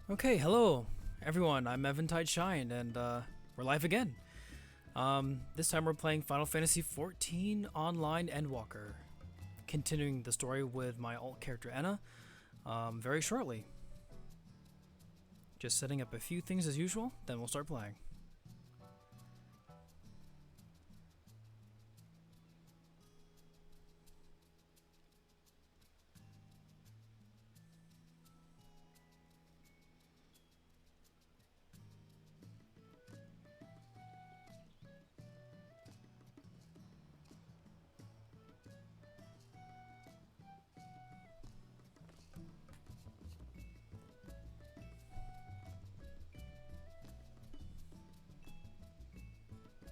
Okay, hello everyone. I'm Eventide Shine, and we're live again. This time we're playing Final Fantasy XIV Online Endwalker, continuing the story with my alt character Anna. Very shortly. Just setting up a few things as usual, then we'll start playing.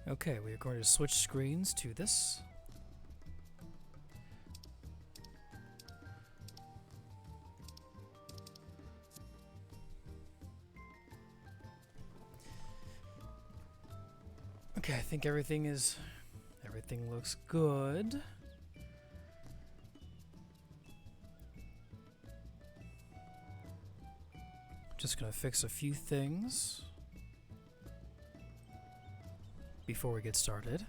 Okay, we are going to switch screens to this. Okay, I think everything looks good. Just gonna fix a few things before we get started.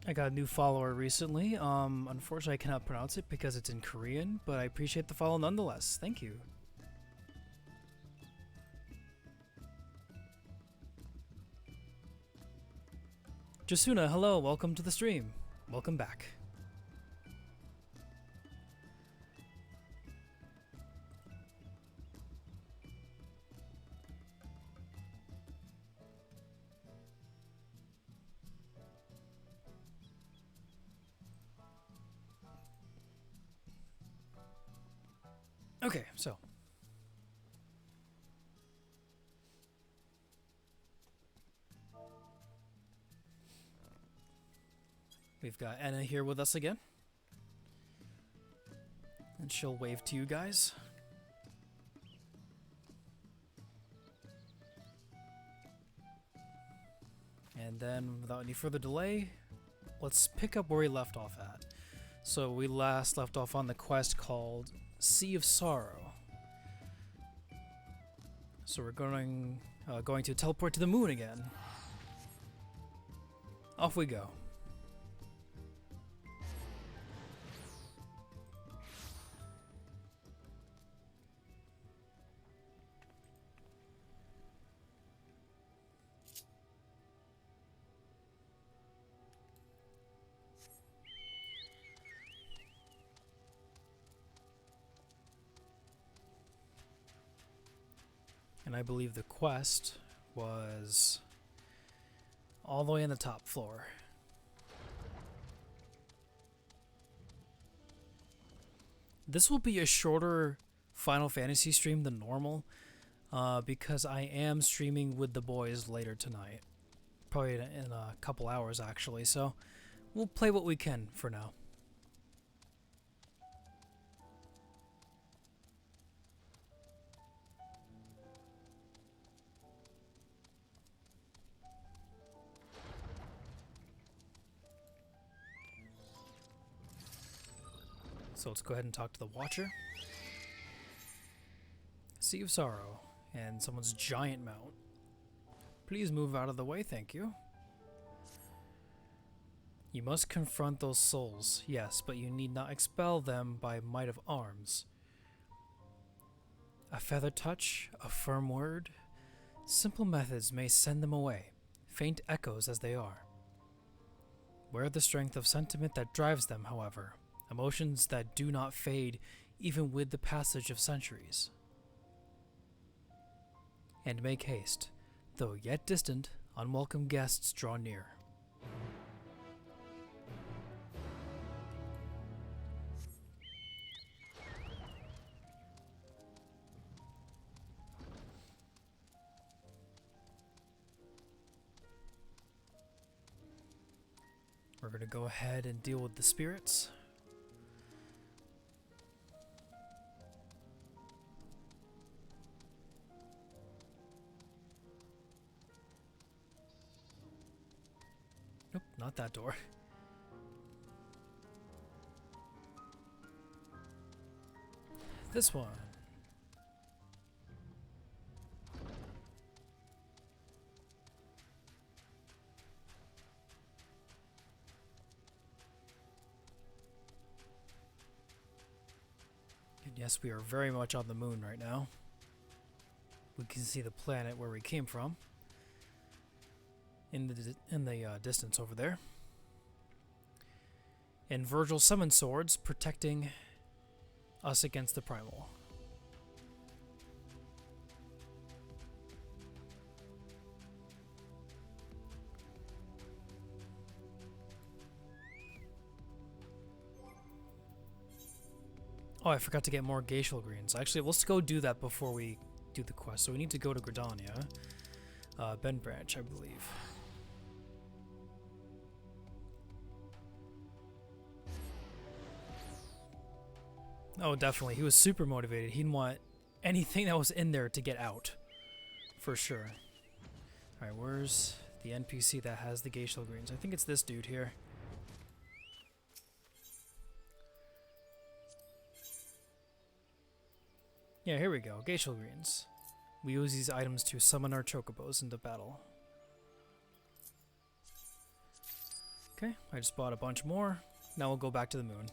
I got a new follower recently. Unfortunately I cannot pronounce it because it's in Korean, but I appreciate the follow nonetheless. Thank you. Jasuna, hello, welcome to the stream. Welcome back. Okay, so we've got Anna here with us again. And she'll wave to you guys. And then, without any further delay, let's pick up where we left off at. So we last left off on the quest called Sea of Sorrow. So we're going to teleport to the moon again. Off we go. And I believe the quest was all the way in the top floor. This will be a shorter Final Fantasy stream than normal, because I am streaming with the boys later tonight. Probably in a couple hours actually, so we'll play what we can for now. So let's go ahead and talk to the Watcher. Sea of Sorrow and someone's giant mount. Please move out of the way, thank you. You must confront those souls, yes, but you need not expel them by might of arms. A feather touch, a firm word, simple methods may send them away, faint echoes as they are. Wear the strength of sentiment that drives them, however, emotions that do not fade even with the passage of centuries. And make haste, though yet distant, unwelcome guests draw near. We're going to go ahead and deal with the spirits. Nope, not that door. this one. And yes, we are very much on the moon right now. We can see the planet where we came from in the distance over there. And Virgil summoned swords, protecting us against the primal. Oh, I forgot to get more glacial greens. Actually, let's go do that before we do the quest. So we need to go to Gridania. Ben Branch, I believe. Oh, definitely. He was super motivated. He'd want anything that was in there to get out. For sure. Alright, where's the NPC that has the glacial greens? I think it's this dude here. Yeah, here we go. Glacial greens. We use these items to summon our chocobos into battle. Okay, I just bought a bunch more. Now we'll go back to the moon.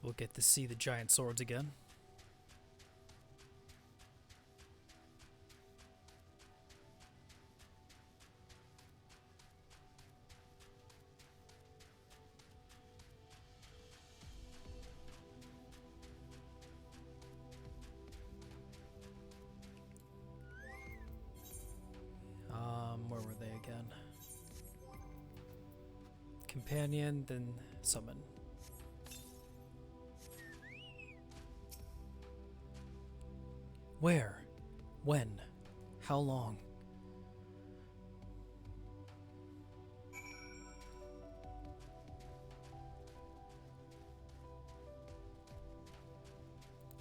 We'll get to see the giant swords again. Where were they again? Companion, then summon. Where? When? How long?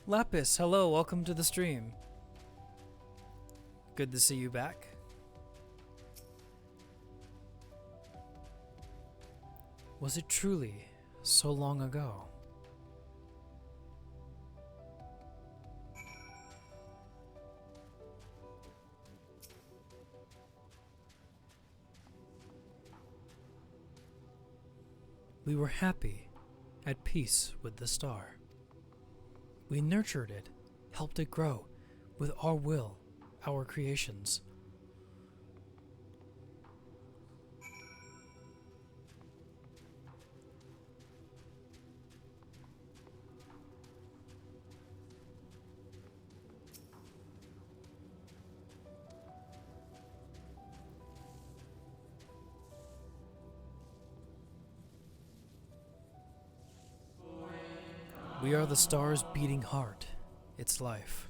Lapis, hello, welcome to the stream. Good to see you back. Was it truly so long ago? We were happy, at peace with the star. We nurtured it, helped it grow, with our will, our creations. We are the star's beating heart, its life.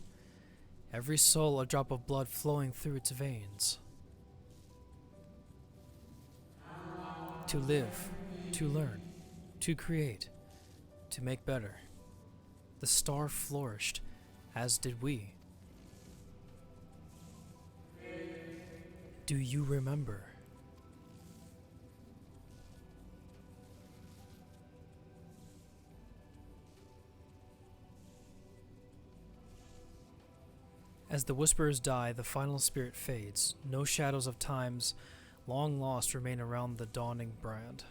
Every soul a drop of blood flowing through its veins. To live, to learn, to create, to make better. The star flourished, as did we. Do you remember? As the whispers die, the final spirit fades. No shadows of times long lost remain around the Drowning Brand,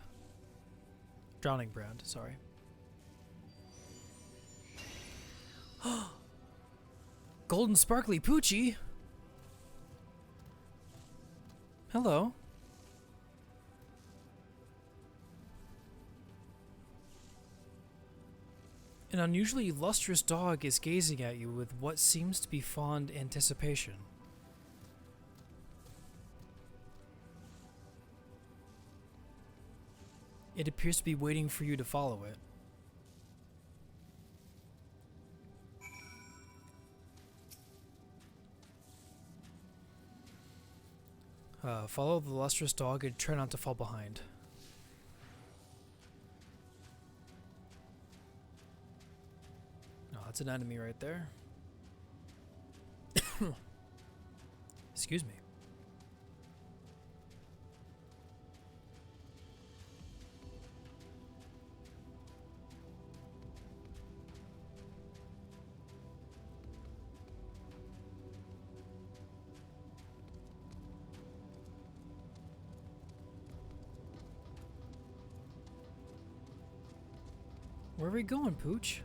sorry. Golden Sparkly Poochie! Hello. An unusually lustrous dog is gazing at you with what seems to be fond anticipation. It appears to be waiting for you to follow it. Follow the lustrous dog and try not to fall behind. Oh, that's an enemy right there. Excuse me. Where are we going, Pooch?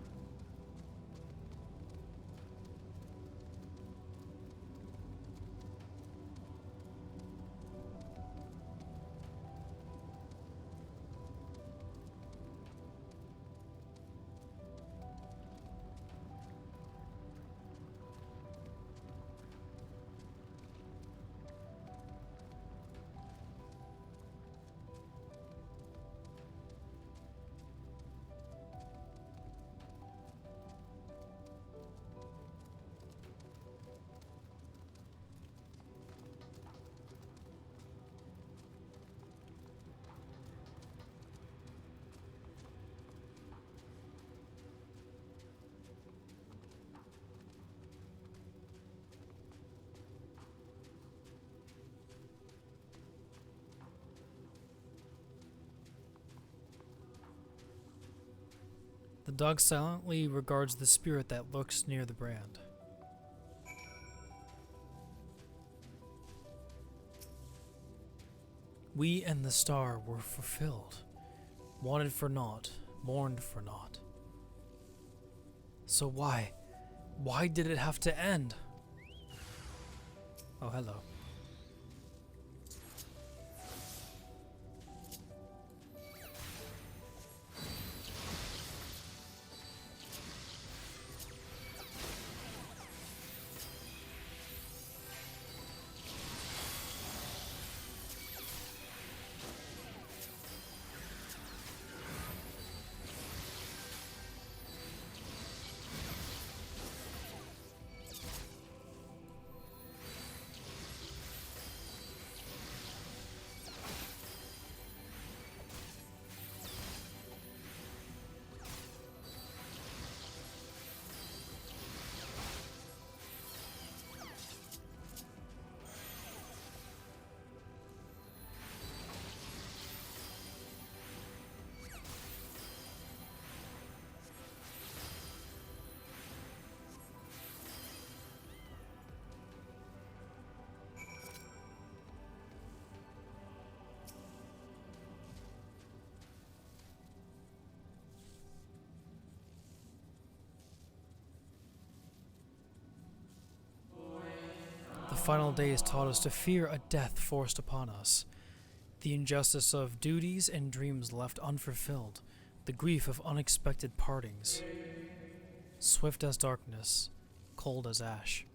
The dog silently regards the spirit that lurks near the brand. We and the star were fulfilled, wanted for naught, mourned for naught. So why did it have to end? Oh, hello. The final days taught us to fear a death forced upon us, the injustice of duties and dreams left unfulfilled, the grief of unexpected partings. Swift as darkness, cold as ash.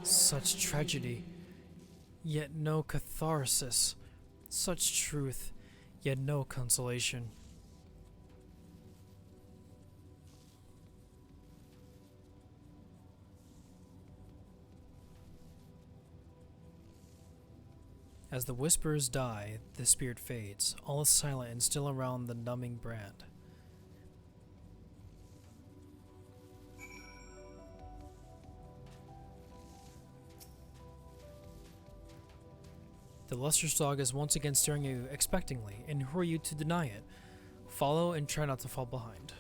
Such tragedy, yet no catharsis. Such truth, yet no consolation. As the whispers die, the spirit fades. All is silent and still around the numbing brand. The lustrous dog is once again staring at you expectantly, and who are you to deny it? Follow and try not to fall behind.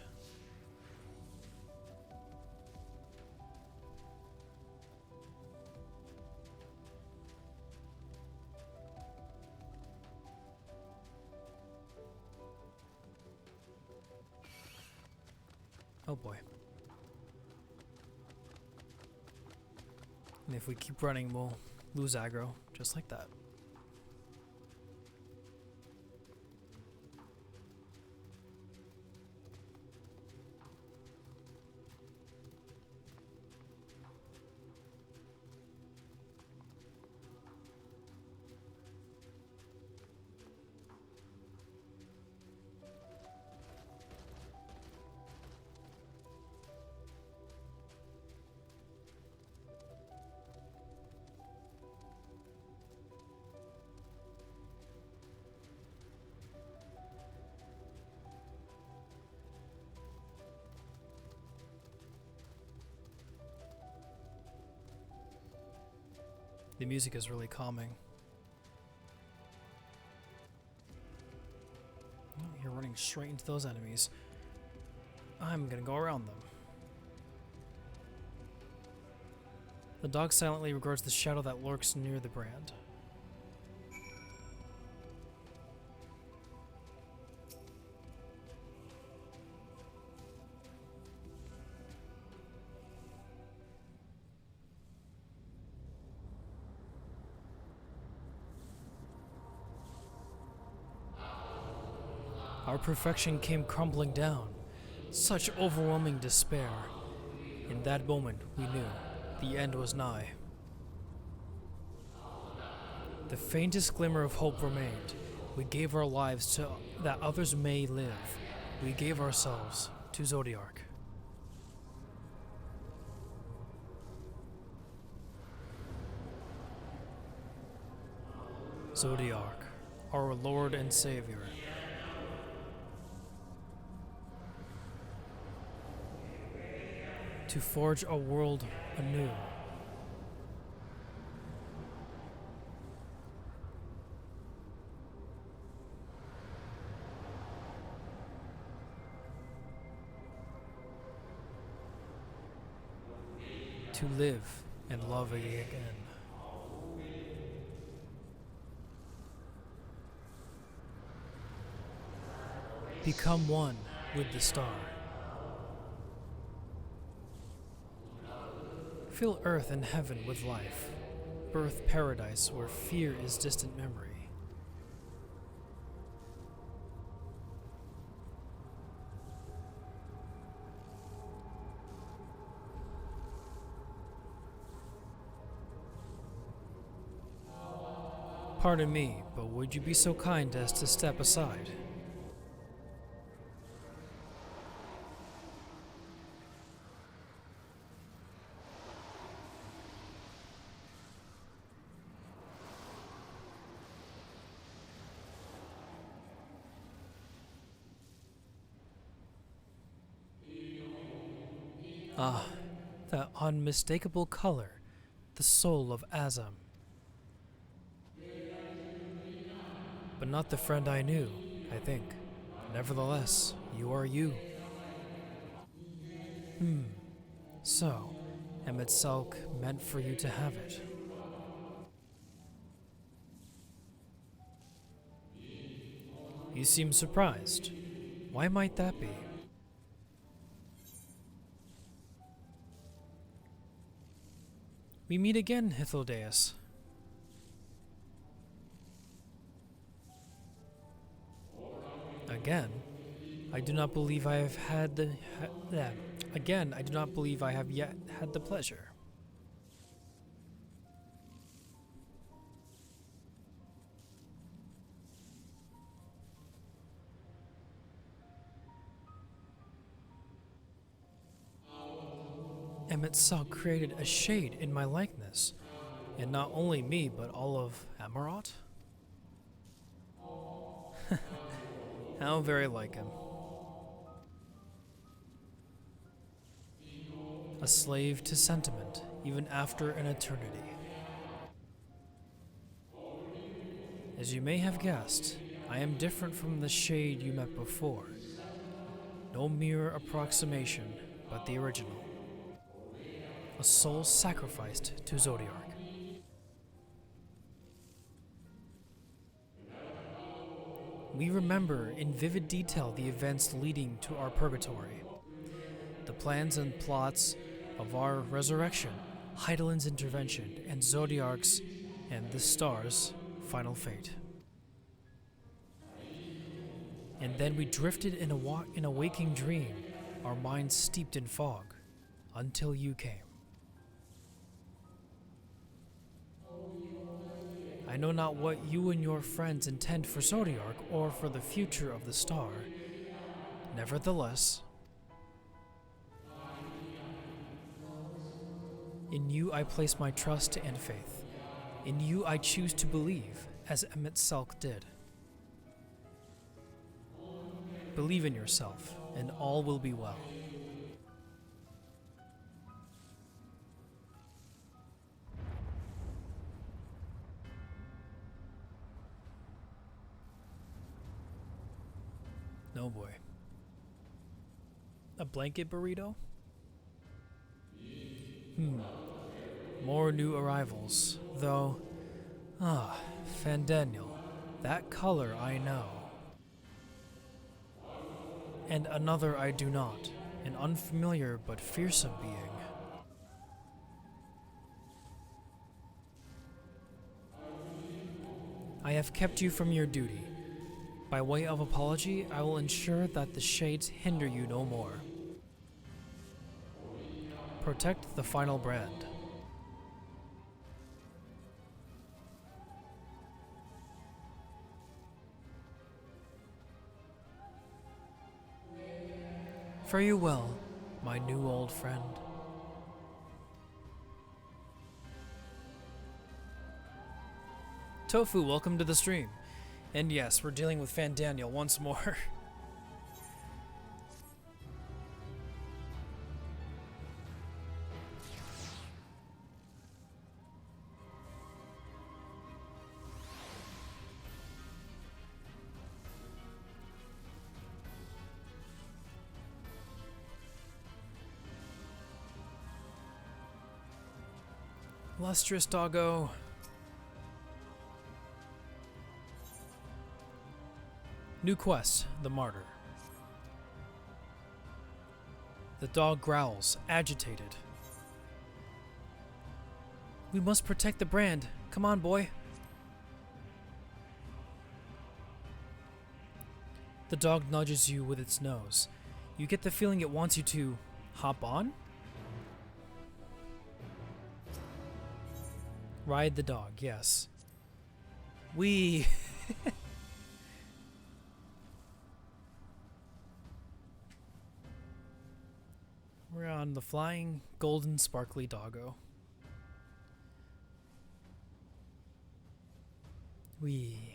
Oh boy. And if we keep running, we'll lose aggro, just like that. The music is really calming. Oh, you're running straight into those enemies. I'm gonna go around them. The dog silently regards the shadow that lurks near the brand. Our perfection came crumbling down. Such overwhelming despair. In that moment, we knew the end was nigh. The faintest glimmer of hope remained. We gave our lives to that others may live. We gave ourselves to Zodiark. Zodiark, our Lord and Savior. To forge a world anew. To live and love again. Become one with the star. Fill earth and heaven with life. Birth paradise where fear is distant memory. Pardon me, but would you be so kind as to step aside? Ah, that unmistakable color, the soul of Azam. But not the friend I knew, I think. Nevertheless, you are you. So, Emmet Salk meant for you to have it. You seem surprised. Why might that be? We meet again, Hythlodaeus. Again? I do not believe I have had the... Again, I do not believe I have yet had the pleasure. Emmet Salk created a shade in my likeness, and not only me, but all of Amarot? How very like him. A slave to sentiment, even after an eternity. As you may have guessed, I am different from the shade you met before. No mere approximation, but the original. A soul sacrificed to Zodiark. We remember in vivid detail the events leading to our purgatory, the plans and plots of our resurrection, Heidelin's intervention, and Zodiark's and the star's final fate. And then we drifted in a waking dream, our minds steeped in fog, until you came. I know not what you and your friends intend for Zodiark or for the future of the star. Nevertheless, in you I place my trust and faith. In you I choose to believe, as Emmet Salk did. Believe in yourself, and all will be well. No boy. A blanket burrito? More new arrivals, though. Ah, Fandaniel. That color I know. And another I do not. An unfamiliar but fearsome being. I have kept you from your duty. By way of apology, I will ensure that the shades hinder you no more. Protect the final brand. Fare you well, my new old friend. Tofu, welcome to the stream. And yes, we're dealing with Fandaniel once more. Lustrous doggo. New quest, the Martyr. The dog growls, agitated. We must protect the brand. Come on, boy. The dog nudges you with its nose. You get the feeling it wants you to hop on? Ride the dog, yes. We. We're on the flying, golden, sparkly doggo. We.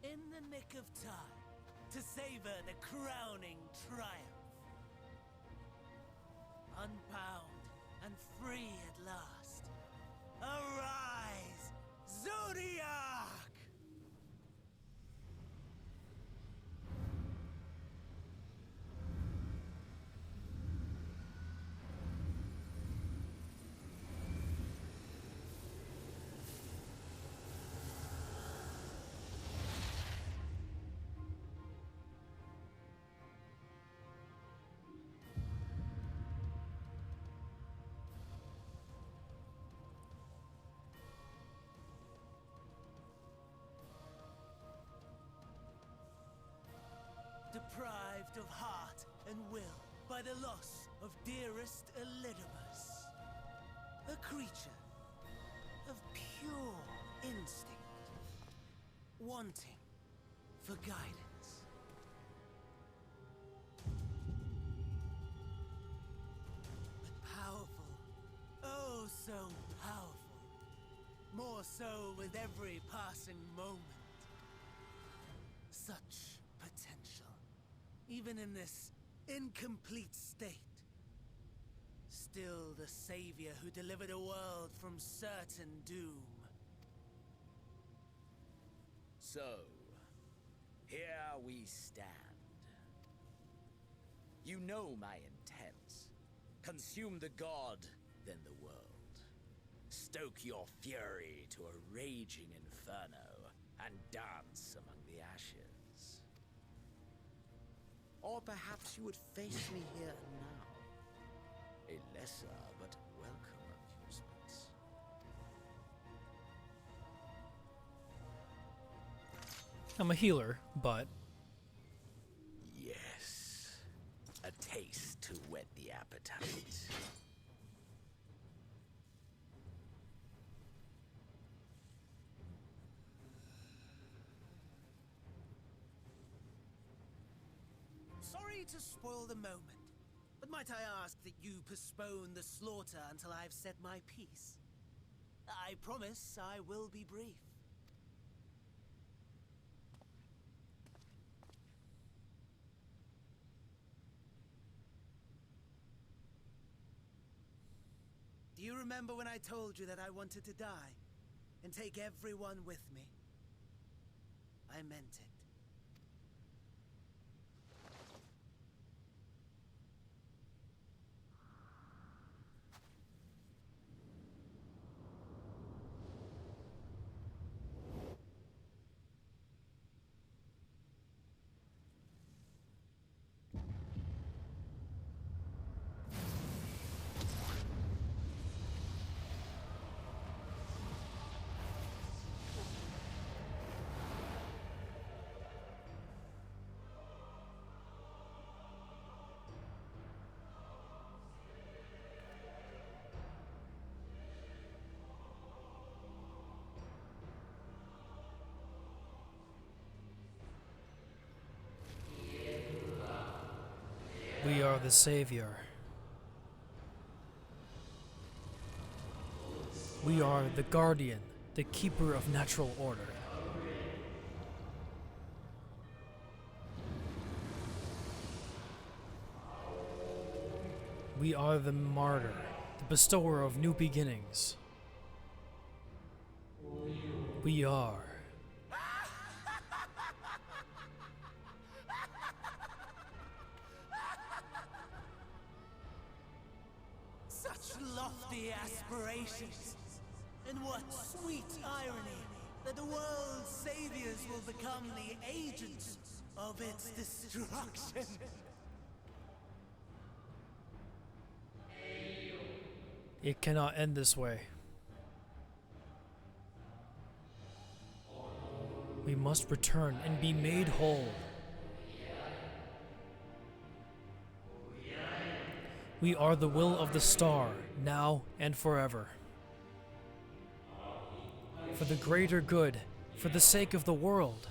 In the nick of time to savor the crowning triumph. Unbound and free at last. Arise, Zodiac! Deprived of heart and will by the loss of dearest Elidibus. A creature of pure instinct, wanting for guidance. But powerful, oh so powerful, more so with every passing moment. Such potential. Even in this incomplete state. Still the savior who delivered a world from certain doom. So, here we stand. You know my intents. Consume the god, then the world. Stoke your fury to a raging inferno, and dance among the ashes. Or perhaps you would face me here and now. A lesser but welcome amusement. I'm a healer, but Yes, a taste to whet the appetite. Sorry to spoil the moment, but might I ask that you postpone the slaughter until I've said my piece? I promise I will be brief. Do you remember when I told you that I wanted to die and take everyone with me? I meant it. we are the savior. We are the guardian, the keeper of natural order. We are the martyr, the bestower of new beginnings. We are. Such lofty aspirations! And what sweet irony that the world's saviors will become the agents of its destruction! It cannot end this way. We must return and be made whole. We are the will of the star, now and forever. For the greater good, for the sake of the world.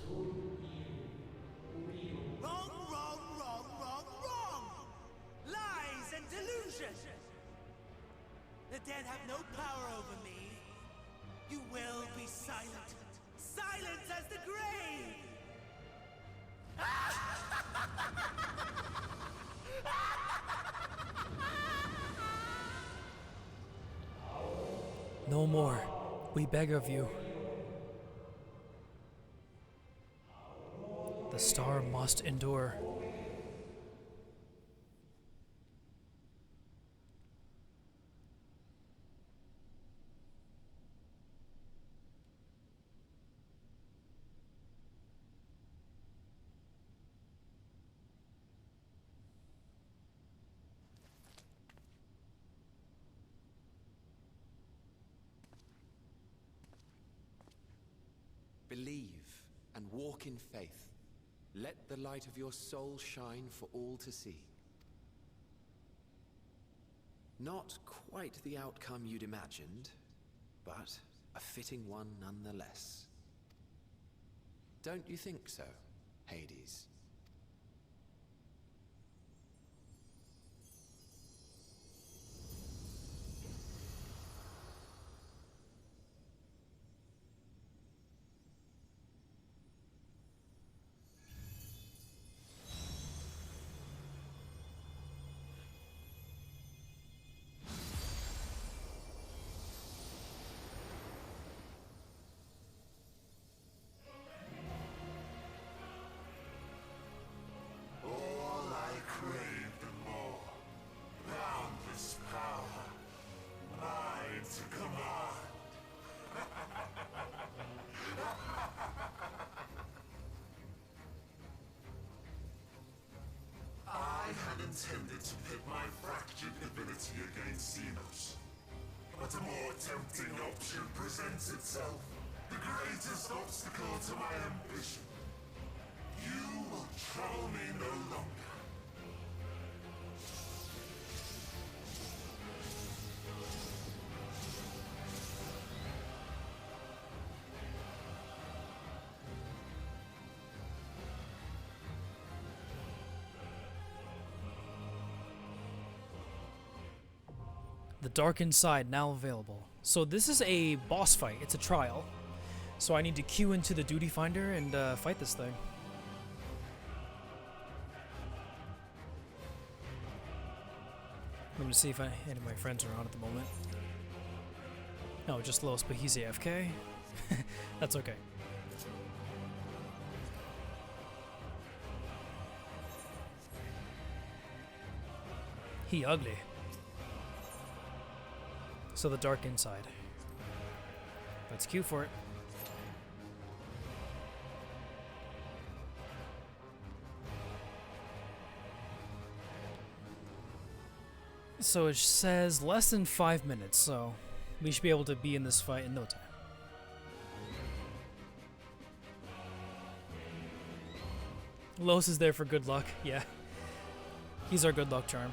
Wrong, wrong, wrong, wrong, wrong! Lies and delusion! The dead have no power over me. You will be silent. Silent as the grave! No more. We beg of you. The star must endure. Believe and walk in faith. Let the light of your soul shine for all to see. Not quite the outcome you'd imagined, but a fitting one nonetheless. Don't you think so, Hades? to pit my fractured ability against Xenos. But a more tempting option presents itself. The greatest obstacle to my ambition. You will trouble me no longer. The Dark Inside now available. So this is a boss fight. It's a trial. So I need to queue into the Duty Finder and fight this thing. I'm gonna see if any of my friends are on at the moment. No, just Los, but he's AFK. That's okay. He ugly. So the Dark Inside. Let's queue for it. So it says less than 5 minutes, so we should be able to be in this fight in no time. Los is there for good luck, yeah. He's our good luck charm.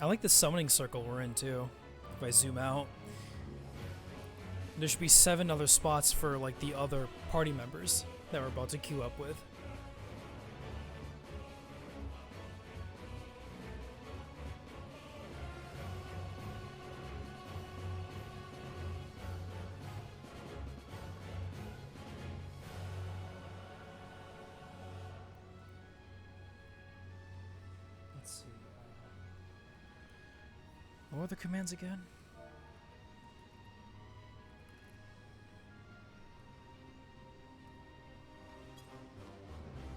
I like the summoning circle we're in too. If I zoom out, there should be 7 other spots for like the other party members that we're about to queue up with. Let's see. What are the commands again?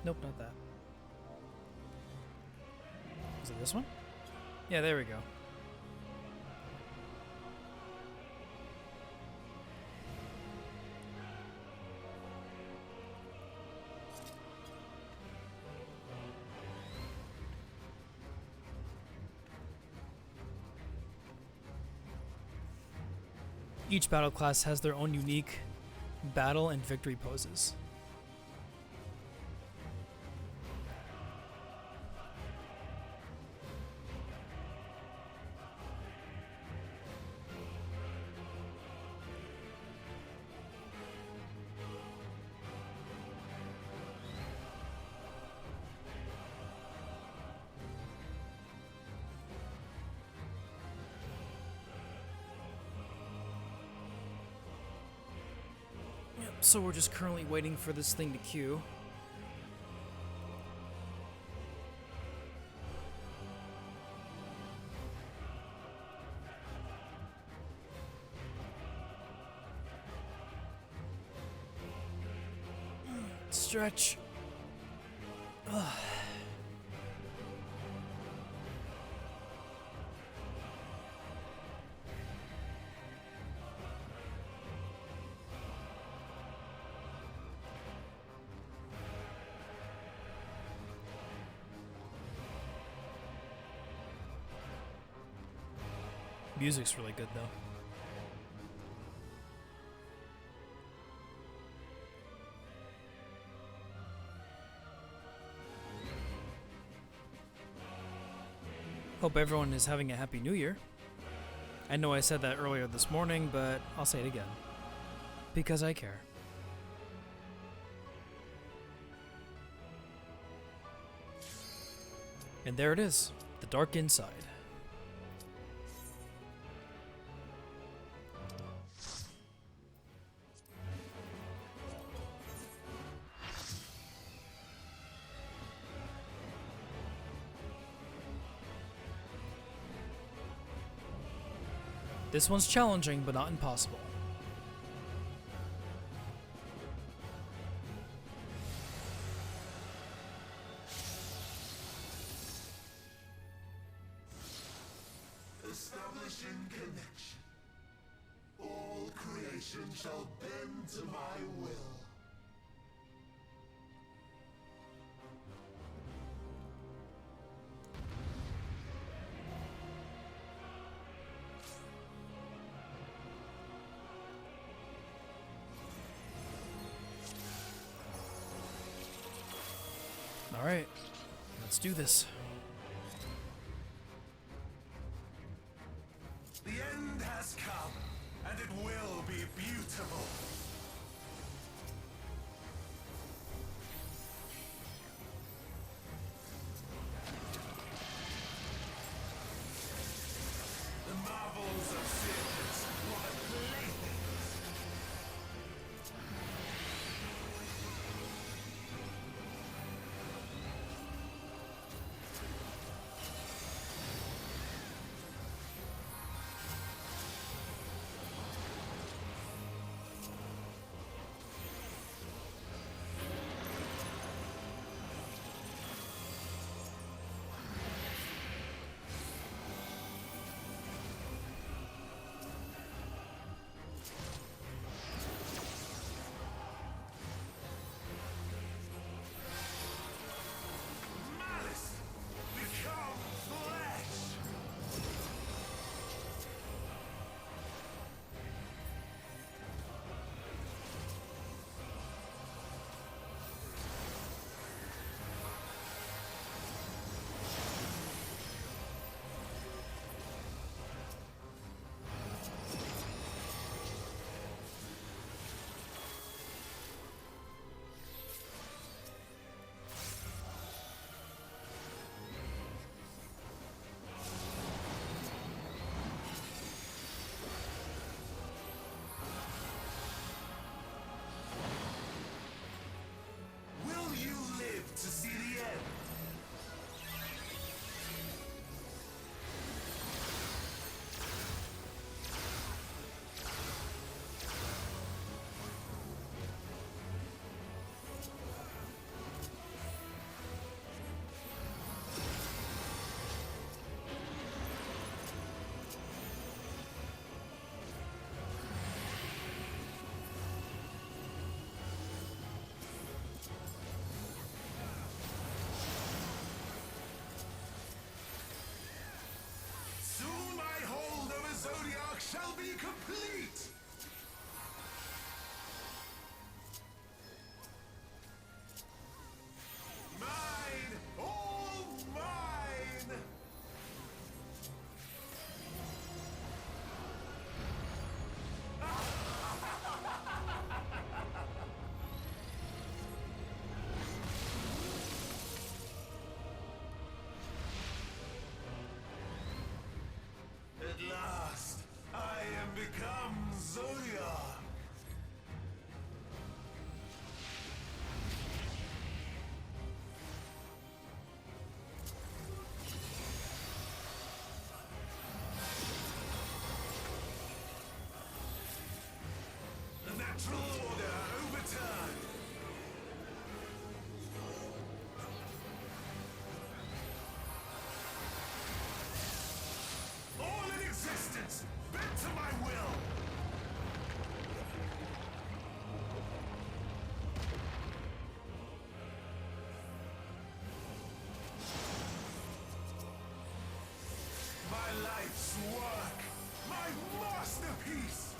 Nope, not that. Is it this one? Yeah, there we go. Each battle class has their own unique battle and victory poses. So we're just currently waiting for this thing to queue. Stretch. Ugh. Music's really good though. Hope everyone is having a happy new year. I know I said that earlier this morning, but I'll say it again. Because I care. And there it is, the Dark Inside. This one's challenging, but not impossible. Establish astonishing connection. All creation shall bend to my will. All right, let's do this. The end has come, and it will be beautiful. The marvels of circus were the playthings. Malice, become flesh. Will you live to see the end? Soon my hold over Zodiac shall be complete! Mine! All mine! At last, I am become Zodiac! The natural order overturned! All in existence, bent to my will! My life's work! My masterpiece!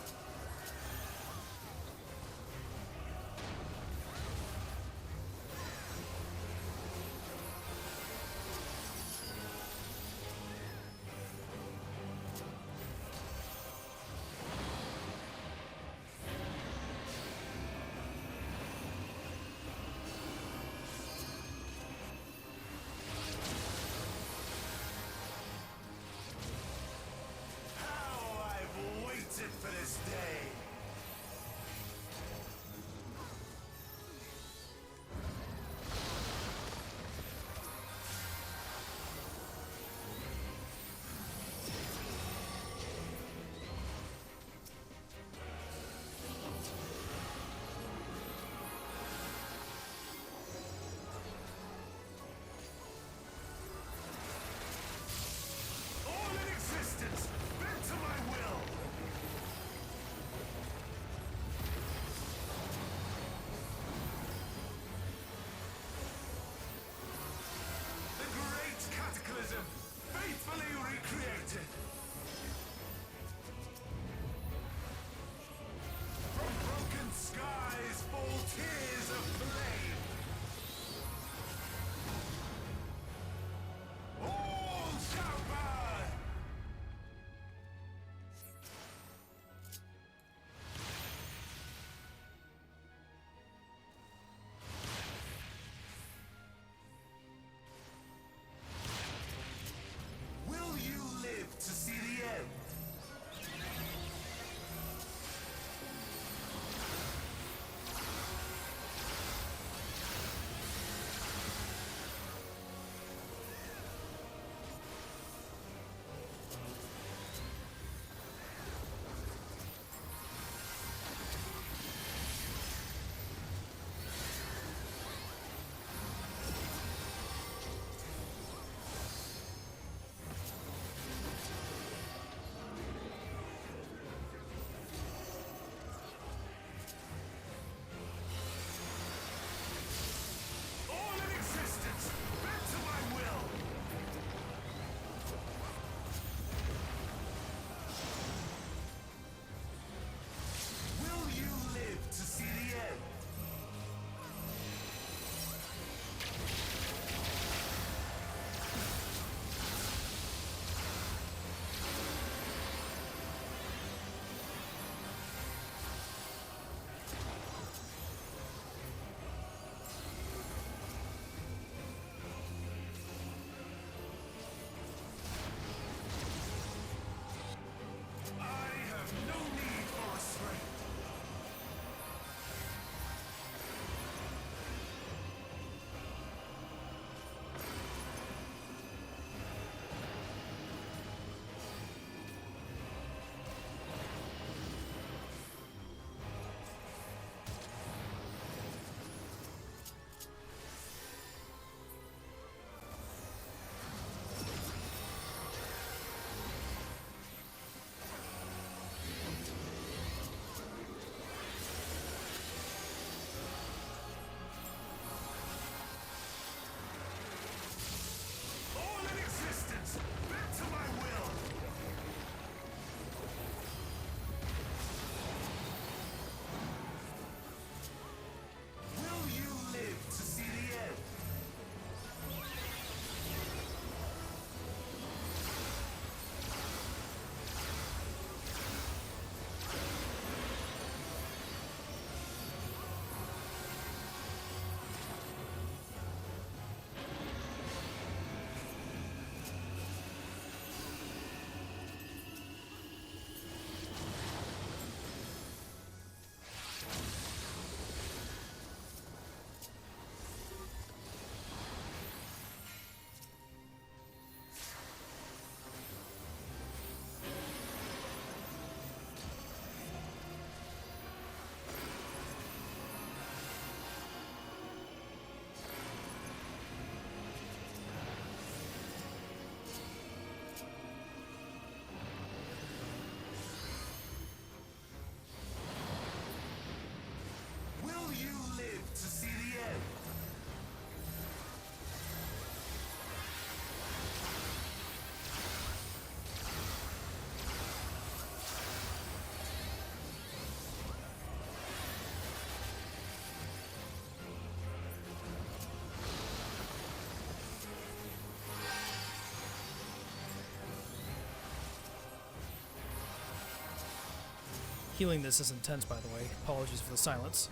Healing this is intense, by the way. Apologies for the silence.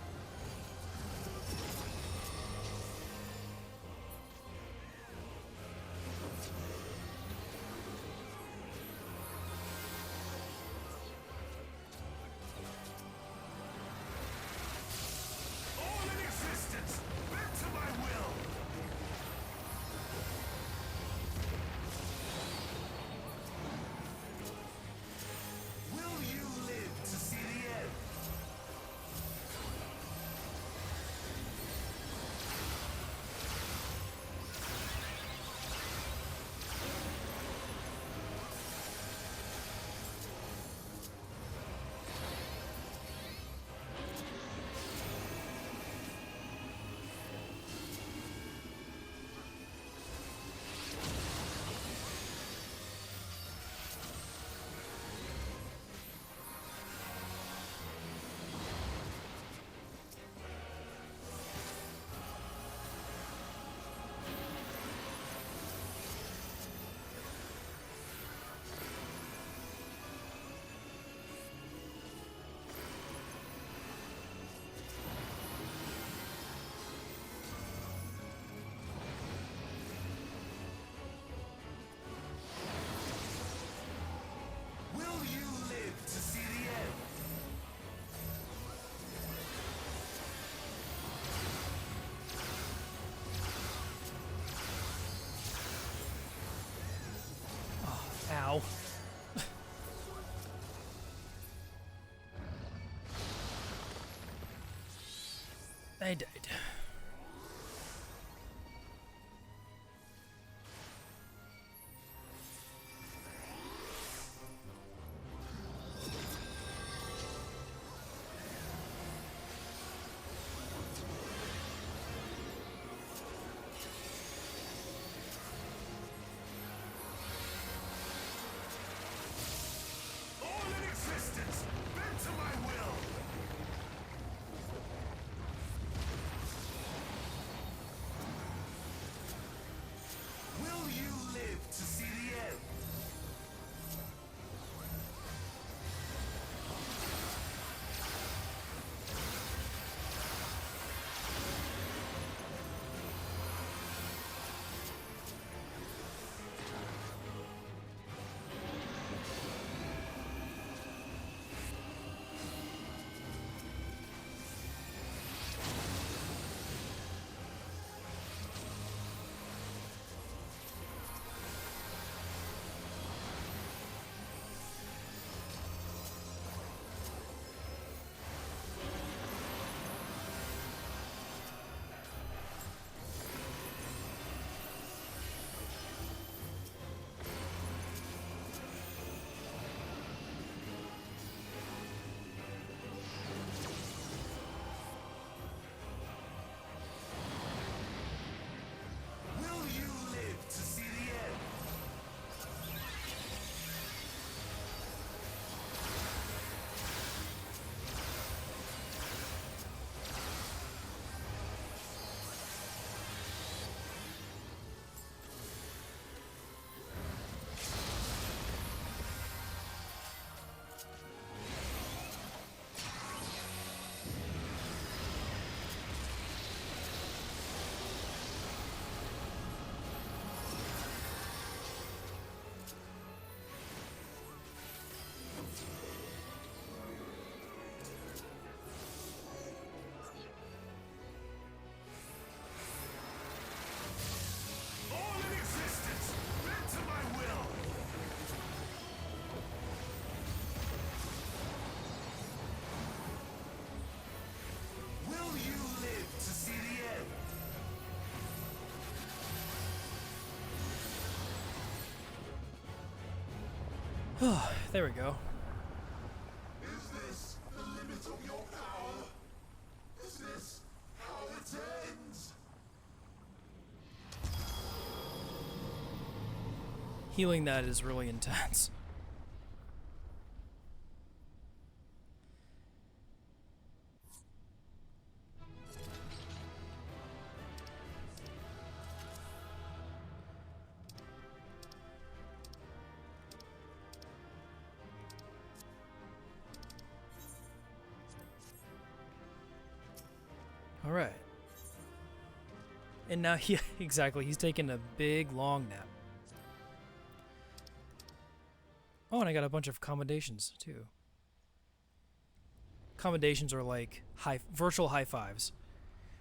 All in existence, bend to my will! Will you live to see the end? Will you live to see the end? Ow. I died. All in existence, bend to my will! Will you live to see the end? Will you live to see the end? All in existence, bend to my will! Will you live to see the end? There we go. Is this the limit of your power? Is this how it ends? Healing that is really intense. Alright. And now, yeah, exactly, he's taking a big, long nap. Oh, and I got a bunch of commendations, too. Commendations are like virtual high fives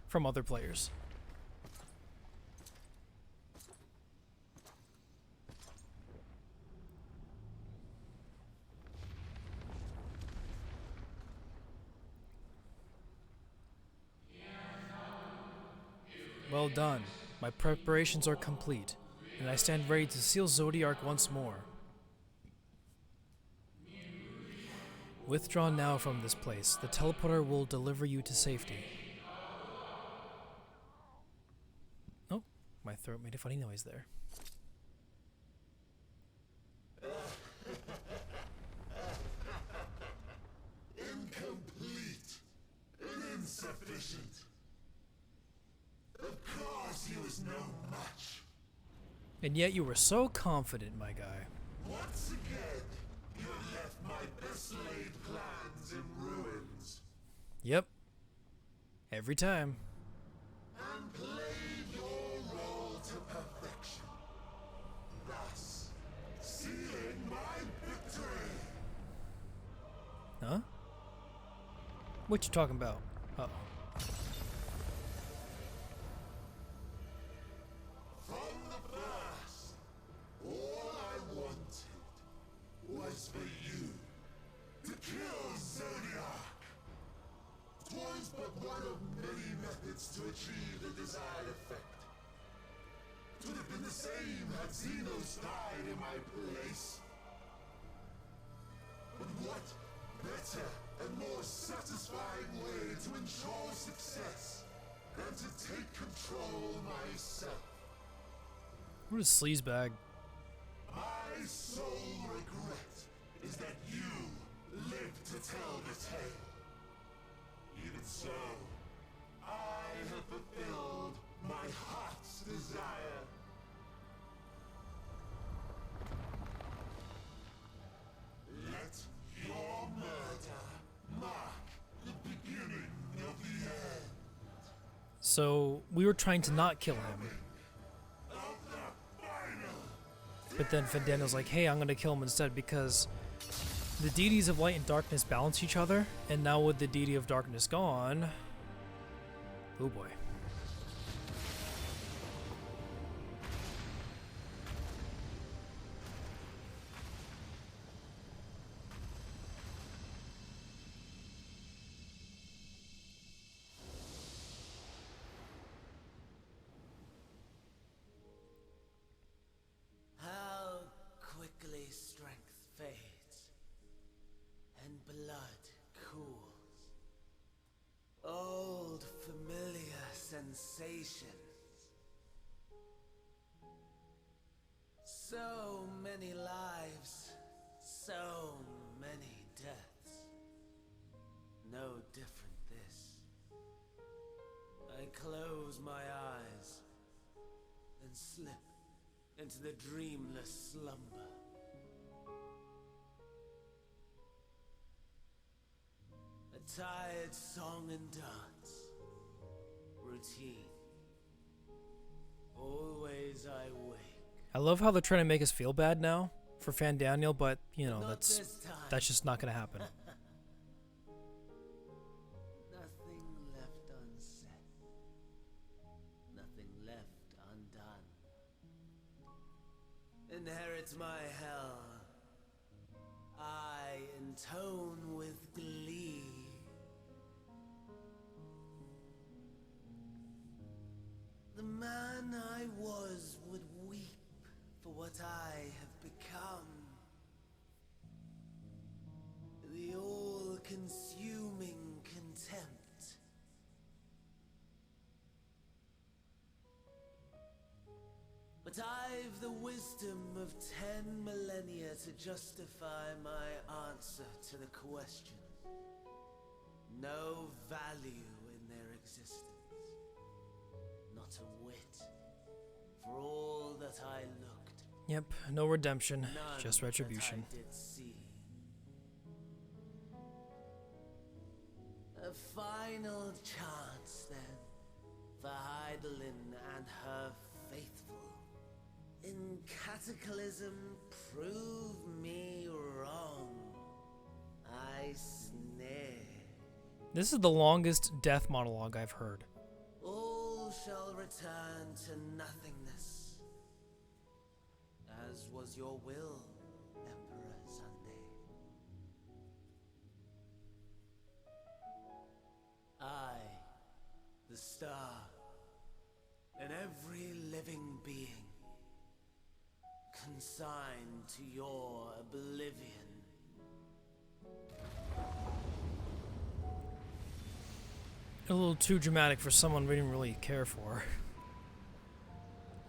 from other players. Well done. My preparations are complete, and I stand ready to seal Zodiark once more. Withdraw now from this place. The teleporter will deliver you to safety. Oh, my throat made a funny noise there. Incomplete and insufficient. Of course he was no match. And yet you were so confident, my guy. Once again, you have left my best laid plans in ruins. Yep. Every time. And played your role to perfection. Thus, sealing my victory. Huh? What you talking about? Uh-oh. From the first, all I wanted was for you to kill Zodiac. 'Twas but one of many methods to achieve the desired effect. 'Twould have been the same had Xenos died in my place. But what better and more satisfying way to ensure success than to take control myself? What a sleazebag. My sole regret is that you live to tell the tale. Even so, I have fulfilled my heart's desire. Let your murder mark the beginning of the end. So, we were trying to not kill him. But then Fandano's like, hey, I'm gonna kill him instead because the deities of light and darkness balance each other, and now with the deity of darkness gone... Oh boy. How quickly strength fades and blood cools. Old familiar sensations. So many lives, so many deaths. No different this. I close my eyes and slip into the dreamless slumber. A tired song and dance. Routine. Always I wake. I love how they're trying to make us feel bad now for Fandaniel, but, you know, Not that's this time. just not gonna happen. Nothing left unsaid. Nothing left undone. Inherit my hell. I intone with glee. The man I was would weep for what I have become. The all-consuming contempt. But I've the wisdom of 10 millennia to justify my answer to the question. No value in their existence. Not a whit. For all that I looked. Yep, no redemption, None just retribution. that I did see. A final chance then. Eidolon and her faithful. In Cataclysm, prove me wrong. I sneer. This is the longest death monologue I've heard. All shall return to nothingness, as was your will, Emperor Sunday. I, the star, and every living being, consigned to your oblivion. A little too dramatic for someone we didn't really care for.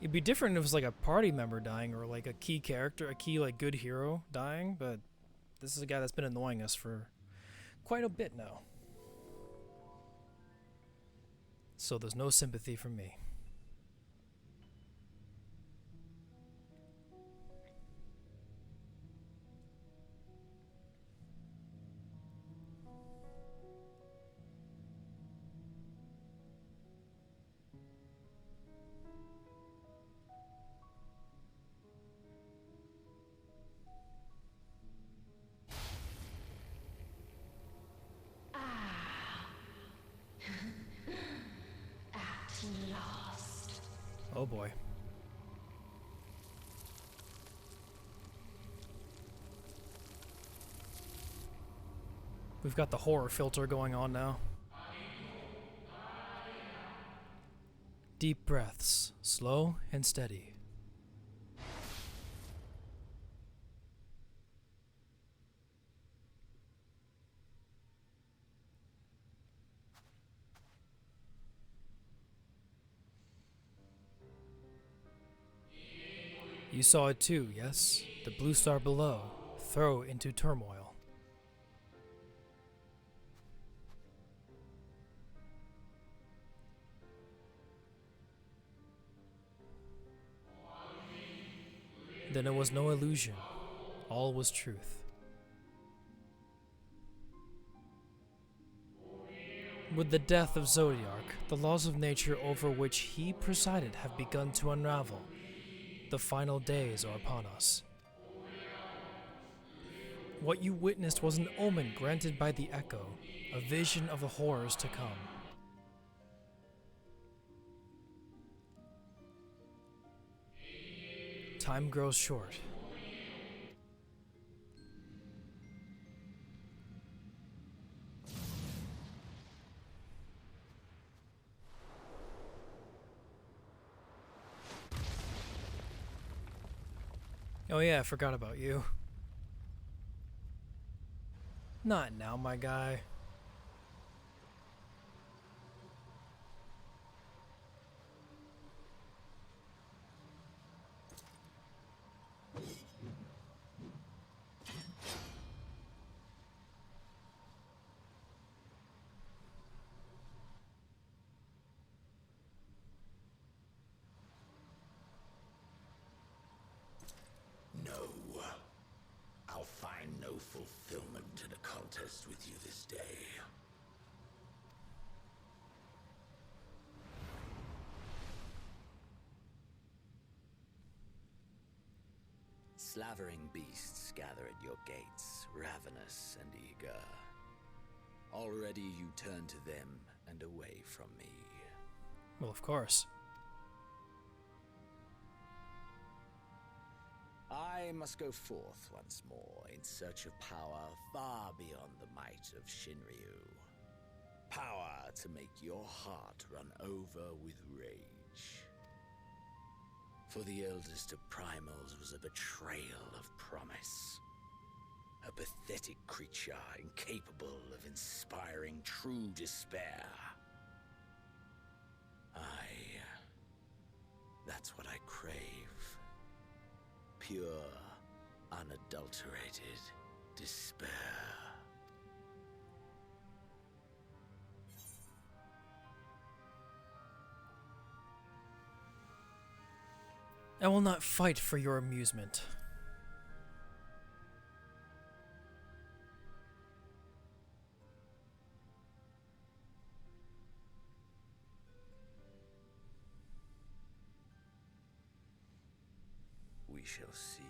It'd be different if it was like a party member dying or like a key character, a key like good hero dying, but this is a guy that's been annoying us for quite a bit now. So there's no sympathy from me. Oh boy. We've got the horror filter going on now. Deep breaths, slow and steady. You saw it too, yes? The blue star below, throw into turmoil. Then it was no illusion. All was truth. With the death of Zodiarch, the laws of nature over which he presided have begun to unravel. The final days are upon us. What you witnessed was an omen granted by the Echo, a vision of the horrors to come. Time grows short. Oh yeah, I forgot about you. Not now, my guy. No. I'll find no fulfillment in a contest with you this day. Slavering beasts gather at your gates, ravenous and eager. Already you turn to them and away from me. Well, of course. I must go forth once more in search of power far beyond the might of Shinryu. Power to make your heart run over with rage. For the eldest of primals was a betrayal of promise. A pathetic creature incapable of inspiring true despair. That's what I crave. Pure, unadulterated despair. I will not fight for your amusement. shall see.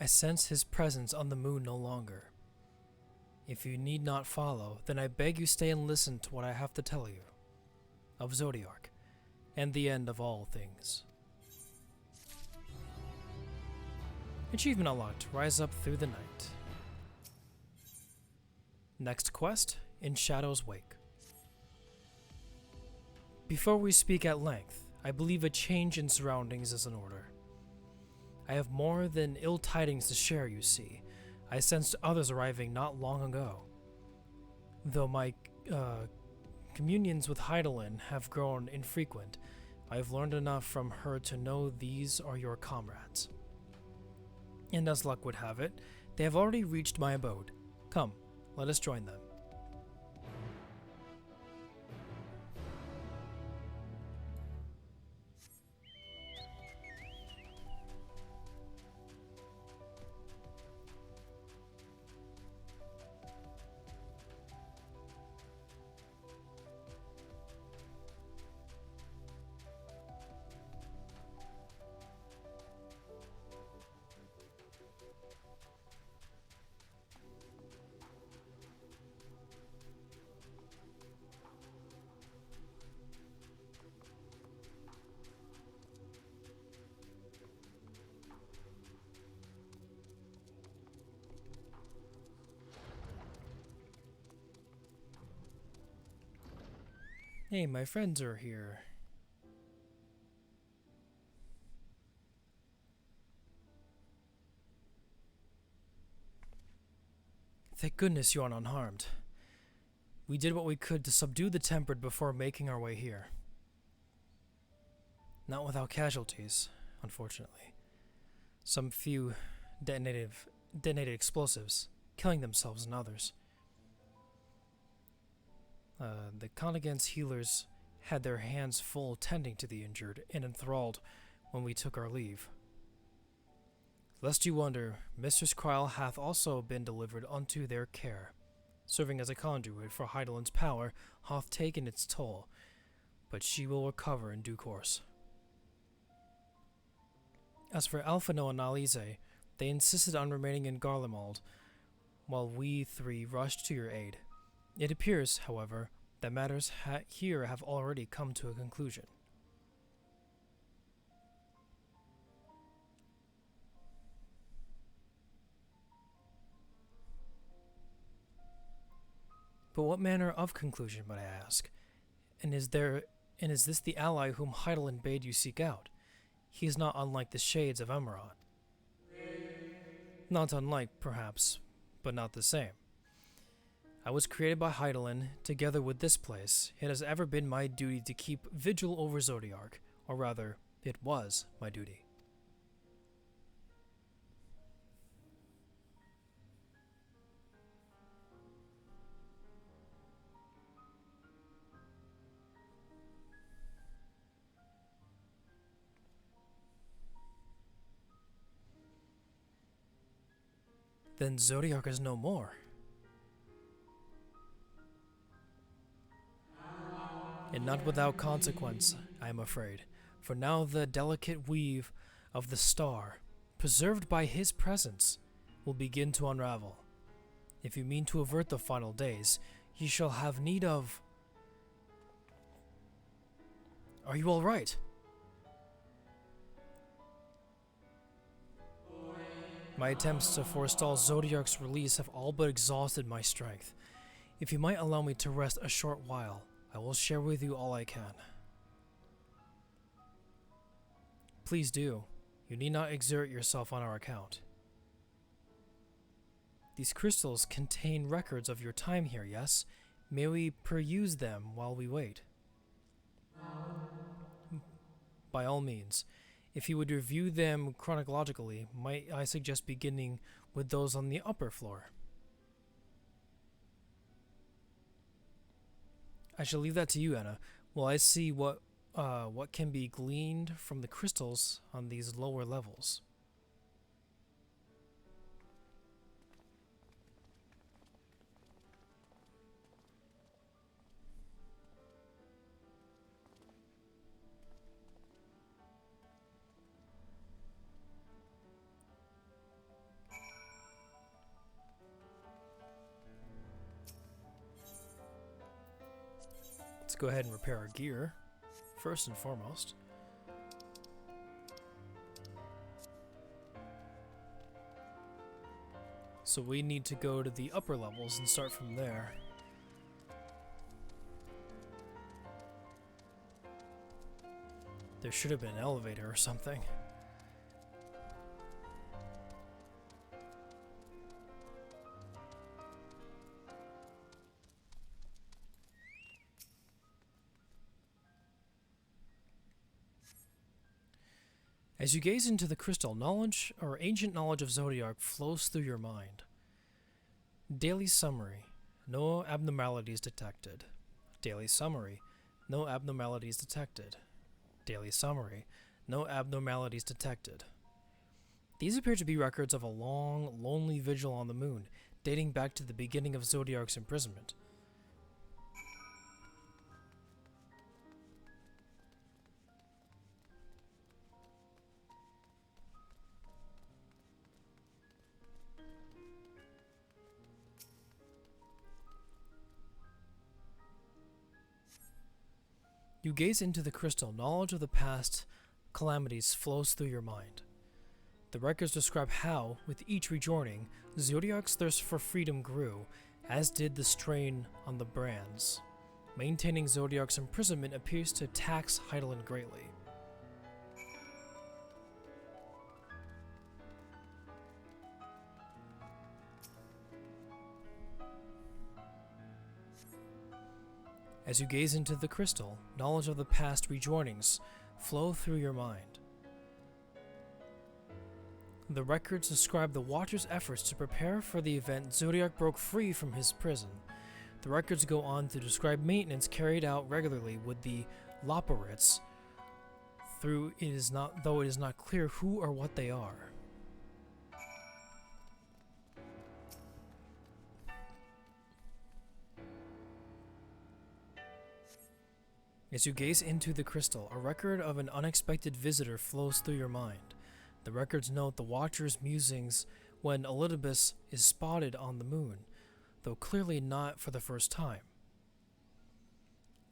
I sense his presence on the moon no longer. If you need not follow, then I beg you stay and listen to what I have to tell you of Zodiark and the end of all things. Achievement unlocked. Rise up through the night. Next quest, In Shadow's Wake. Before we speak at length, I believe a change in surroundings is in order. I have more than ill tidings to share, you see. I sensed others arriving not long ago. Though my communions with Heidelin have grown infrequent, I have learned enough from her to know these are your comrades. And as luck would have it, they have already reached my abode. Come, let us join them. Hey, my friends are here. Thank goodness you are unharmed. We did what we could to subdue the Tempered before making our way here. Not without casualties, unfortunately. Some few detonated explosives, killing themselves and others. The Conagant's healers had their hands full tending to the injured and enthralled when we took our leave. Lest you wonder, Mistress Kryl hath also been delivered unto their care. Serving as a conduit for Heidelin's power hath taken its toll, but she will recover in due course. As for Alphino and Alize, they insisted on remaining in Garlemald, while we three rushed to your aid. It appears, however, that matters here have already come to a conclusion. But what manner of conclusion, might I ask? And is this the ally whom Heidelin bade you seek out? He is not unlike the shades of Emerald. Not unlike, perhaps, but not the same. I was created by Heidelin, together with this place. It has ever been my duty to keep vigil over Zodiark, or rather, it was my duty. Then Zodiark is no more. And not without consequence, I am afraid, for now the delicate weave of the star, preserved by his presence, will begin to unravel. If you mean to avert the final days, ye shall have need of... Are you all right? My attempts to forestall Zodiark's release have all but exhausted my strength. If you might allow me to rest a short while, I will share with you all I can. Please do. You need not exert yourself on our account. These crystals contain records of your time here, yes? May we peruse them while we wait? By all means. If you would review them chronologically, might I suggest beginning with those on the upper floor? I shall leave that to you, Anna. While I see what can be gleaned from the crystals on these lower levels. Let's go ahead and repair our gear, first and foremost. So we need to go to the upper levels and start from there. There should have been an elevator or something. As you gaze into the crystal, knowledge or ancient knowledge of Zodiac flows through your mind. Daily summary. No abnormalities detected. Daily summary. No abnormalities detected. Daily summary. No abnormalities detected. These appear to be records of a long, lonely vigil on the moon, dating back to the beginning of Zodiac's imprisonment. You gaze into the crystal. Knowledge of the past calamities flows through your mind. The records describe how, with each rejoining, Zodiac's thirst for freedom grew, as did the strain on the brands. Maintaining Zodiac's imprisonment appears to tax Heidelin greatly. As you gaze into the crystal, knowledge of the past rejoinings flow through your mind. The records describe the Watcher's efforts to prepare for the event Zodiac broke free from his prison. The records go on to describe maintenance carried out regularly with the Loporits, though it is not clear who or what they are. As you gaze into the crystal, a record of an unexpected visitor flows through your mind. The records note the Watcher's musings when Elidibus is spotted on the moon, though clearly not for the first time.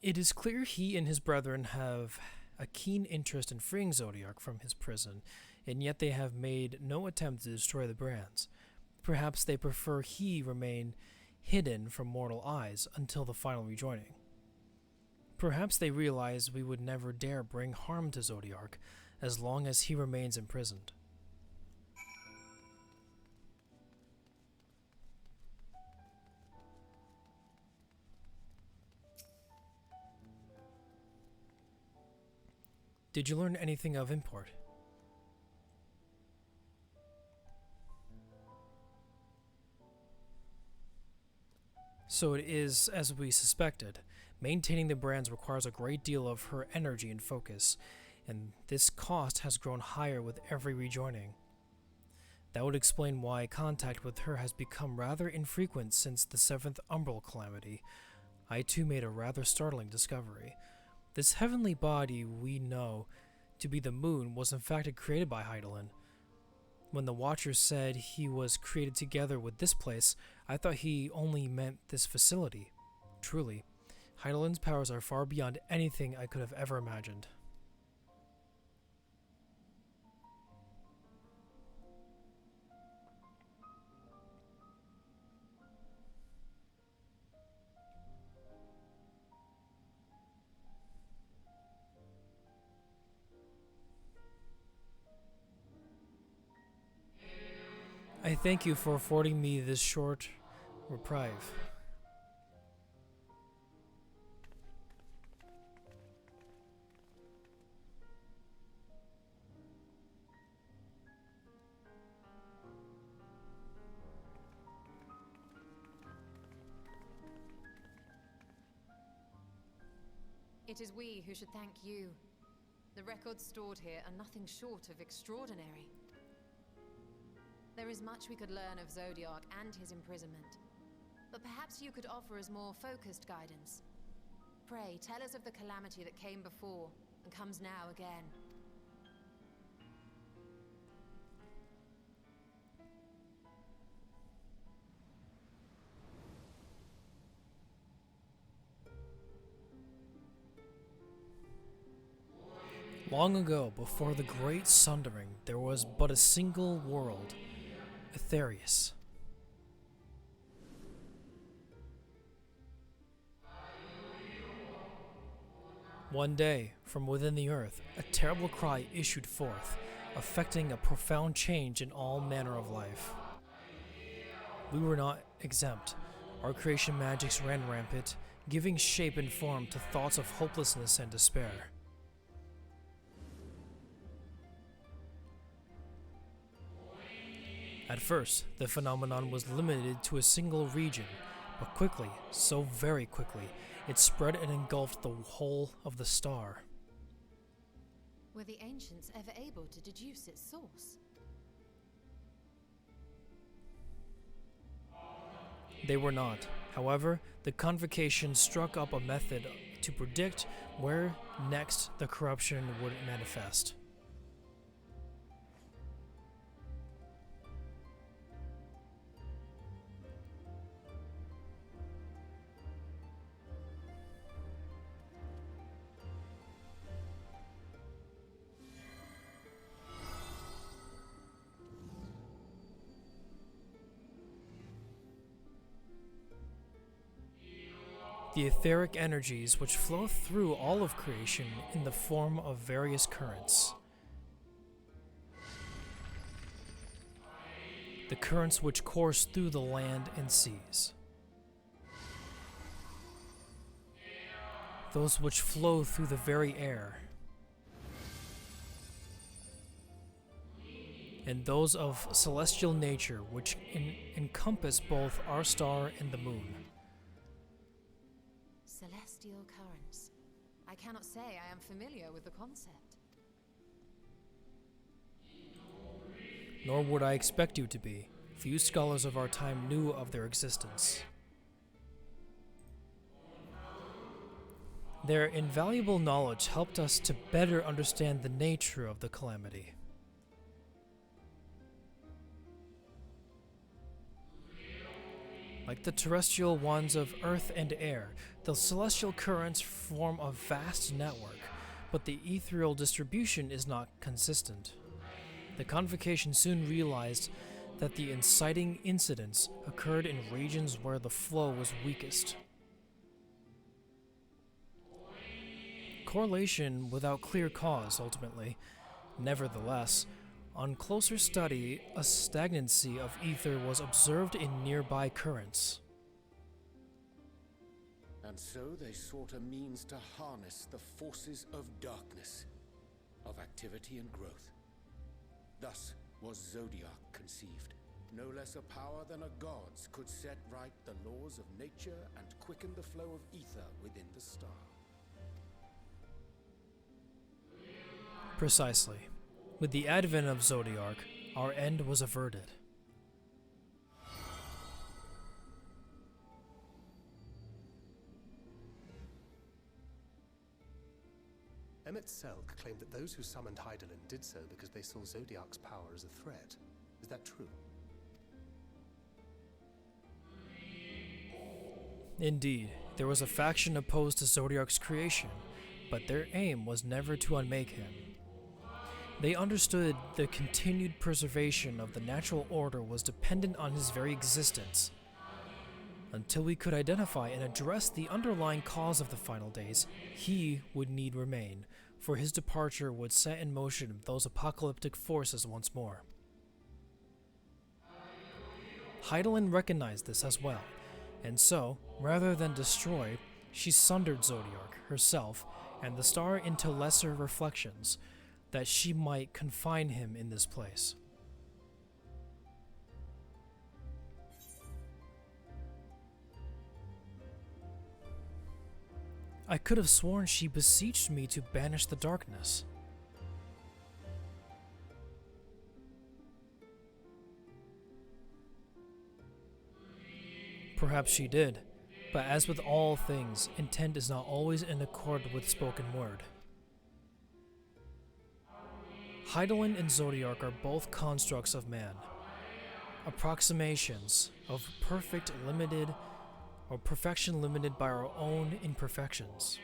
It is clear he and his brethren have a keen interest in freeing Zodiac from his prison, and yet they have made no attempt to destroy the brands. Perhaps they prefer he remain hidden from mortal eyes until the final rejoining. Perhaps they realize we would never dare bring harm to Zodiac as long as he remains imprisoned. Did you learn anything of import? So it is as we suspected. Maintaining the brands requires a great deal of her energy and focus, and this cost has grown higher with every rejoining. That would explain why contact with her has become rather infrequent since the 7th Umbral calamity. I too made a rather startling discovery. This heavenly body we know to be the moon was in fact created by Heidelin. When the Watcher said he was created together with this place, I thought he only meant this facility. Truly, Heidelin's powers are far beyond anything I could have ever imagined. I thank you for affording me this short reprieve. It is we who should thank you. The records stored here are nothing short of extraordinary. There is much we could learn of Zodiac and his imprisonment, but perhaps you could offer us more focused guidance. Pray, tell us of the calamity that came before and comes now again. Long ago, before the Great Sundering, there was but a single world, Aetherius. One day, from within the earth, a terrible cry issued forth, affecting a profound change in all manner of life. We were not exempt. Our creation magics ran rampant, giving shape and form to thoughts of hopelessness and despair. At first, the phenomenon was limited to a single region, but quickly, so very quickly, it spread and engulfed the whole of the star. Were the ancients ever able to deduce its source? They were not. However, the convocation struck up a method to predict where next the corruption would manifest. The etheric energies which flow through all of creation in the form of various currents. The currents which course through the land and seas. Those which flow through the very air. And those of celestial nature which encompass both our star and the moon. Celestial currents. I cannot say I am familiar with the concept. Nor would I expect you to be. Few scholars of our time knew of their existence. Their invaluable knowledge helped us to better understand the nature of the calamity. Like the terrestrial ones of earth and air, the celestial currents form a vast network, but the ethereal distribution is not consistent. The convocation soon realized that the inciting incidents occurred in regions where the flow was weakest. Correlation without clear cause, ultimately. Nevertheless, on closer study, a stagnancy of ether was observed in nearby currents. And so they sought a means to harness the forces of darkness, of activity and growth. Thus was Zodiac conceived. No less a power than a god's could set right the laws of nature and quicken the flow of ether within the star. Precisely. With the advent of Zodiac, our end was averted. Emmett Selk claimed that those who summoned Hydaelyn did so because they saw Zodiac's power as a threat. Is that true? Indeed, there was a faction opposed to Zodiac's creation, but their aim was never to unmake him. They understood the continued preservation of the natural order was dependent on his very existence. Until we could identify and address the underlying cause of the final days, he would need remain, for his departure would set in motion those apocalyptic forces once more. Hydaelyn recognized this as well, and so, rather than destroy, she sundered Zodiark herself and the star into lesser reflections, that she might confine him in this place. I could have sworn she beseeched me to banish the darkness. Perhaps she did, but as with all things, intent is not always in accord with spoken word. Hydaelyn and Zodiark are both constructs of man, approximations of perfection limited by our own imperfections.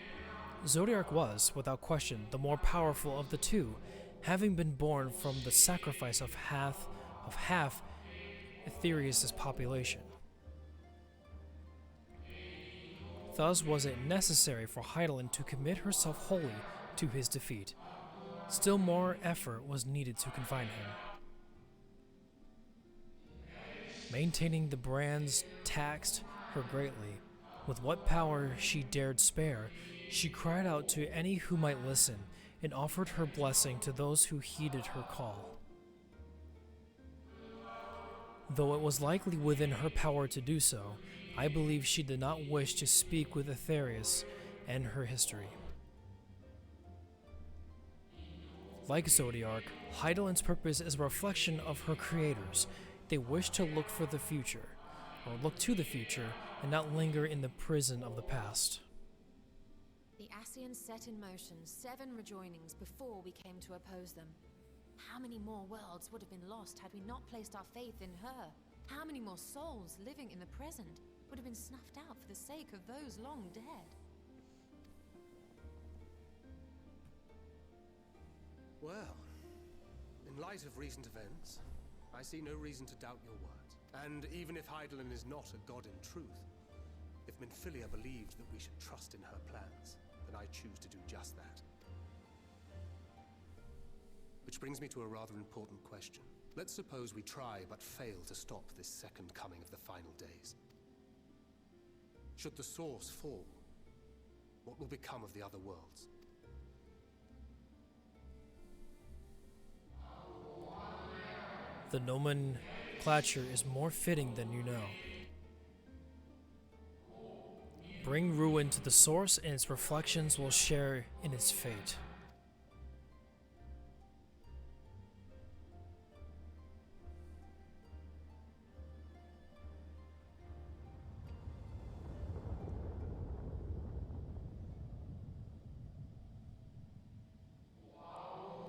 Zodiark was, without question, the more powerful of the two, having been born from the sacrifice of half Aetherius' population. Thus was it necessary for Hydaelyn to commit herself wholly to his defeat. Still more effort was needed to confine him. Maintaining the brands taxed her greatly. With what power she dared spare, she cried out to any who might listen, and offered her blessing to those who heeded her call. Though it was likely within her power to do so, I believe she did not wish to speak with Aetherius and her history. Like Zodiark, Hydaelyn's purpose is a reflection of her creators. They wish to look for the future, or look to the future, and not linger in the prison of the past. The Ascians set in motion 7 rejoinings before we came to oppose them. How many more worlds would have been lost had we not placed our faith in her? How many more souls living in the present would have been snuffed out for the sake of those long dead? Well, in light of recent events, I see no reason to doubt your words. And even if Hydaelyn is not a god in truth, if Minfilia believed that we should trust in her plans, then I choose to do just that. Which brings me to a rather important question. Let's suppose we try but fail to stop this second coming of the final days. Should the source fall, what will become of the other worlds? The nomenclature is more fitting than you know. Bring ruin to the source, and its reflections will share in its fate.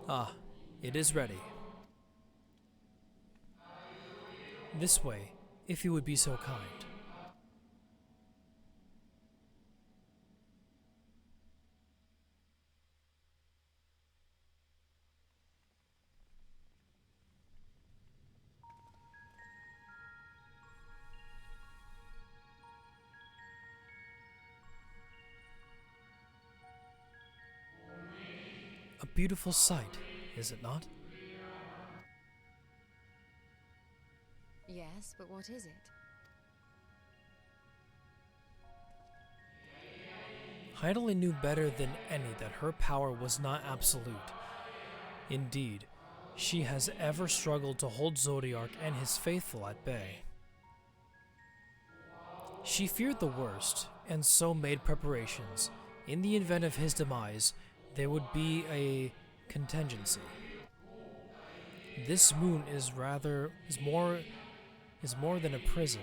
Ah, it is ready. This way, if you would be so kind. A beautiful sight, is it not? Yes, but what is it? Hydaelyn knew better than any that her power was not absolute. Indeed, she has ever struggled to hold Zodiark and his faithful at bay. She feared the worst, and so made preparations. In the event of his demise, there would be a contingency. This moon is more than a prison.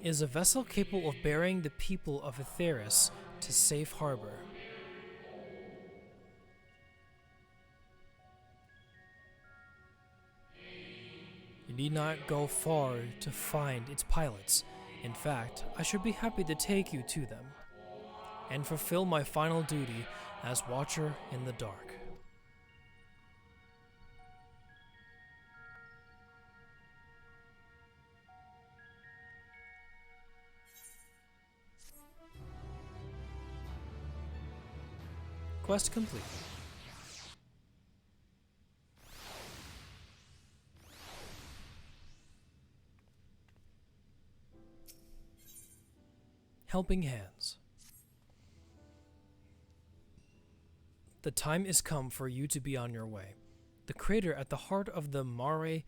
It is a vessel capable of bearing the people of Aetherius to safe harbor. You need not go far to find its pilots. In fact, I should be happy to take you to them and fulfill my final duty as Watcher in the Dark. Quest complete. helping hands. The time is come for you to be on your way. The crater at the heart of the Mare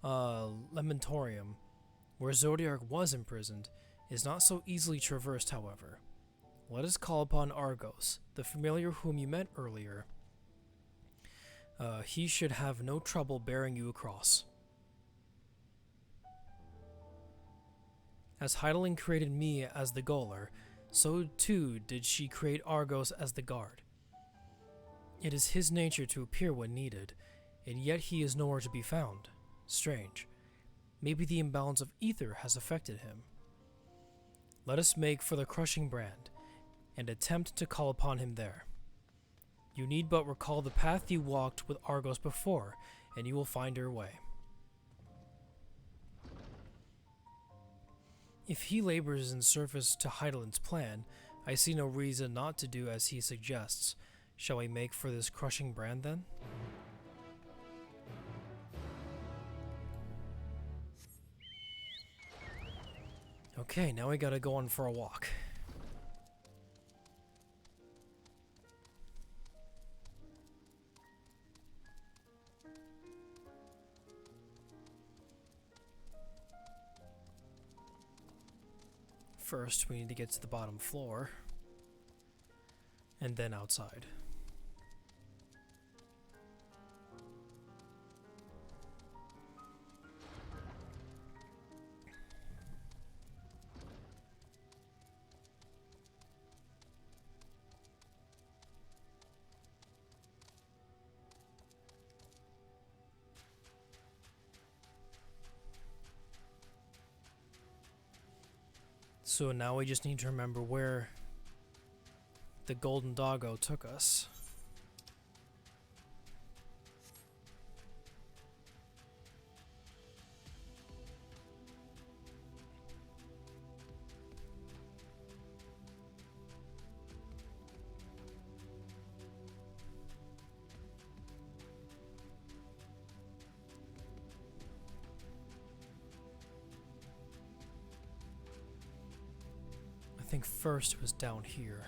Lamentorium, where Zodiark was imprisoned, is not so easily traversed, however. Let us call upon Argos, the familiar whom you met earlier. He should have no trouble bearing you across. As Heidelin created me as the Gaoler, so too did she create Argos as the guard. It is his nature to appear when needed, and yet he is nowhere to be found. Strange. Maybe the imbalance of ether has affected him. Let us make for the crushing brand, and attempt to call upon him there. You need but recall the path you walked with Argos before, and you will find your way. If he labors in service to Heidelin's plan, I see no reason not to do as he suggests. Shall we make for this crushing brand then? Okay, now we gotta go on for a walk. First, we need to get to the bottom floor, and then outside. So now we just need to remember where the golden doggo took us. I think first it was down here.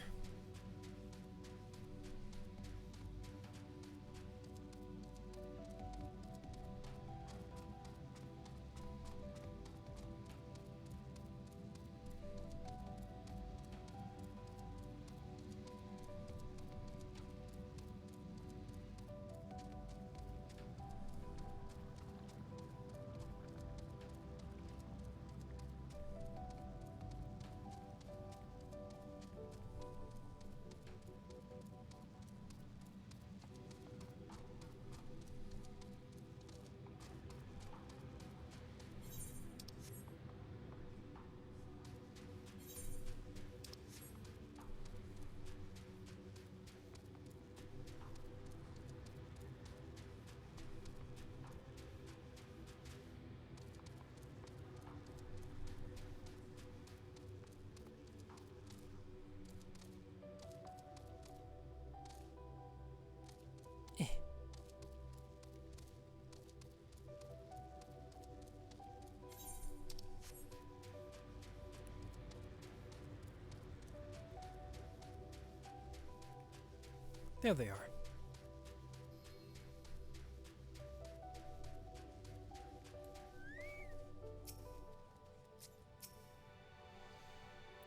There they are.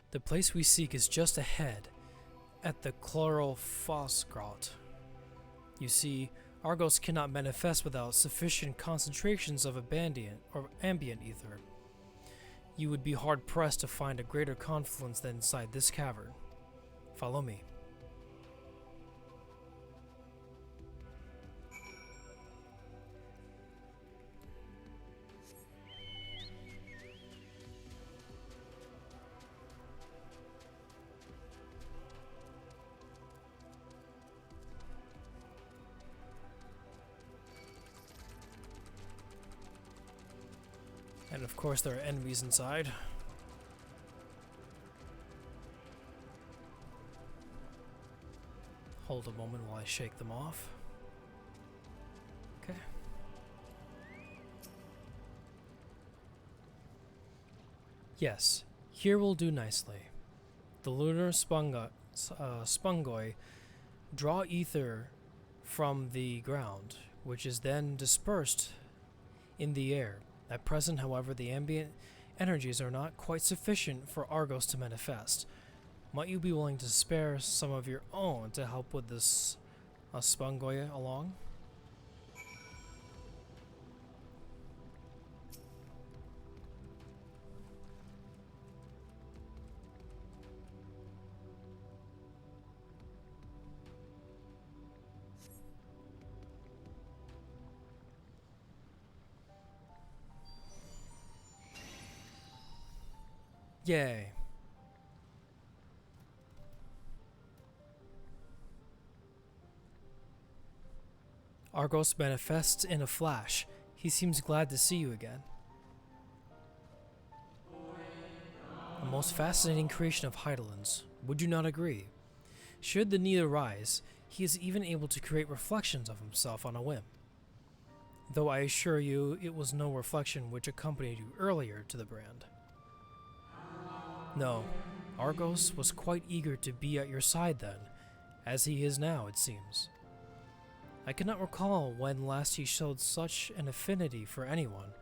The place we seek is just ahead, at the Chlorophosgrot. You see, Argos cannot manifest without sufficient concentrations of ambient ether. You would be hard-pressed to find a greater confluence than inside this cavern. Follow me. And of course there are enemies inside. Hold a moment while I shake them off. Okay. Yes, here will do nicely. The lunar spongoi draw ether from the ground, which is then dispersed in the air. At present, however, the ambient energies are not quite sufficient for Argos to manifest. Might you be willing to spare some of your own to help with this spongoi along? Yay. Argos manifests in a flash. He seems glad to see you again. A most fascinating creation of Heidelin's. Would you not agree? Should the need arise, he is even able to create reflections of himself on a whim. Though I assure you, it was no reflection which accompanied you earlier to the brand. No, Argos was quite eager to be at your side then, as he is now, it seems. I cannot recall when last he showed such an affinity for anyone.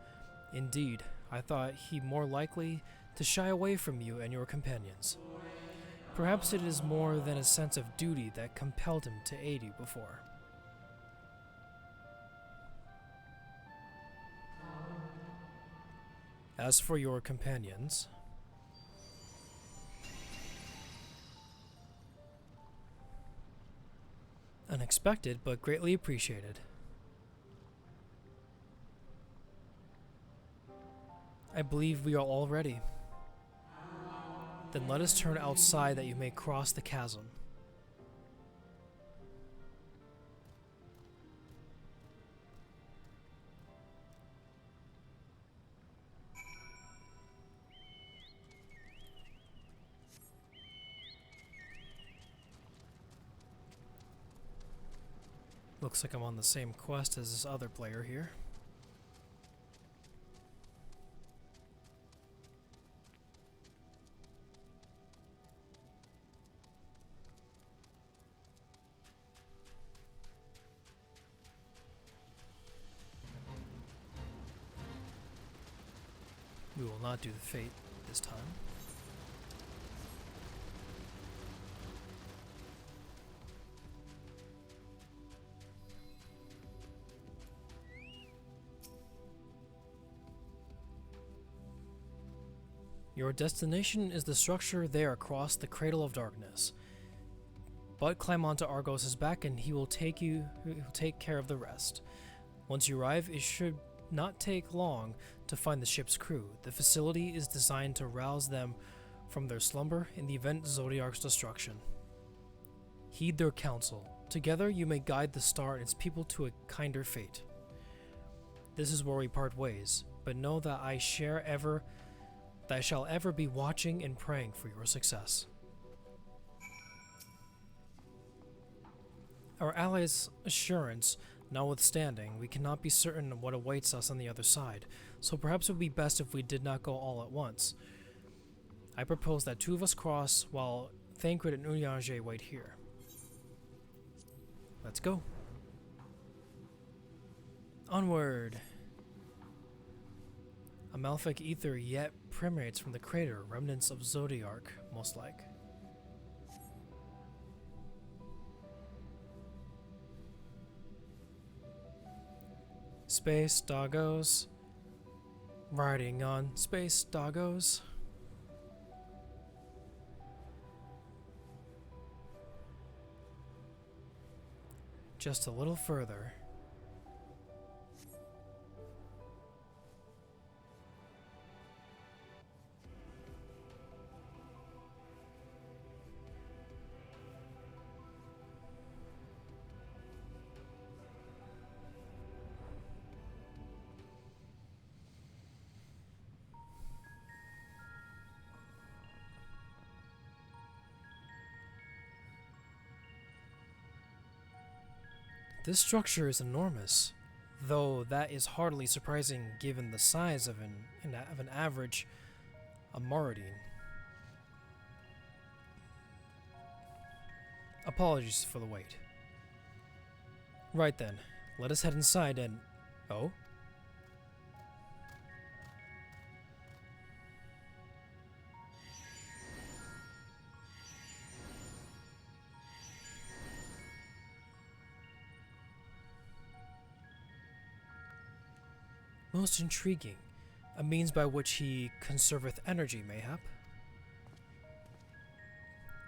Indeed, I thought he more likely to shy away from you and your companions. Perhaps it is more than a sense of duty that compelled him to aid you before. As for your companions, unexpected but greatly appreciated. I believe we are all ready. Then let us turn outside that you may cross the chasm. Looks like I'm on the same quest as this other player here. We will not do the fate this time. Your destination is the structure there across the Cradle of Darkness. But climb onto Argos' back and he will take care of the rest. Once you arrive, it should not take long to find the ship's crew. The facility is designed to rouse them from their slumber in the event Zodiark's destruction. Heed their counsel. Together you may guide the star and its people to a kinder fate. This is where we part ways, but know that I shall ever be watching and praying for your success. Our allies' assurance notwithstanding, we cannot be certain of what awaits us on the other side, so perhaps it would be best if we did not go all at once. I propose that two of us cross while Thancred and Unyange wait here. Let's go. Onward! A malefic ether yet permeates from the crater, remnants of Zodiark, most like. Space doggos. Riding on space doggos. Just a little further. This structure is enormous, though that is hardly surprising given the size of an average Amaradine. Apologies for the wait. Right then, let us head inside and... Oh? Most intriguing. A means by which he conserveth energy, mayhap?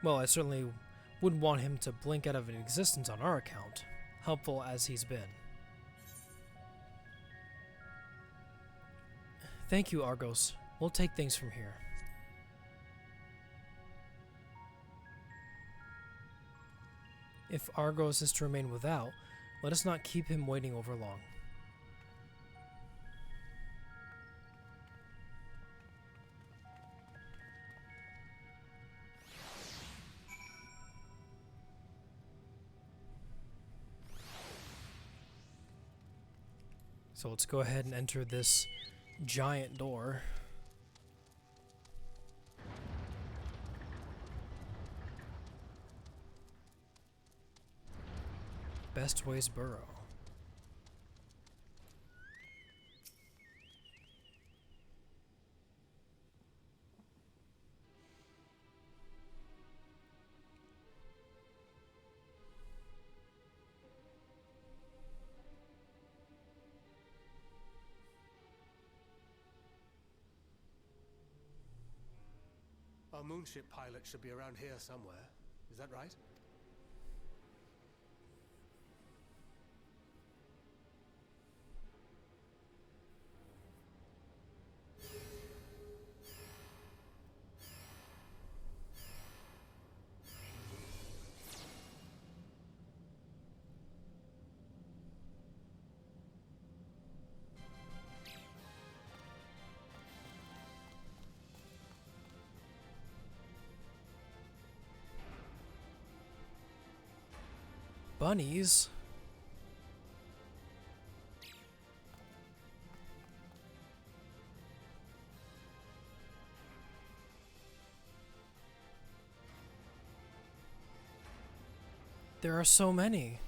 Well, I certainly wouldn't want him to blink out of existence on our account, helpful as he's been. Thank you, Argos. We'll take things from here. If Argos is to remain without, let us not keep him waiting over long. So let's go ahead and enter this giant door. Bestways Burrow. Our moonship pilot should be around here somewhere. Is that right? Bunnies? There are so many.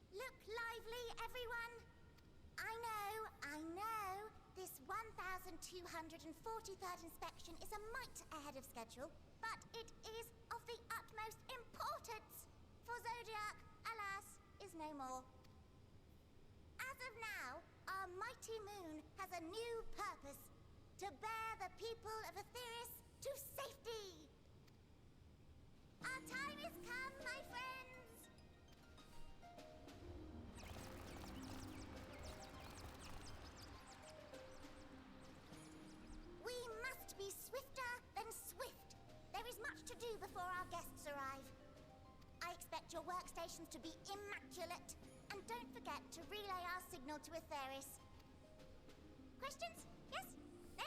Look lively, everyone! I know, this 1243rd inspection is a mite ahead of schedule, but it is of the utmost importance, for Zodiac, alas, is no more. As of now, our mighty moon has a new purpose, to bear the people of Etheris to safety. Our time has come, my friends! We must be swifter than swift. There is much to do before our guests arrive. I expect your workstations to be immaculate, and don't forget to relay our signal to Etheris. Questions? Yes? No?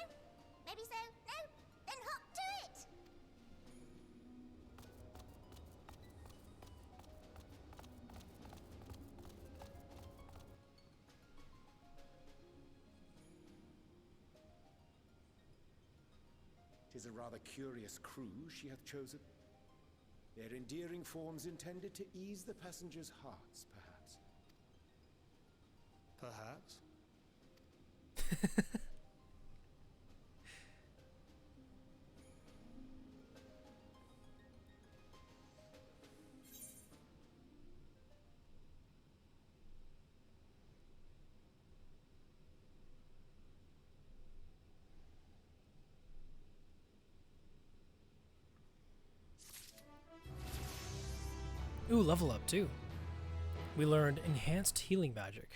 Maybe so? No? Then hop to it! Tis a rather curious crew she hath chosen. Their endearing forms intended to ease the passengers' hearts, perhaps. Perhaps. Ooh, level up too. We learned enhanced healing magic.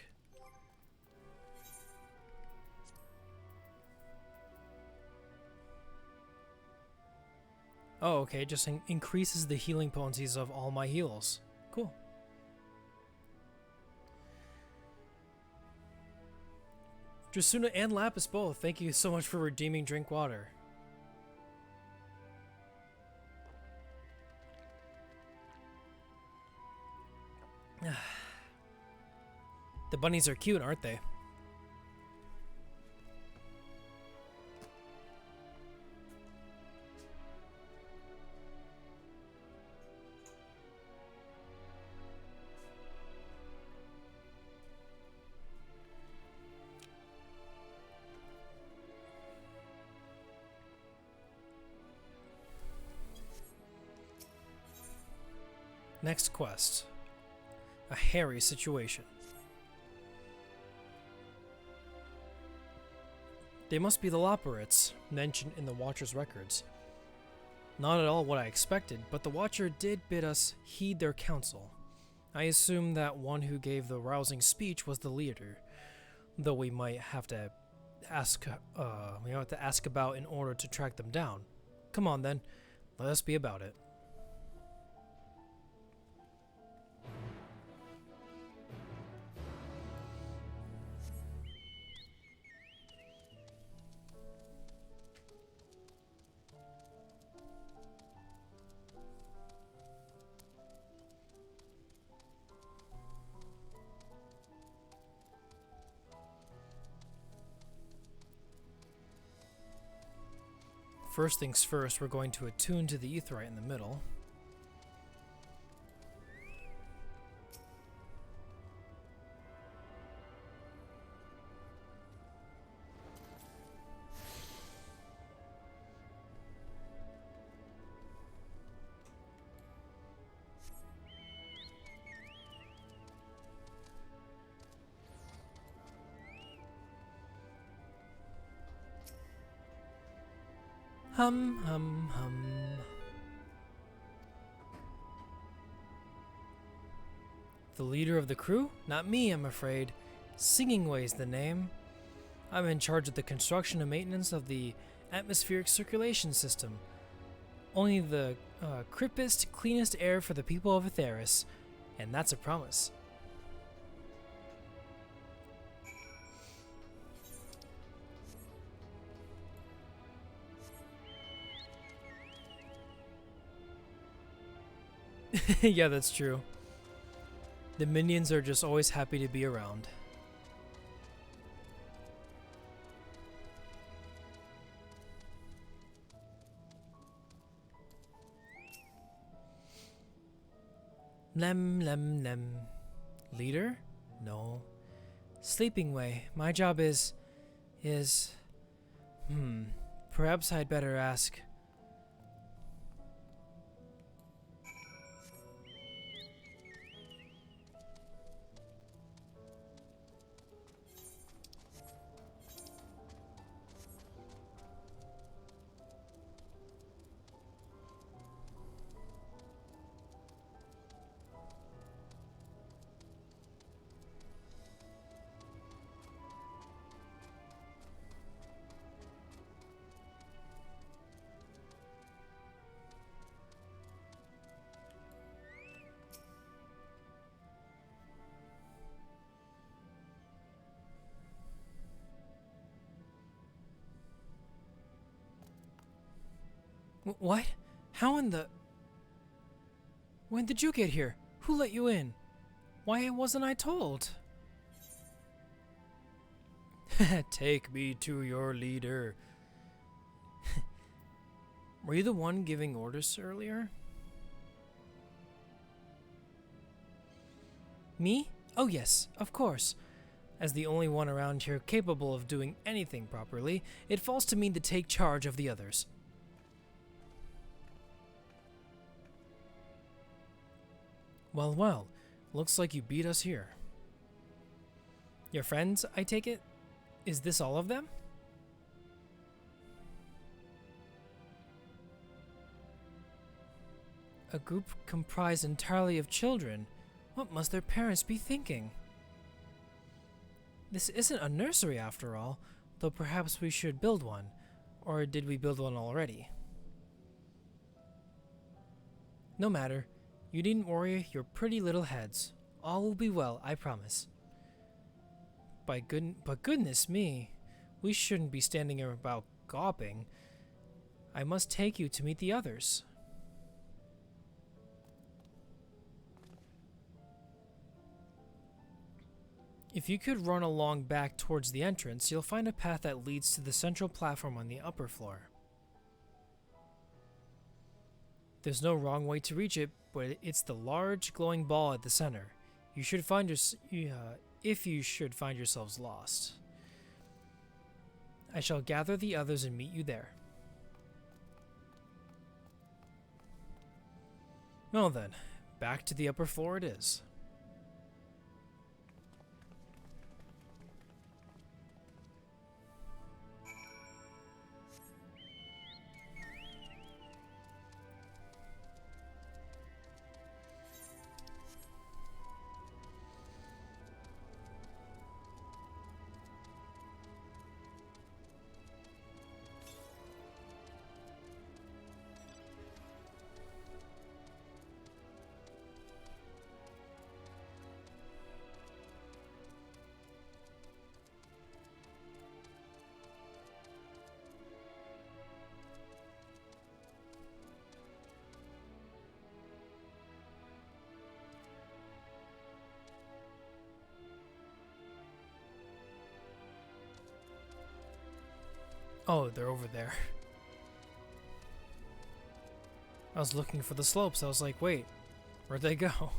Oh, okay, just increases the healing potencies of all my heals. Cool. Drasuna and Lapis both. Thank you so much for redeeming drink water. The bunnies are cute, aren't they? Next quest. A hairy situation. They must be the Loporrits, mentioned in the Watcher's records. Not at all what I expected, but the Watcher did bid us heed their counsel. I assume that one who gave the rousing speech was the leader, though we might have to ask about in order to track them down. Come on then, let us be about it. First things first, we're going to attune to the Aetheryte in the middle. Hum, hum, hum. The leader of the crew? Not me, I'm afraid. Singing Way's the name. I'm in charge of the construction and maintenance of the atmospheric circulation system. Only the crispest, cleanest air for the people of Aetheris, and that's a promise. Yeah, that's true. The minions are just always happy to be around. Lem, lem, lem. Leader? No. Sleeping Way. My job is... Perhaps I'd better ask... What? How in the... When did you get here? Who let you in? Why wasn't I told? Take me to your leader. Were you the one giving orders earlier? Me? Oh yes, of course. As the only one around here capable of doing anything properly, it falls to me to take charge of the others. Well, well, looks like you beat us here. Your friends, I take it? Is this all of them? A group comprised entirely of children. What must their parents be thinking? This isn't a nursery after all, though perhaps we should build one. Or did we build one already? No matter. You needn't worry your pretty little heads. All will be well, I promise. But goodness me, we shouldn't be standing here about gawping. I must take you to meet the others. If you could run along back towards the entrance, you'll find a path that leads to the central platform on the upper floor. There's no wrong way to reach it, but it's the large glowing ball at the center. You should find if you should find yourselves lost. I shall gather the others and meet you there. Well then, back to the upper floor it is. Oh, they're over there. I was looking for the slopes. I was like, wait, where'd they go?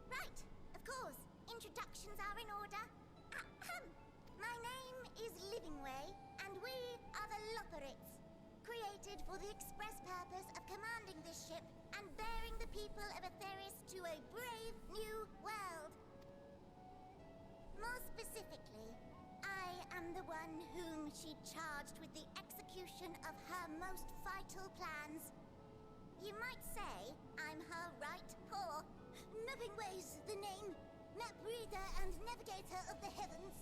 Right, of course. Introductions are in order. Ahem. My name is Livingway, and we are the Loporits, created for the express purpose of commanding this ship and bearing the people of Aetheris to a brave new world. More specifically, I am the one whom she charged with the execution of her most vital plans. You might say I'm her right paw. Livingway's the name, map reader and navigator of the heavens.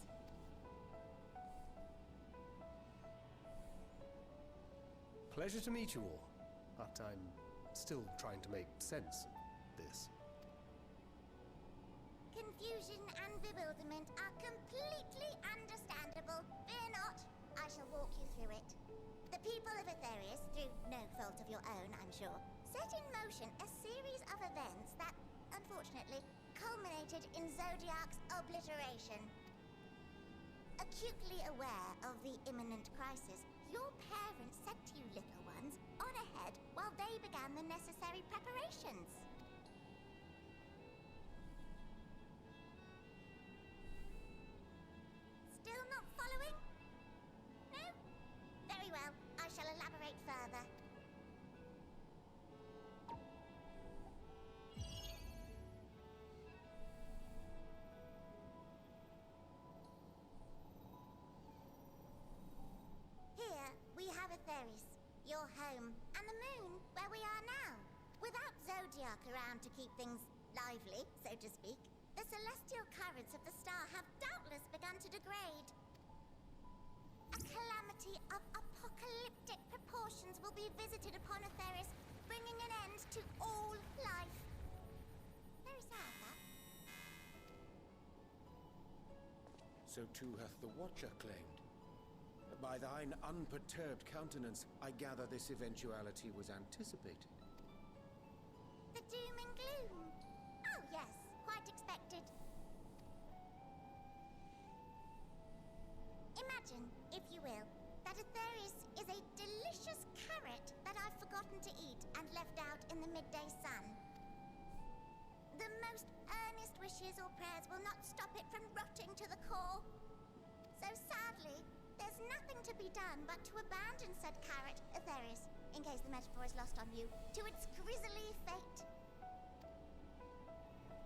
Pleasure to meet you all, but I'm still trying to make sense of this. Confusion and bewilderment are completely understandable. Fear not, I shall walk you through it. The people of Aetheris, through no fault of your own, I'm sure, set in motion a series of events that, unfortunately, culminated in Zodiac's obliteration. Acutely aware of the imminent crisis, your parents said to you little ones, on ahead while they began the necessary preparations. Still not following? No? Very well, I shall elaborate further. Here, we have Aetheris, your home, and the moon, where we are now. Without Zodiac around to keep things lively, so to speak, the celestial currents of the star have doubtless begun to degrade. A calamity of apocalyptic proportions will be visited upon Aetheris, bringing an end to all life. Very sad, that. So too hath the Watcher claimed. By thine unperturbed countenance, I gather this eventuality was anticipated. The doom and gloom. Oh yes, quite expected. Imagine, if you will, that Atheris is a delicious carrot that I've forgotten to eat and left out in the midday sun. The most earnest wishes or prayers will not stop it from rotting to the core. So sadly, there's nothing to be done but to abandon said carrot, Atheris, in case the metaphor is lost on you, to its grisly fate.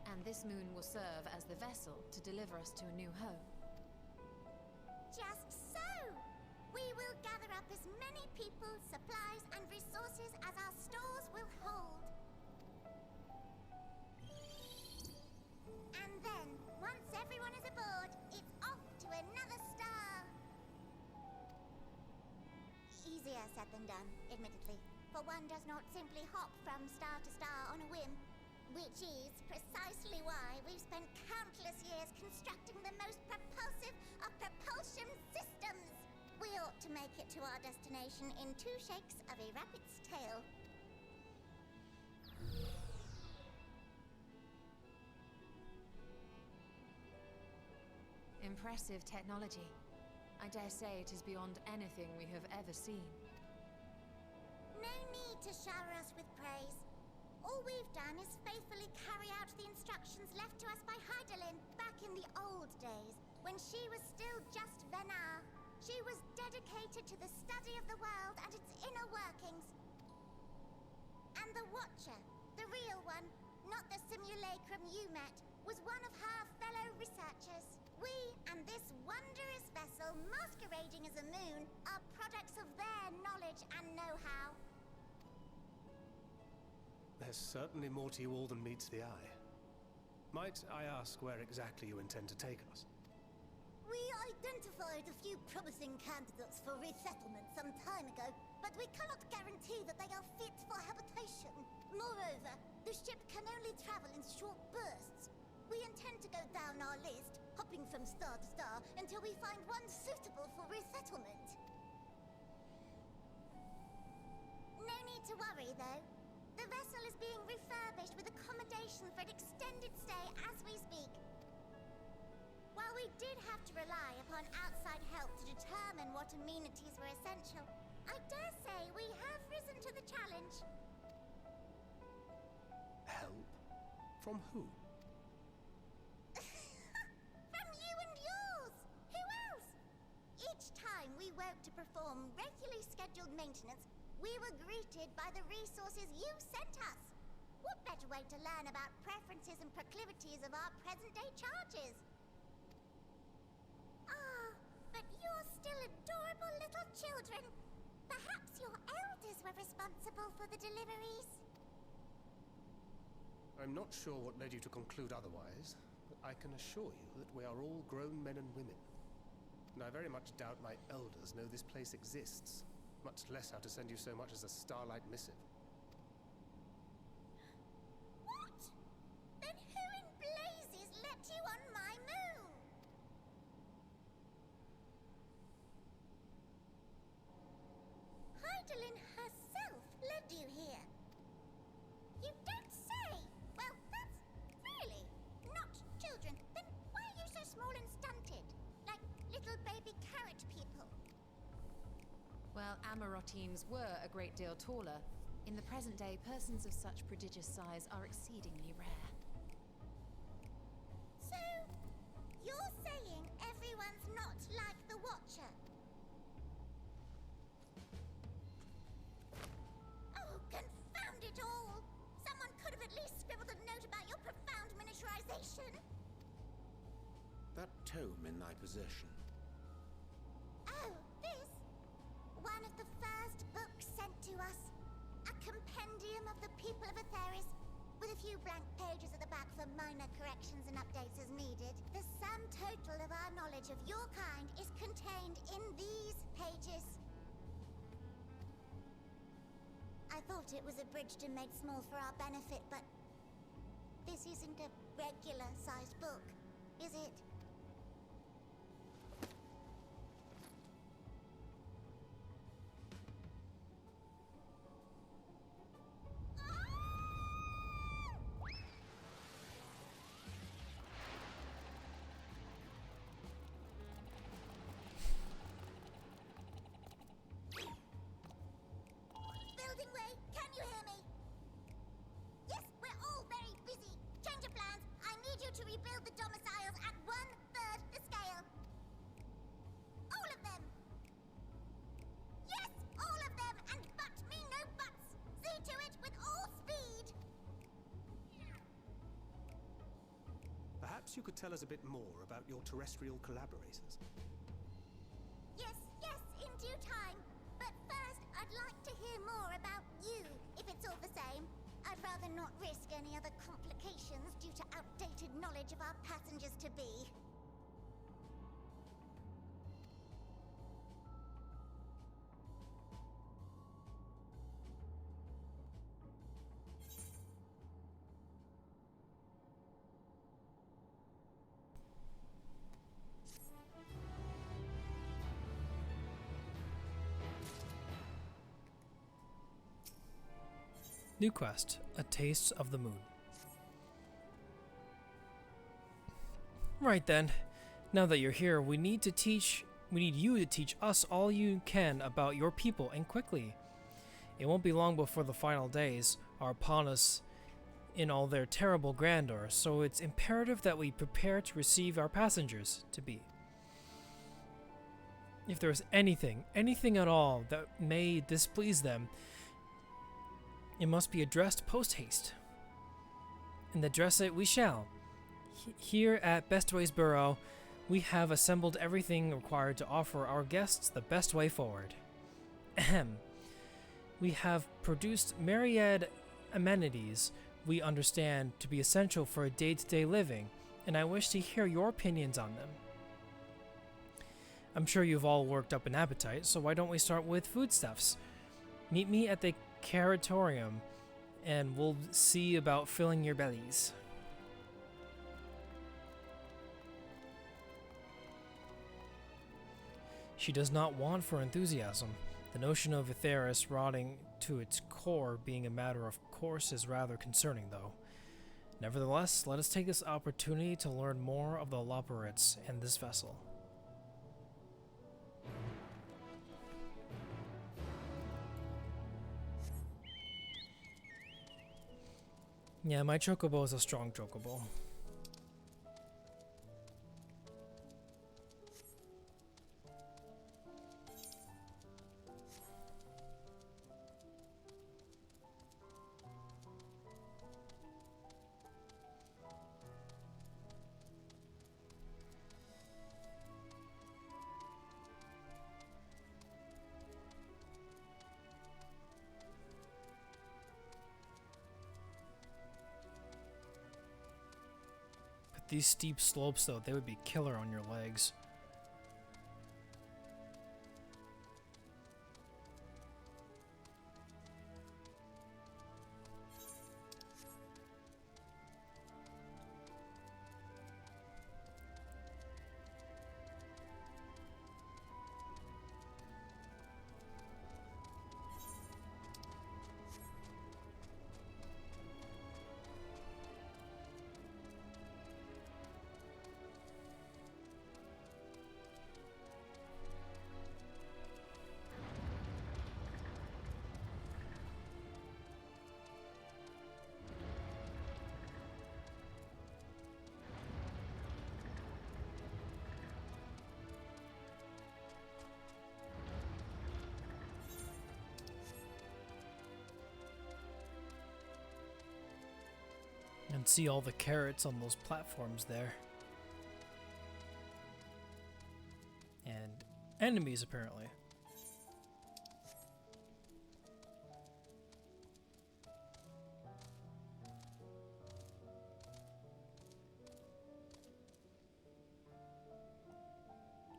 And this moon will serve as the vessel to deliver us to a new home. Just so! We will gather up as many people, supplies, and resources as our stores will hold. And then, once everyone is aboard, it's off to another star. Easier said than done, admittedly, for one does not simply hop from star to star on a whim. Which is precisely why we've spent countless years constructing the most propulsive of propulsion systems. We ought to make it to our destination in 2 shakes of a rabbit's tail. Impressive technology. I dare say it is beyond anything we have ever seen. No need to shower us with praise. All we've done is faithfully carry out the instructions left to us by Hydaelyn back in the old days, when she was still just Venar. She was dedicated to the study of the world and its inner workings. And the Watcher, the real one, not the simulacrum you met, was one of her fellow researchers. We and this wondrous vessel masquerading as a moon are products of their knowledge and know-how. There's certainly more to you all than meets the eye. Might I ask where exactly you intend to take us? We identified a few promising candidates for resettlement some time ago, but we cannot guarantee that they are fit for habitation. Moreover, the ship can only travel in short bursts. We intend to go down our list, hopping from star to star, until we find one suitable for resettlement. No need to worry, though. The vessel is being refurbished with accommodation for an extended stay as we speak. While we did have to rely upon outside help to determine what amenities were essential, I dare say we have risen to the challenge. Help? From who? From you and yours! Who else? Each time we woke to perform regularly scheduled maintenance, we were greeted by the resources you sent us. What better way to learn about preferences and proclivities of our present-day charges? Ah, but you're still adorable little children. Perhaps your elders were responsible for the deliveries. I'm not sure what led you to conclude otherwise, but I can assure you that we are all grown men and women. And I very much doubt my elders know this place exists. Much less how to send you so much as a starlight missive. What? Then who in blazes let you on my moon? Hydaelyn herself led you here. You don't say! Well, that's really not children. Then why are you so small and stunted? Like little baby carrot people. Well, Amarotines were a great deal taller. In the present day, persons of such prodigious size are exceedingly rare. So, you're saying everyone's not like the Watcher? Oh, confound it all! Someone could have at least scribbled a note about your profound miniaturization. That tome in thy possession. Oh, this? One of the first books sent to us. A compendium of the people of Atheris, with a few blank pages at the back for minor corrections and updates as needed. The sum total of our knowledge of your kind is contained in these pages. I thought it was abridged and made small for our benefit, but this isn't a regular-sized book, is it? perhaps you could tell us a bit more about your terrestrial collaborators. Yes, in due time. But first, I'd like to hear more about you, if it's all the same. I'd rather not risk any other complications due to outdated knowledge of our passengers-to-be. New quest, A Taste of the Moon. Right then, now that you're here, we need you to teach us all you can about your people, and quickly. It won't be long before the final days are upon us in all their terrible grandeur, so it's imperative that we prepare to receive our passengers to be. If there is anything at all that may displease them, it must be addressed post-haste. And address it we shall. Here at Bestway's Burrow, we have assembled everything required to offer our guests the best way forward. Ahem. We have produced myriad amenities we understand to be essential for day-to-day living, and I wish to hear your opinions on them. I'm sure you've all worked up an appetite, so why don't we start with foodstuffs? Meet me at the Caratorium, and we'll see about filling your bellies. She does not want for enthusiasm. The notion of Aetheris rotting to its core being a matter of course is rather concerning, though. Nevertheless, let us take this opportunity to learn more of the Loperites and this vessel. Yeah, my chocobo is a strong chocobo. These steep slopes, though, they would be killer on your legs. And see all the carrots on those platforms there. And enemies, apparently.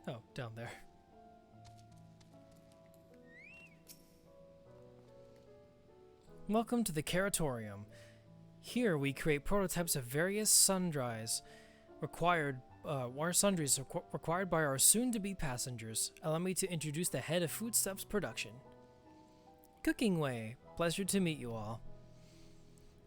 Oh, down there. Welcome to the Caratorium. Here we create prototypes of various sundries required by our soon-to-be passengers. Allow me to introduce the head of Foodstuffs Production. Cooking Way. Pleasure to meet you all.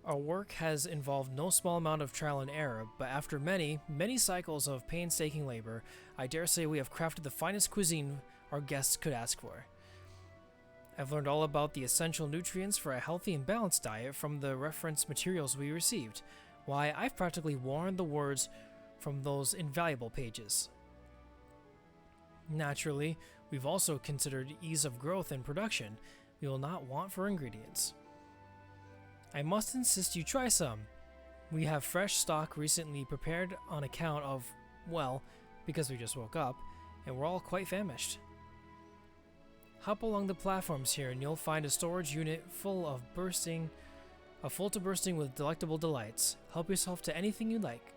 Our work has involved no small amount of trial and error, but after many cycles of painstaking labor, I dare say we have crafted the finest cuisine our guests could ask for. I've learned all about the essential nutrients for a healthy and balanced diet from the reference materials we received. Why, I've practically worn the words from those invaluable pages. Naturally, we've also considered ease of growth and production. We will not want for ingredients. I must insist you try some. We have fresh stock recently prepared on account of, well, because we just woke up, and we're all quite famished. Hop along the platforms here and you'll find a storage unit full to bursting with delectable delights. Help yourself to anything you like.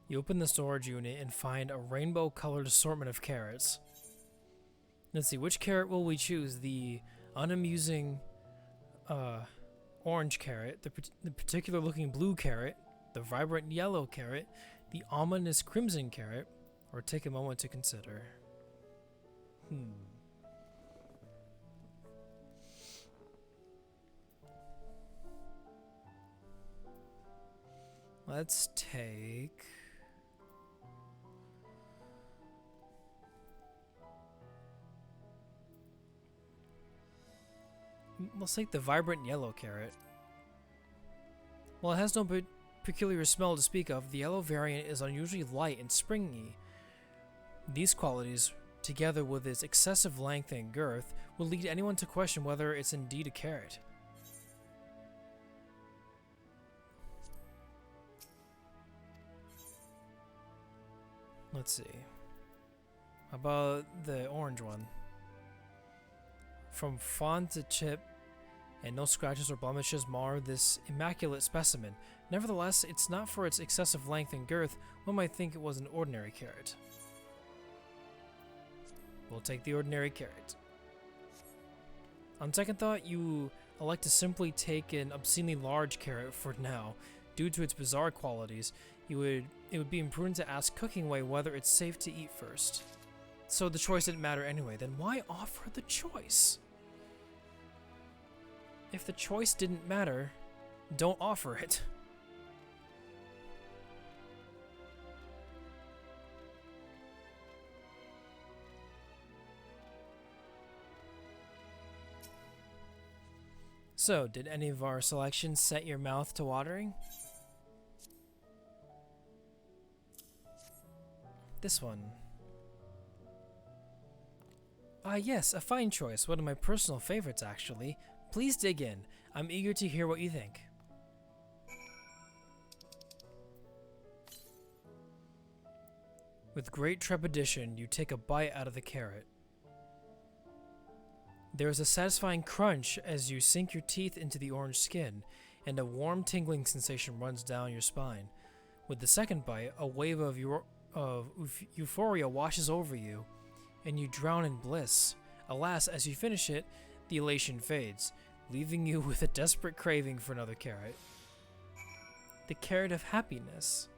You open the storage unit and find a rainbow-colored assortment of carrots. Let's see, which carrot will we choose? The unamusing orange carrot, the particular-looking blue carrot, the vibrant yellow carrot, the ominous crimson carrot, or take a moment to consider. Let's take... Let's take the vibrant yellow carrot. While it has no peculiar smell to speak of, the yellow variant is unusually light and springy. These qualities, together with its excessive length and girth, will lead anyone to question whether it's indeed a carrot. Let's see. How about the orange one? From fawn to chip, and no scratches or blemishes mar this immaculate specimen. Nevertheless, it's not for its excessive length and girth. One might think it was an ordinary carrot. We'll take the ordinary carrot. On second thought, you elect to simply take an obscenely large carrot for now. Due to its bizarre qualities, it would be imprudent to ask Cookingway whether it's safe to eat first. So the choice didn't matter anyway, then why offer the choice? If the choice didn't matter, don't offer it. So, did any of our selections set your mouth to watering? This one. Ah yes, a fine choice. One of my personal favorites, actually. Please dig in. I'm eager to hear what you think. With great trepidation, you take a bite out of the carrot. There is a satisfying crunch as you sink your teeth into the orange skin, and a warm tingling sensation runs down your spine. With the second bite, a wave of euphoria washes over you, and you drown in bliss. Alas, as you finish it, the elation fades, leaving you with a desperate craving for another carrot. The carrot of happiness.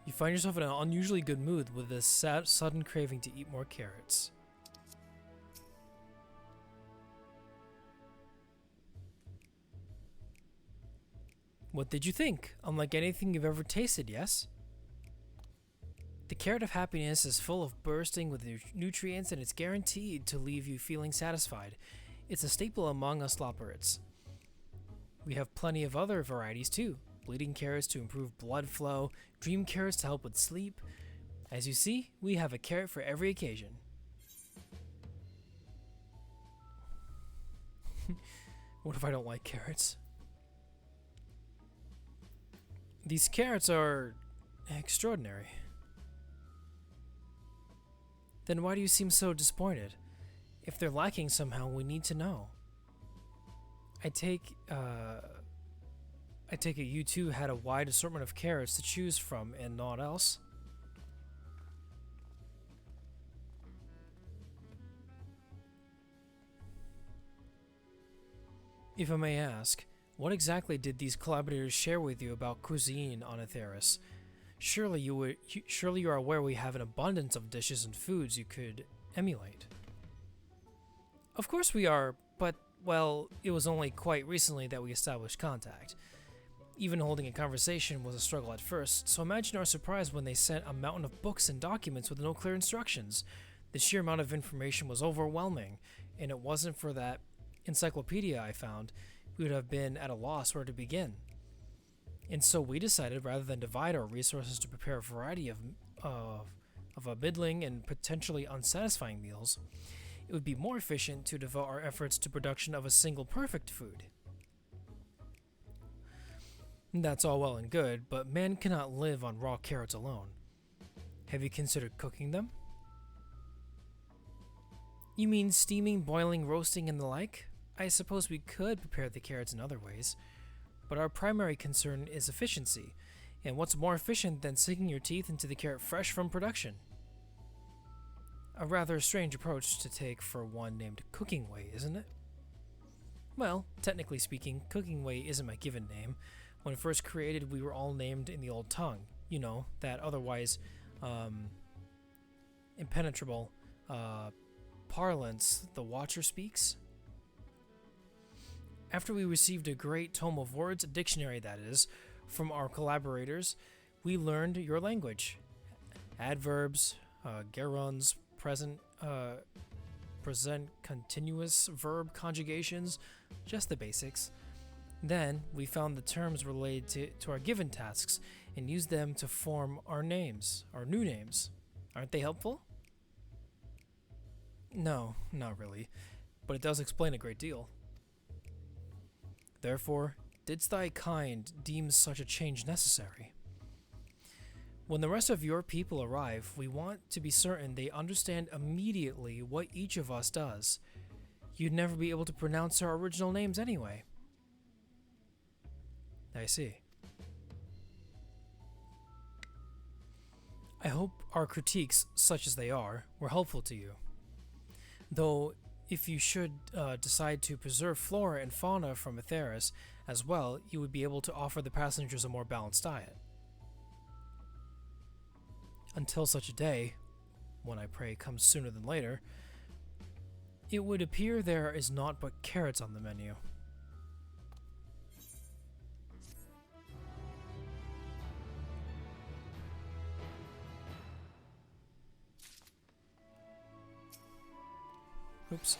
You find yourself in an unusually good mood with this sudden craving to eat more carrots. What did you think? Unlike anything you've ever tasted, yes? The carrot of happiness is full of bursting with nutrients and it's guaranteed to leave you feeling satisfied. It's a staple among us lopperites. We have plenty of other varieties too. Bleeding carrots to improve blood flow, dream carrots to help with sleep. As you see, we have a carrot for every occasion. What if I don't like carrots? These carrots are extraordinary. Then why do you seem so disappointed? If they're lacking somehow, we need to know. I take it you two had a wide assortment of carrots to choose from and naught else? If I may ask, what exactly did these collaborators share with you about cuisine on Aetheris? Surely you are aware we have an abundance of dishes and foods you could emulate. Of course we are, but well, it was only quite recently that we established contact. Even holding a conversation was a struggle at first, so imagine our surprise when they sent a mountain of books and documents with no clear instructions. The sheer amount of information was overwhelming, and it wasn't for that encyclopedia I found, we would have been at a loss where to begin. And so we decided, rather than divide our resources to prepare a variety of a middling and potentially unsatisfying meals, it would be more efficient to devote our efforts to production of a single perfect food. That's all well and good, but man cannot live on raw carrots alone. Have you considered cooking them? You mean steaming, boiling, roasting, and the like? I suppose we could prepare the carrots in other ways, but our primary concern is efficiency, and what's more efficient than sinking your teeth into the carrot fresh from production? A rather strange approach to take for one named Cooking Way, isn't it? Well, technically speaking, Cooking Way isn't my given name. When first created, we were all named in the old tongue. You know, that otherwise impenetrable parlance the Watcher speaks. After we received a great tome of words, a dictionary that is, from our collaborators, we learned your language. Adverbs, gerunds, present continuous verb conjugations, just the basics. Then we found the terms related to our given tasks and used them to form our names, our new names. Aren't they helpful? No, not really, but it does explain a great deal. Therefore, didst thy kind deem such a change necessary? When the rest of your people arrive, we want to be certain they understand immediately what each of us does. You'd never be able to pronounce our original names anyway. I see. I hope our critiques, such as they are, were helpful to you. Though, if you should decide to preserve flora and fauna from Atheris as well, you would be able to offer the passengers a more balanced diet. Until such a day, one I pray comes sooner than later, it would appear there is naught but carrots on the menu. Oops.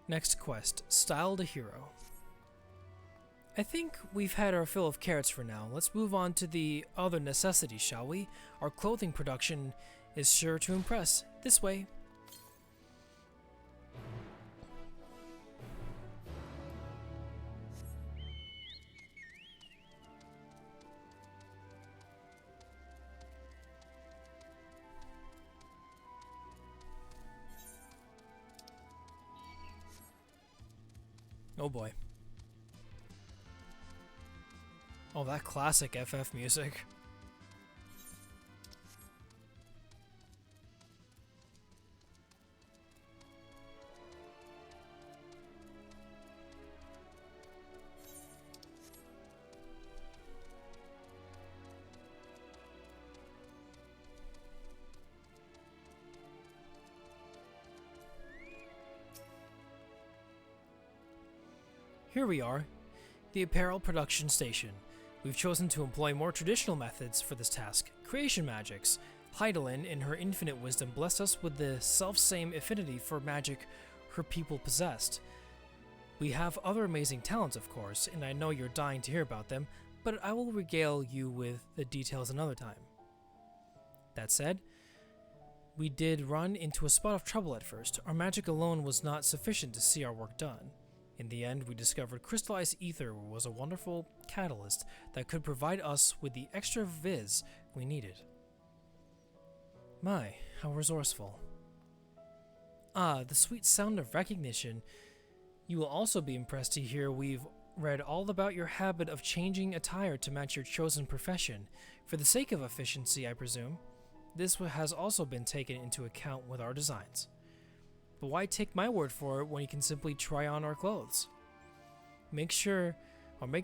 Next quest, Styled a Hero. I think we've had our fill of carrots for now. Let's move on to the other necessities, shall we? Our clothing production is sure to impress. This way. Oh boy. Oh, that classic FF music. Here we are, the apparel production station. We've chosen to employ more traditional methods for this task, creation magics. Heidelin, in her infinite wisdom, blessed us with the self-same affinity for magic her people possessed. We have other amazing talents, of course, and I know you're dying to hear about them, but I will regale you with the details another time. That said, we did run into a spot of trouble at first. Our magic alone was not sufficient to see our work done. In the end, we discovered crystallized ether was a wonderful catalyst that could provide us with the extra viz we needed. My, how resourceful. Ah, the sweet sound of recognition. You will also be impressed to hear we've read all about your habit of changing attire to match your chosen profession. For the sake of efficiency, I presume. This has also been taken into account with our designs. But why take my word for it when you can simply try on our clothes? Make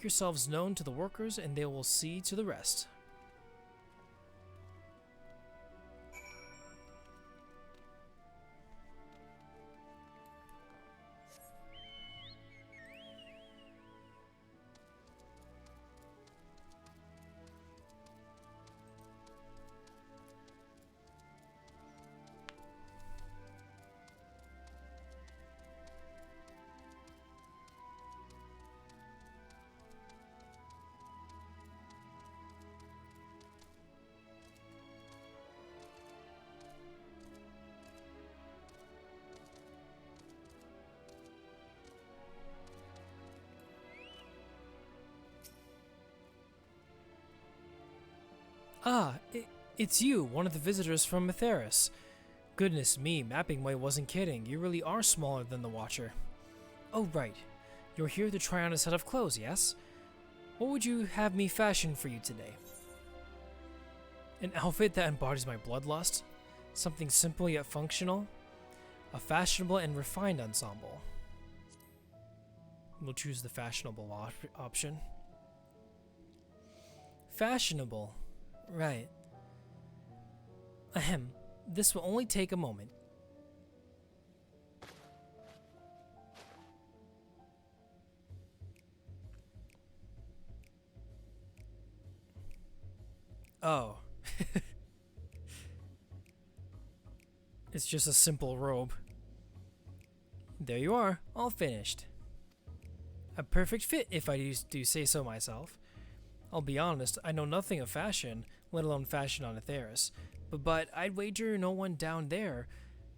yourselves known to the workers and they will see to the rest. Ah, it's you, one of the visitors from Matheris. Goodness me, Mapping Way wasn't kidding. You really are smaller than the Watcher. Oh, right. You're here to try on a set of clothes, yes? What would you have me fashion for you today? An outfit that embodies my bloodlust? Something simple yet functional? A fashionable and refined ensemble. We'll choose the fashionable option. Fashionable. Right. Ahem. This will only take a moment. Oh. It's just a simple robe. There you are, all finished. A perfect fit, if I do say so myself. I'll be honest, I know nothing of fashion, let alone fashion on Atheris, but I'd wager no one down there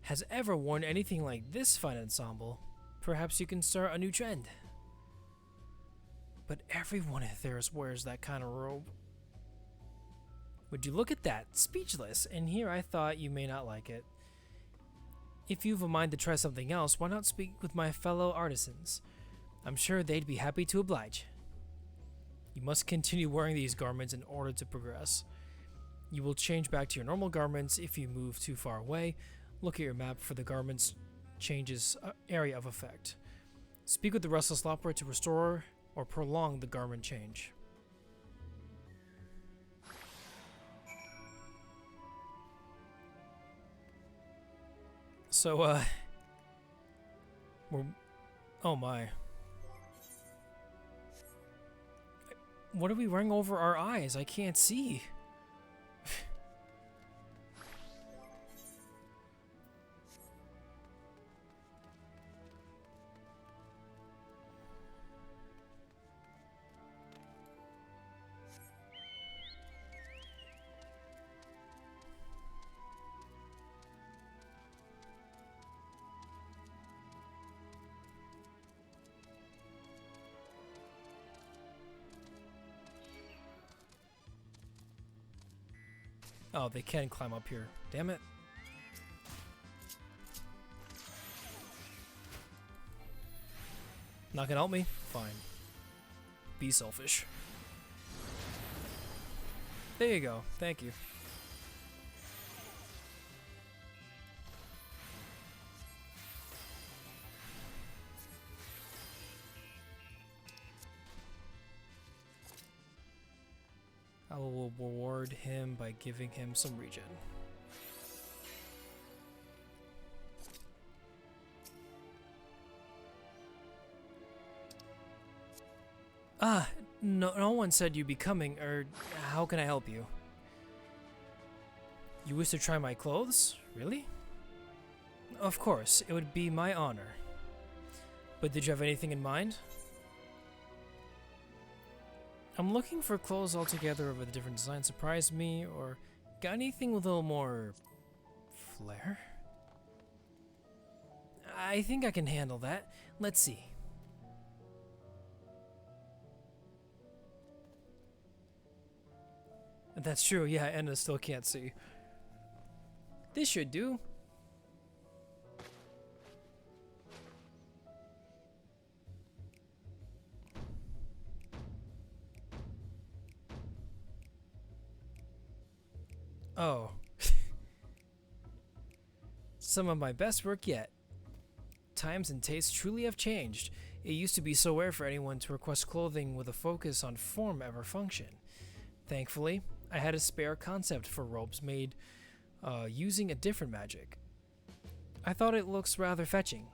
has ever worn anything like this fine ensemble. Perhaps you can start a new trend. But everyone in Atheris wears that kind of robe. Would you look at that? Speechless, and here I thought you may not like it. If you've a mind to try something else, why not speak with my fellow artisans? I'm sure they'd be happy to oblige. You must continue wearing these garments in order to progress. You will change back to your normal garments if you move too far away. Look at your map for the garments changes area of effect. Speak with the Restless Lopper to restore or prolong the garment change. So, we're... Oh my. What are we wearing over our eyes? I can't see. Oh, they can climb up here. Damn it. Not gonna help me? Fine. Be selfish. There you go. Thank you. I will reward him by giving him some regen. Ah, no one said you'd be coming, or how can I help you? You wish to try my clothes? Really? Of course, it would be my honor. But did you have anything in mind? I'm looking for clothes altogether with a different design. Surprise me, or got anything with a little more flair? I think I can handle that. Let's see. That's true, yeah, Anna still can't see. This should do. Oh. Some of my best work yet. Times and tastes truly have changed. It used to be so rare for anyone to request clothing with a focus on form ever function. Thankfully, I had a spare concept for robes made using a different magic. I thought it looks rather fetching.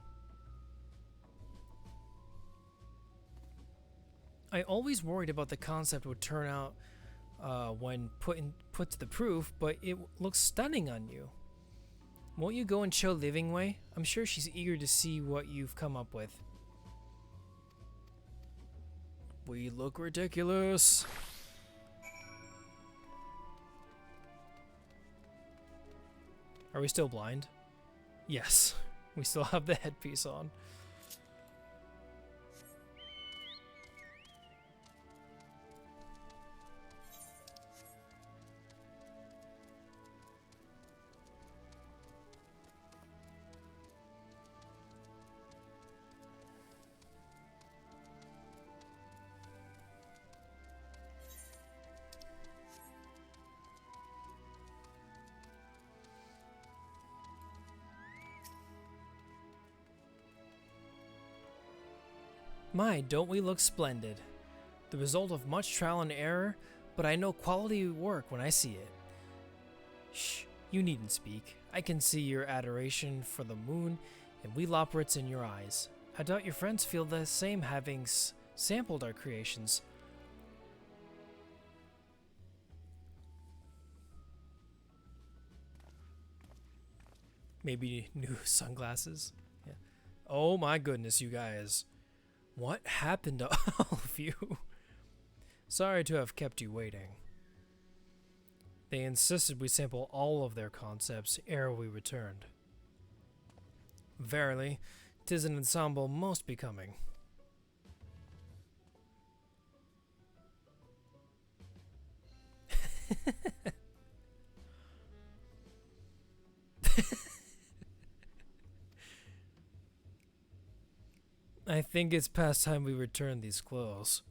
I always worried about the concept would turn out when put to the proof, but it looks stunning on you. Won't you go and show Living Way? I'm sure she's eager to see what you've come up with. We look ridiculous. Are we still blind? Yes, we still have the headpiece on. My, don't we look splendid? The result of much trial and error, but I know quality work when I see it. Shh, you needn't speak. I can see your adoration for the moon and we loporits in your eyes. I doubt your friends feel the same having sampled our creations. Maybe new sunglasses? Yeah. Oh my goodness, you guys. What happened to all of you? Sorry to have kept you waiting. They insisted we sample all of their concepts ere we returned. Verily, 'tis an ensemble most becoming. I think it's past time we return these clothes.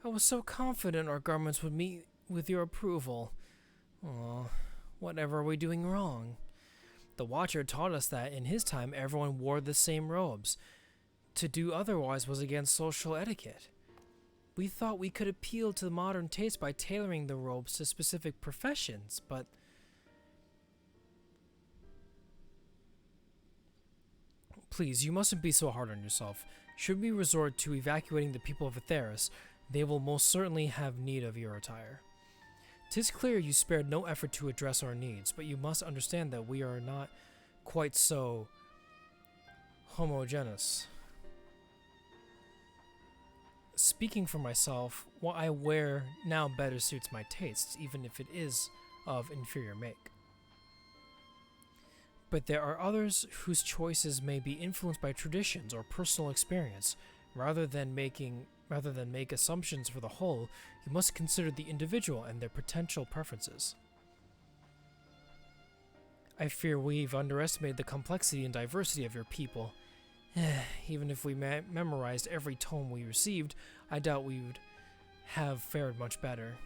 I was so confident our garments would meet with your approval. Aw, whatever are we doing wrong? The Watcher taught us that in his time everyone wore the same robes. To do otherwise was against social etiquette. We thought we could appeal to the modern taste by tailoring the robes to specific professions, but... Please, you mustn't be so hard on yourself. Should we resort to evacuating the people of Atheris, they will most certainly have need of your attire. 'Tis clear you spared no effort to address our needs, but you must understand that we are not quite so homogeneous. Speaking for myself, what I wear now better suits my tastes, even if it is of inferior make. But there are others whose choices may be influenced by traditions or personal experience. Rather than make assumptions for the whole, you must consider the individual and their potential preferences. I fear we've underestimated the complexity and diversity of your people. Even if we memorized every tome we received, I doubt we would have fared much better.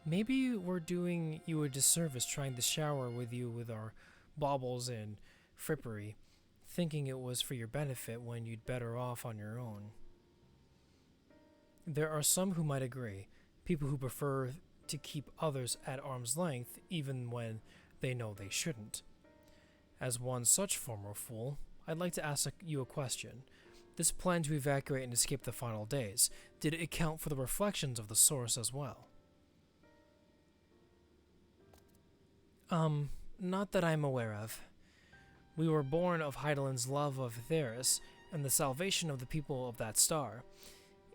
Maybe we're doing you a disservice trying to shower with you with our baubles and frippery, thinking it was for your benefit when you'd better off on your own. There are some who might agree, people who prefer to keep others at arm's length even when they know they shouldn't. As one such former fool, I'd like to ask you a question. This plan to evacuate and escape the final days, did it account for the reflections of the source as well? Not that I'm aware of. We were born of Heidelin's love of Atheris, and the salvation of the people of that star,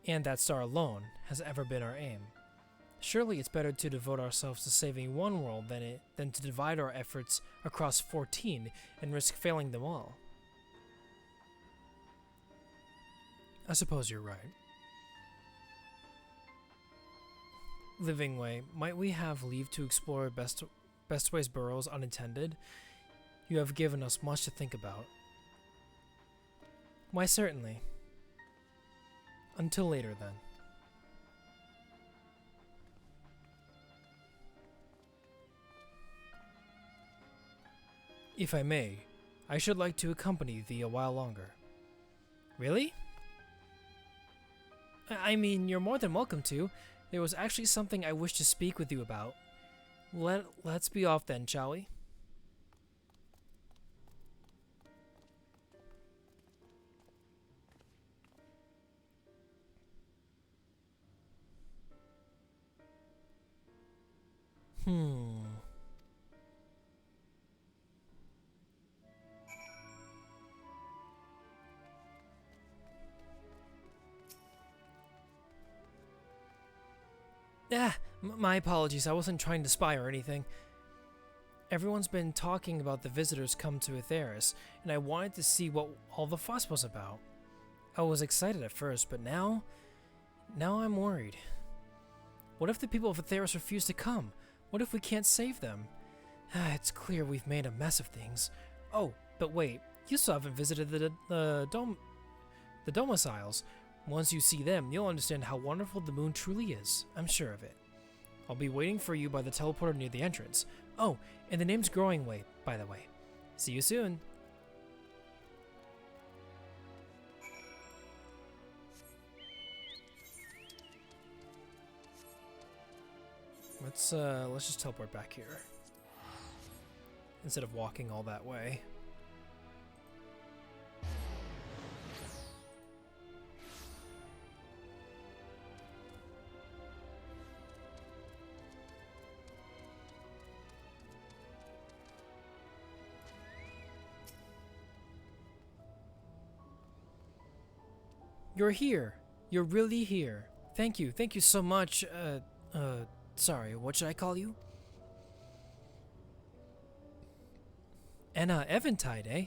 and that star alone, has ever been our aim. Surely it's better to devote ourselves to saving one world than to divide our efforts across 14 and risk failing them all. I suppose you're right. Livingway, might we have leave to explore Bestway's burrows unattended? You have given us much to think about. Why, certainly. Until later, then. If I may, I should like to accompany thee a while longer. Really? I mean, you're more than welcome to. There was actually something I wish to speak with you about. Let's be off then, shall we? My apologies, I wasn't trying to spy or anything. Everyone's been talking about the visitors come to Atheris, and I wanted to see what all the fuss was about. I was excited at first, but now I'm worried. What if the people of Atheris refuse to come? What if we can't save them? It's clear we've made a mess of things. Oh, but wait, you still haven't visited the domiciles. Once you see them, you'll understand how wonderful the moon truly is. I'm sure of it. I'll be waiting for you by the teleporter near the entrance. Oh, and the name's Growing Way, by the way. See you soon. Let's just teleport back here instead of walking all that way. You're here. You're really here. Thank you. Thank you so much. Sorry, what should I call you? Anna Eventide, eh?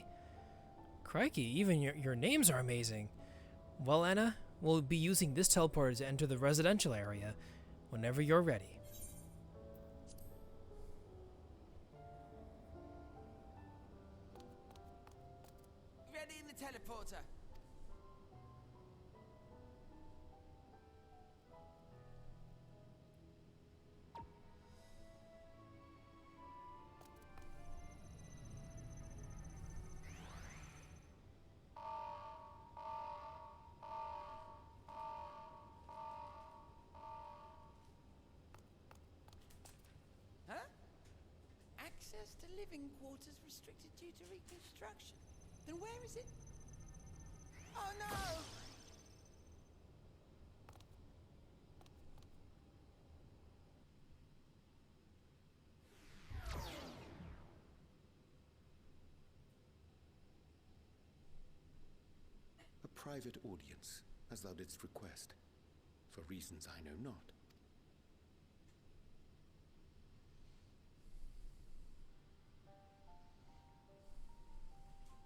Crikey, even your names are amazing. Well, Anna, we'll be using this teleporter to enter the residential area whenever you're ready. Ready in the teleporter. Huh? Access to living quarters restricted due to reconstruction. Then where is it? Oh no! A private audience, as thou didst request, for reasons I know not.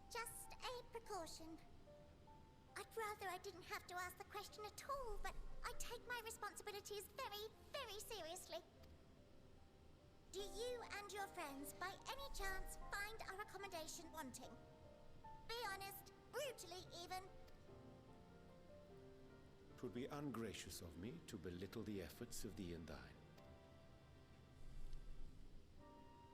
Just a precaution. I'd rather I didn't have to ask the question at all, but I take my responsibilities very, very seriously. Do you and your friends, by any chance, find our accommodation wanting? Be honest, brutally even. 'Twould be ungracious of me to belittle the efforts of thee and thine.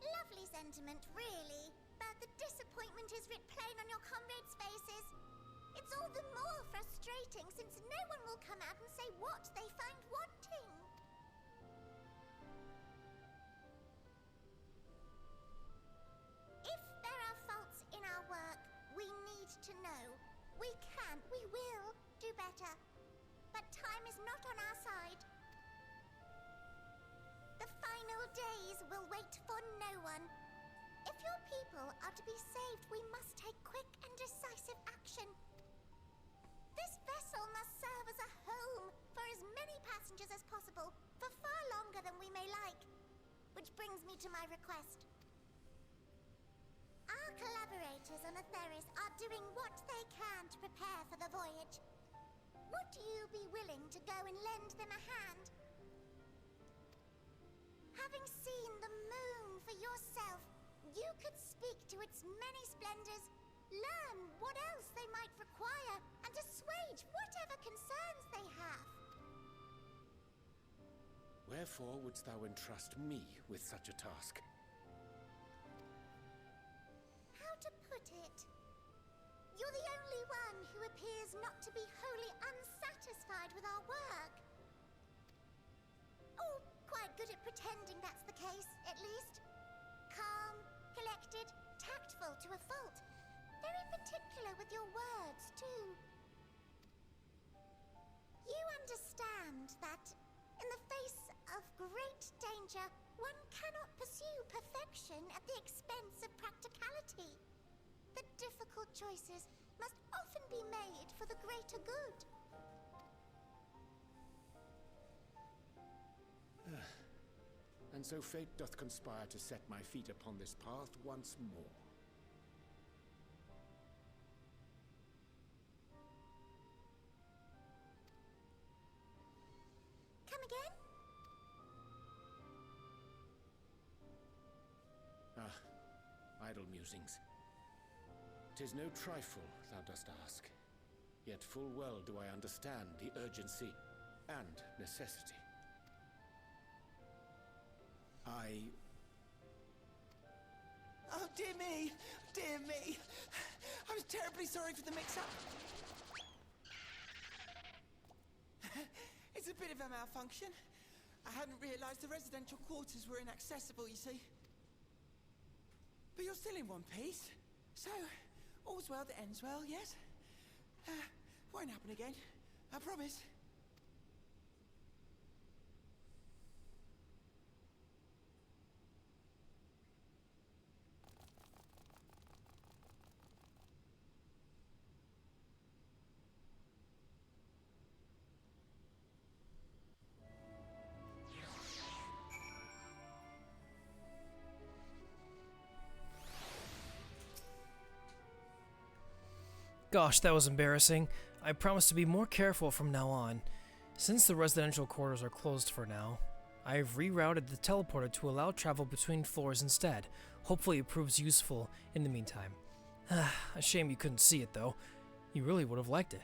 Lovely sentiment, really. But the disappointment is writ plain on your comrades' faces. It's all the more frustrating since no one will come out and say what they find wanting. If there are faults in our work, we need to know. We can, we will do better. But time is not on our side. The final days will wait for no one. If your people are to be saved, we must take quick and decisive action. This vessel must serve as a home for as many passengers as possible, for far longer than we may like. Which brings me to my request. Our collaborators on Atheris are doing what they can to prepare for the voyage. Would you be willing to go and lend them a hand? Having seen the moon for yourself, you could speak to its many splendors, learn what else they might require, and assuage whatever concerns they have. Wherefore wouldst thou entrust me with such a task? How to put it? You're the only one who appears not to be wholly unsatisfied with our work. Oh, quite good at pretending that's the case, at least. Calm, collected, tactful to a fault. Very particular with your words, too. You understand that, in the face of great danger, one cannot pursue perfection at the expense of practicality. The difficult choices must often be made for the greater good. And so fate doth conspire to set my feet upon this path once more. Come again? Idle musings. 'Tis no trifle thou dost ask. Yet full well do I understand the urgency and necessity. Oh, dear me! Dear me! I was terribly sorry for the mix-up. It's a bit of a malfunction. I hadn't realized the residential quarters were inaccessible, you see. But you're still in one piece. So, all's well that ends well, yes? Won't happen again. I promise. Gosh, that was embarrassing. I promise to be more careful from now on. Since the residential quarters are closed for now, I've rerouted the teleporter to allow travel between floors instead. Hopefully it proves useful in the meantime. A shame you couldn't see it though. You really would have liked it.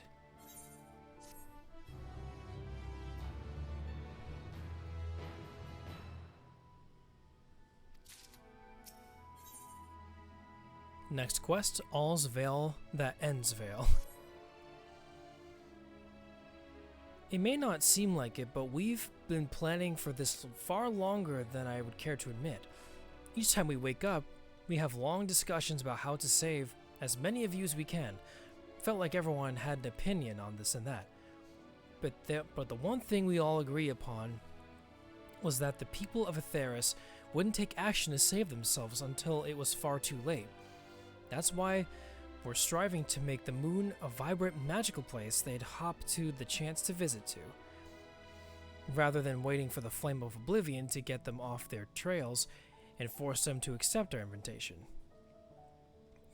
Next quest, All's Veil That Ends Veil. It may not seem like it, but we've been planning for this far longer than I would care to admit. Each time we wake up, we have long discussions about how to save as many of you as we can. Felt like everyone had an opinion on this and that. But the one thing we all agree upon was that the people of Aetheris wouldn't take action to save themselves until it was far too late. That's why we're striving to make the moon a vibrant, magical place they'd hop to the chance to visit to, rather than waiting for the flame of oblivion to get them off their trails and force them to accept our invitation.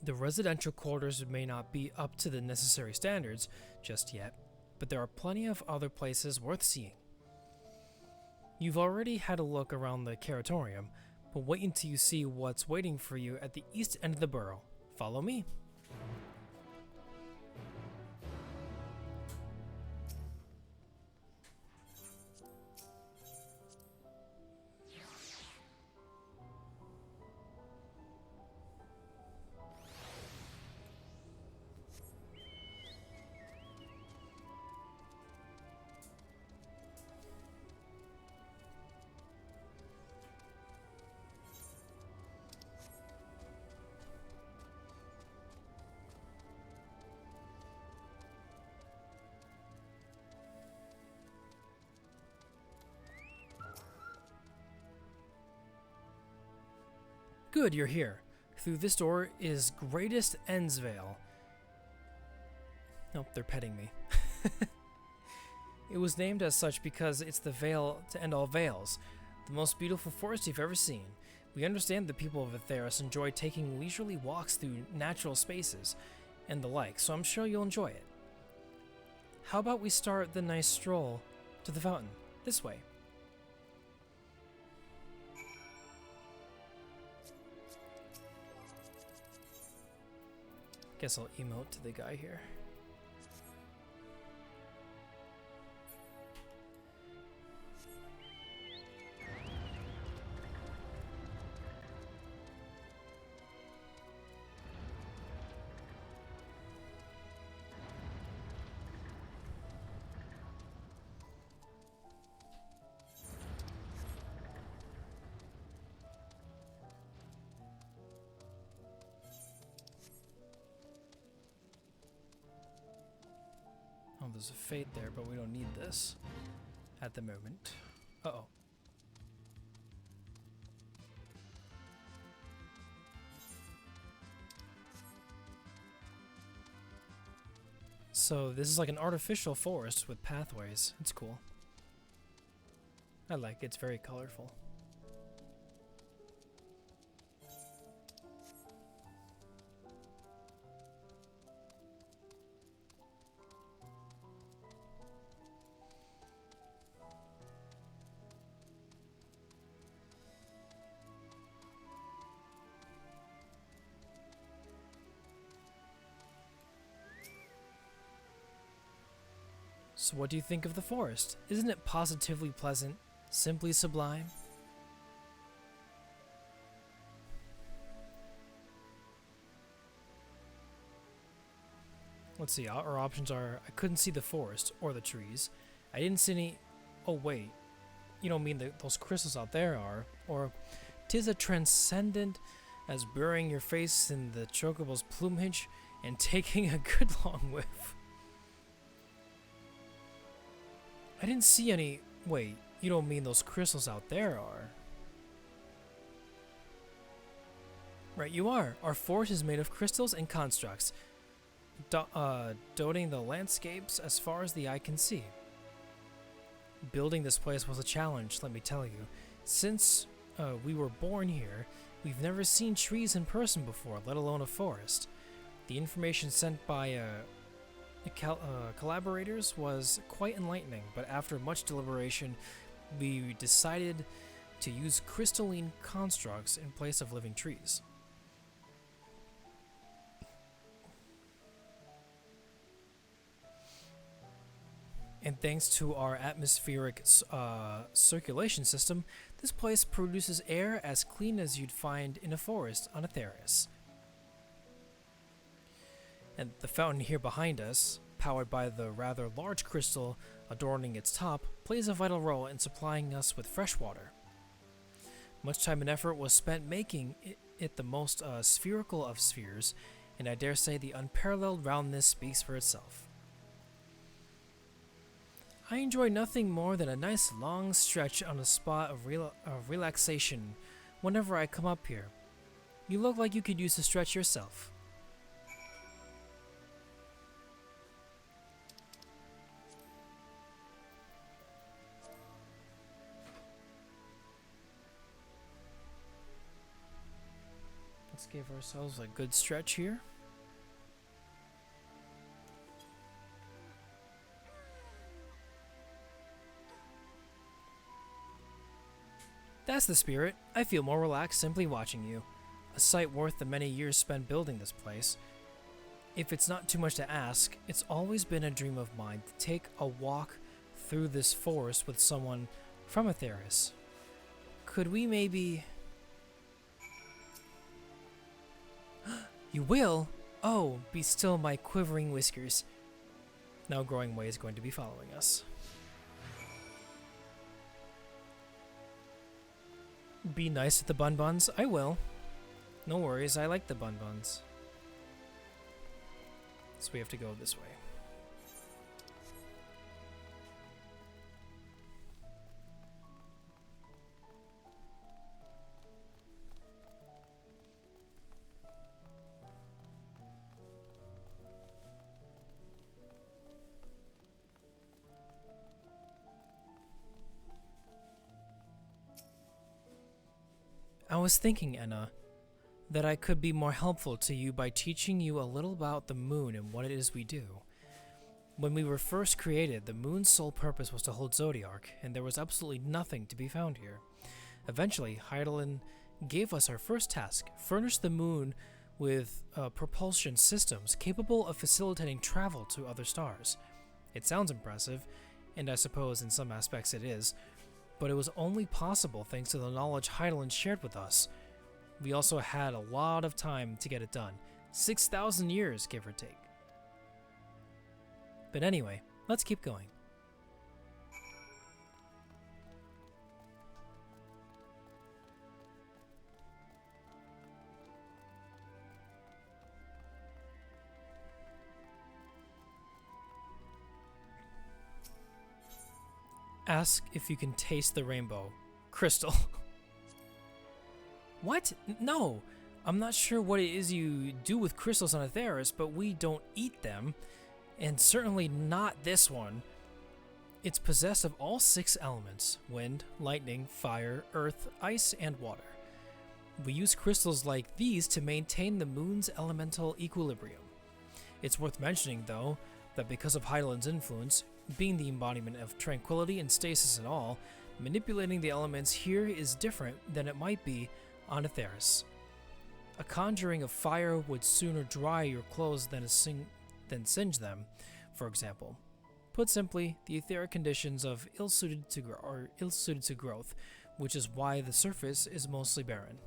The residential quarters may not be up to the necessary standards just yet, but there are plenty of other places worth seeing. You've already had a look around the Caratorium, but wait until you see what's waiting for you at the east end of the borough. Follow me. Good, you're here. Through this door is Greatest Ends Veil. Nope, they're petting me. It was named as such because it's the veil to end all veils, the most beautiful forest you've ever seen. We understand the people of Aetheris enjoy taking leisurely walks through natural spaces and the like, so I'm sure you'll enjoy it. How about we start the nice stroll to the fountain? This way. Guess I'll emote to the guy here. Oh, there's a fate there, but we don't need this at the moment. Uh-oh. So this is like an artificial forest with pathways. It's cool. I like it. It's very colorful. So what do you think of the forest? Isn't it positively pleasant? Simply sublime? Let's see, our options are, I couldn't see the forest or the trees. I didn't see any... Oh wait, you don't mean those crystals out there are? Or, 'tis a transcendent as burying your face in the chocobo's plumage and taking a good long whiff. I didn't see any... Wait, you don't mean those crystals out there are? Right, you are. Our forest is made of crystals and constructs, dotting the landscapes as far as the eye can see. Building this place was a challenge, let me tell you. Since we were born here, we've never seen trees in person before, let alone a forest. The information sent by collaborators was quite enlightening, but after much deliberation, we decided to use crystalline constructs in place of living trees. And thanks to our atmospheric circulation system, this place produces air as clean as you'd find in a forest on Atheris. And the fountain here behind us, powered by the rather large crystal adorning its top, plays a vital role in supplying us with fresh water. Much time and effort was spent making it the most spherical of spheres, and I dare say the unparalleled roundness speaks for itself. I enjoy nothing more than a nice long stretch on a spot of relaxation whenever I come up here. You look like you could use a stretch yourself. Let's give ourselves a good stretch here. That's the spirit. I feel more relaxed simply watching you. A sight worth the many years spent building this place. If it's not too much to ask, it's always been a dream of mine to take a walk through this forest with someone from Atheris. Could we maybe... You will? Oh, be still my quivering whiskers. Now Growing Way is going to be following us. Be nice to the bun buns. I will. No worries, I like the bun buns. So we have to go this way. I was thinking, Enna, that I could be more helpful to you by teaching you a little about the moon and what it is we do. When we were first created, the moon's sole purpose was to hold Zodiark, and there was absolutely nothing to be found here. Eventually, Hydaelyn gave us our first task, furnish the moon with propulsion systems capable of facilitating travel to other stars. It sounds impressive, and I suppose in some aspects it is, but it was only possible thanks to the knowledge Hydaelyn shared with us. We also had a lot of time to get it done. 6,000 years, give or take. But anyway, let's keep going. Ask if you can taste the rainbow. Crystal. What? No! I'm not sure what it is you do with crystals on Atheris, but we don't eat them. And certainly not this one. It's possessed of all 6 elements: wind, lightning, fire, earth, ice, and water. We use crystals like these to maintain the moon's elemental equilibrium. It's worth mentioning, though, that because of Hydaelyn's influence, being the embodiment of tranquility and stasis and all, manipulating the elements here is different than it might be on Atheris. A conjuring of fire would sooner dry your clothes than singe them, for example. Put simply, the etheric conditions of ill-suited to growth, which is why the surface is mostly barren.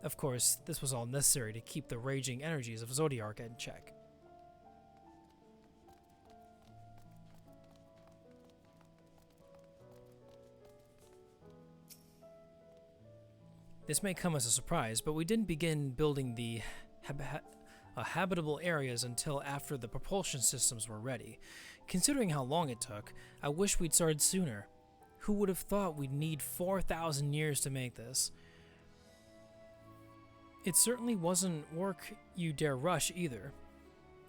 Of course, this was all necessary to keep the raging energies of Zodiark in check. This may come as a surprise, but we didn't begin building the habitable areas until after the propulsion systems were ready. Considering how long it took, I wish we'd started sooner. Who would have thought we'd need 4,000 years to make this? It certainly wasn't work you dare rush either.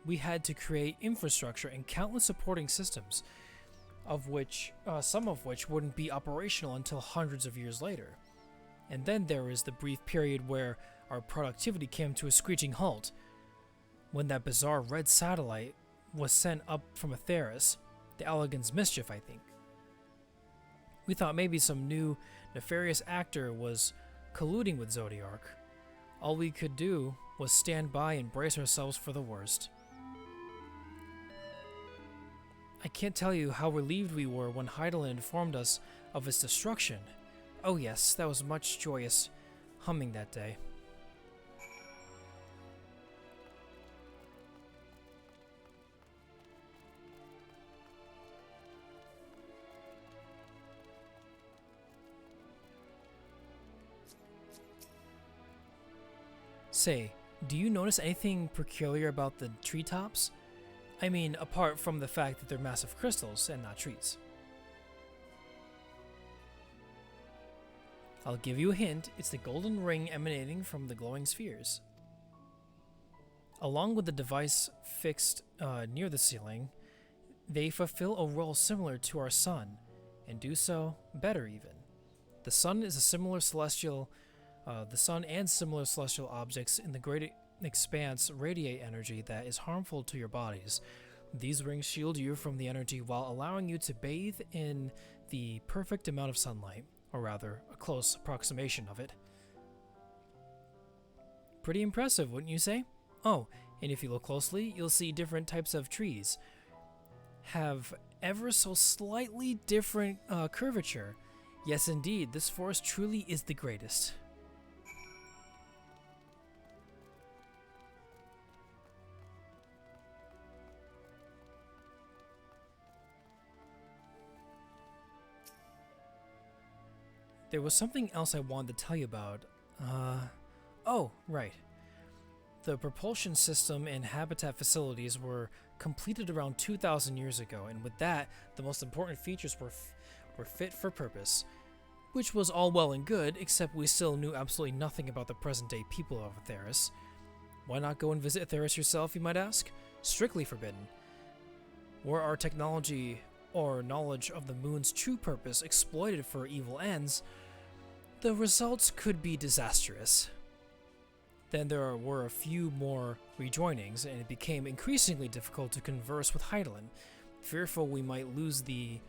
We had to create infrastructure and countless supporting systems, some of which wouldn't be operational until hundreds of years later. And then there is the brief period where our productivity came to a screeching halt, when that bizarre red satellite was sent up from Atheris, the Elegant's mischief, I think. We thought maybe some new nefarious actor was colluding with Zodiark. All we could do was stand by and brace ourselves for the worst. I can't tell you how relieved we were when Heidelin informed us of its destruction. Oh yes, that was much joyous humming that day. Say, do you notice anything peculiar about the treetops? I mean, apart from the fact that they're massive crystals and not trees. I'll give you a hint, it's the golden ring emanating from the glowing spheres. Along with the device fixed near the ceiling, they fulfill a role similar to our sun, and do so better even. The sun and similar celestial objects in the great expanse radiate energy that is harmful to your bodies. These rings shield you from the energy while allowing you to bathe in the perfect amount of sunlight, or rather, a close approximation of it. Pretty impressive, wouldn't you say? Oh, and if you look closely, you'll see different types of trees have ever so slightly different curvature. Yes, indeed, this forest truly is the greatest. There was something else I wanted to tell you about. Oh, right. The propulsion system and habitat facilities were completed around 2,000 years ago, and with that, the most important features were fit for purpose. Which was all well and good, except we still knew absolutely nothing about the present-day people of Atheris. Why not go and visit Atheris yourself, you might ask? Strictly forbidden. Were our technology or knowledge of the moon's true purpose exploited for evil ends, the results could be disastrous. Then there were a few more rejoinings, and it became increasingly difficult to converse with Heidelin. Fearful we might lose the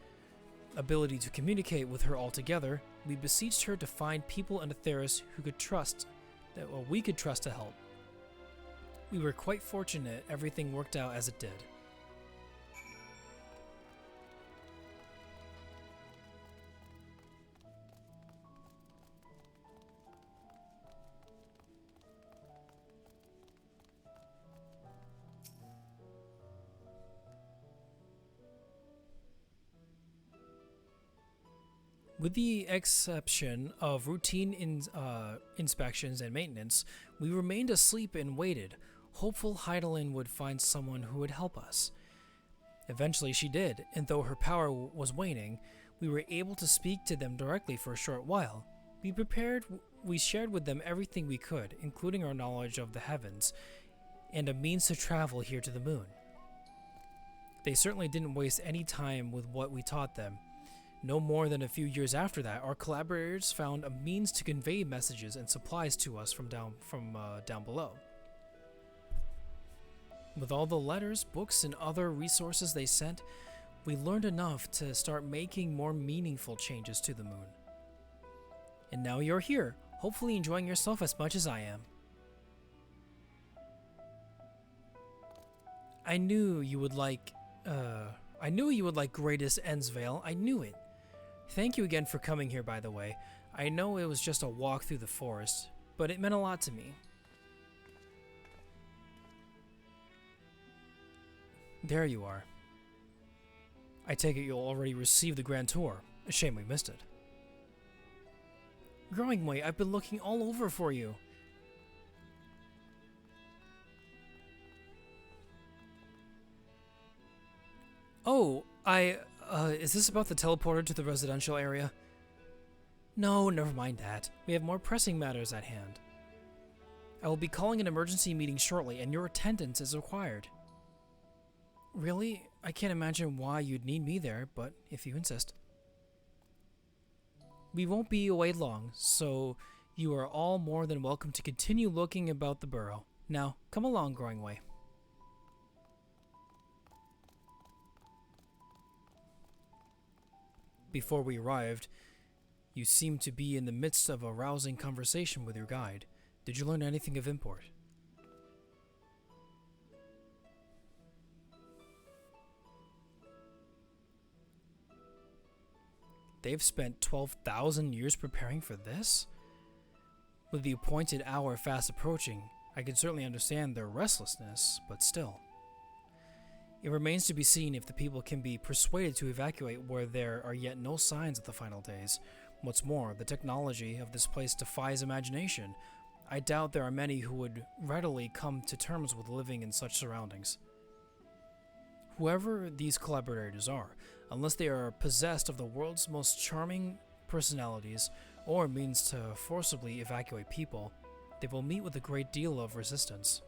ability to communicate with her altogether, we beseeched her to find people in Atheris who could trust, we could trust to help. We were quite fortunate everything worked out as it did. With the exception of routine inspections and maintenance, we remained asleep and waited, hopeful Heidelin would find someone who would help us. Eventually she did, and though her power was waning, we were able to speak to them directly for a short while. We shared with them everything we could, including our knowledge of the heavens, and a means to travel here to the moon. They certainly didn't waste any time with what we taught them. No more than a few years after that, our collaborators found a means to convey messages and supplies to us from down below. With all the letters, books, and other resources they sent, we learned enough to start making more meaningful changes to the moon. And now you're here, hopefully enjoying yourself as much as I am. I knew you would like I knew you would like Greatest Endsvale. I knew it. Thank you again for coming here, by the way. I know it was just a walk through the forest, but it meant a lot to me. There you are. I take it you'll already receive the Grand Tour. A shame we missed it. Growing Way, I've been looking all over for you. Oh, is this about the teleporter to the residential area? No, never mind that. We have more pressing matters at hand. I will be calling an emergency meeting shortly, and your attendance is required. Really? I can't imagine why you'd need me there, but if you insist. We won't be away long, so you are all more than welcome to continue looking about the burrow. Now, come along, Growing Way. Before we arrived, you seemed to be in the midst of a rousing conversation with your guide. Did you learn anything of import? They've spent 12,000 years preparing for this? With the appointed hour fast approaching, I can certainly understand their restlessness, but still. It remains to be seen if the people can be persuaded to evacuate where there are yet no signs of the final days. What's more, the technology of this place defies imagination. I doubt there are many who would readily come to terms with living in such surroundings. Whoever these collaborators are, unless they are possessed of the world's most charming personalities or means to forcibly evacuate people, they will meet with a great deal of resistance.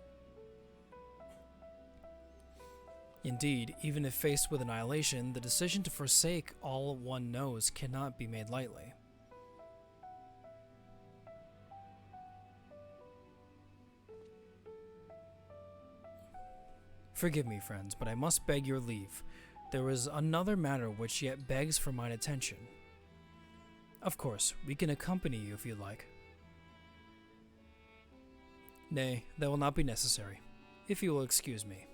Indeed, even if faced with annihilation, the decision to forsake all one knows cannot be made lightly. Forgive me, friends, but I must beg your leave. There is another matter which yet begs for mine attention. Of course, we can accompany you if you like. Nay, that will not be necessary, if you will excuse me.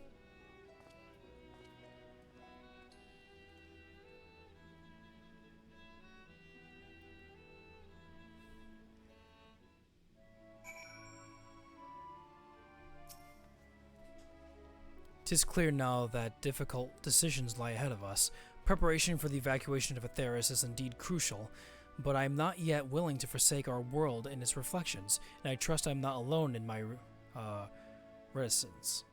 Tis clear now that difficult decisions lie ahead of us. Preparation for the evacuation of Atheris is indeed crucial, but I am not yet willing to forsake our world and its reflections, and I trust I am not alone in my reticence.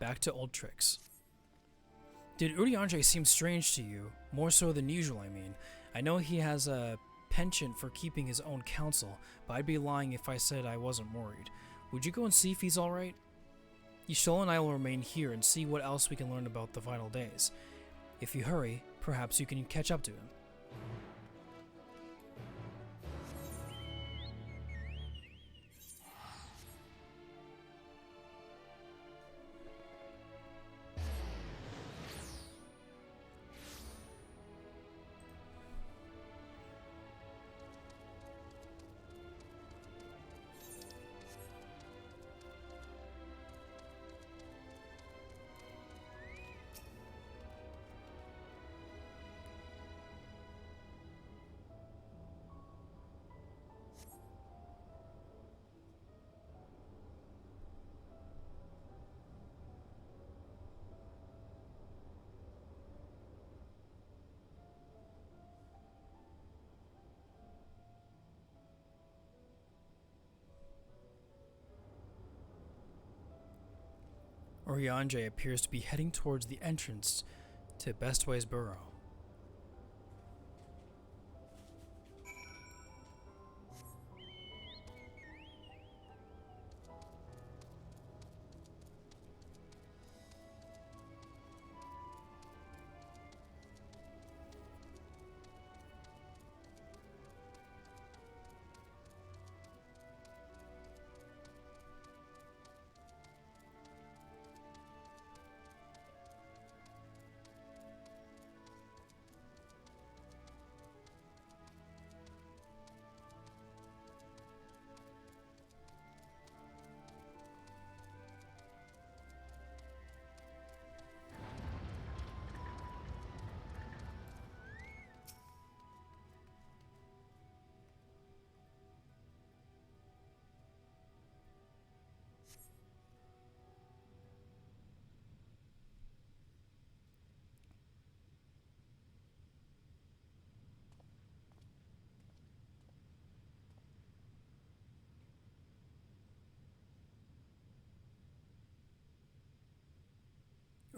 Back to old tricks. Did Urianger seem strange to you? More so than usual, I mean. I know he has a penchant for keeping his own counsel, but I'd be lying if I said I wasn't worried. Would you go and see if he's alright? Yishol and I will remain here and see what else we can learn about the final days. If you hurry, perhaps you can catch up to him. Urianger appears to be heading towards the entrance to Bestway's burrow.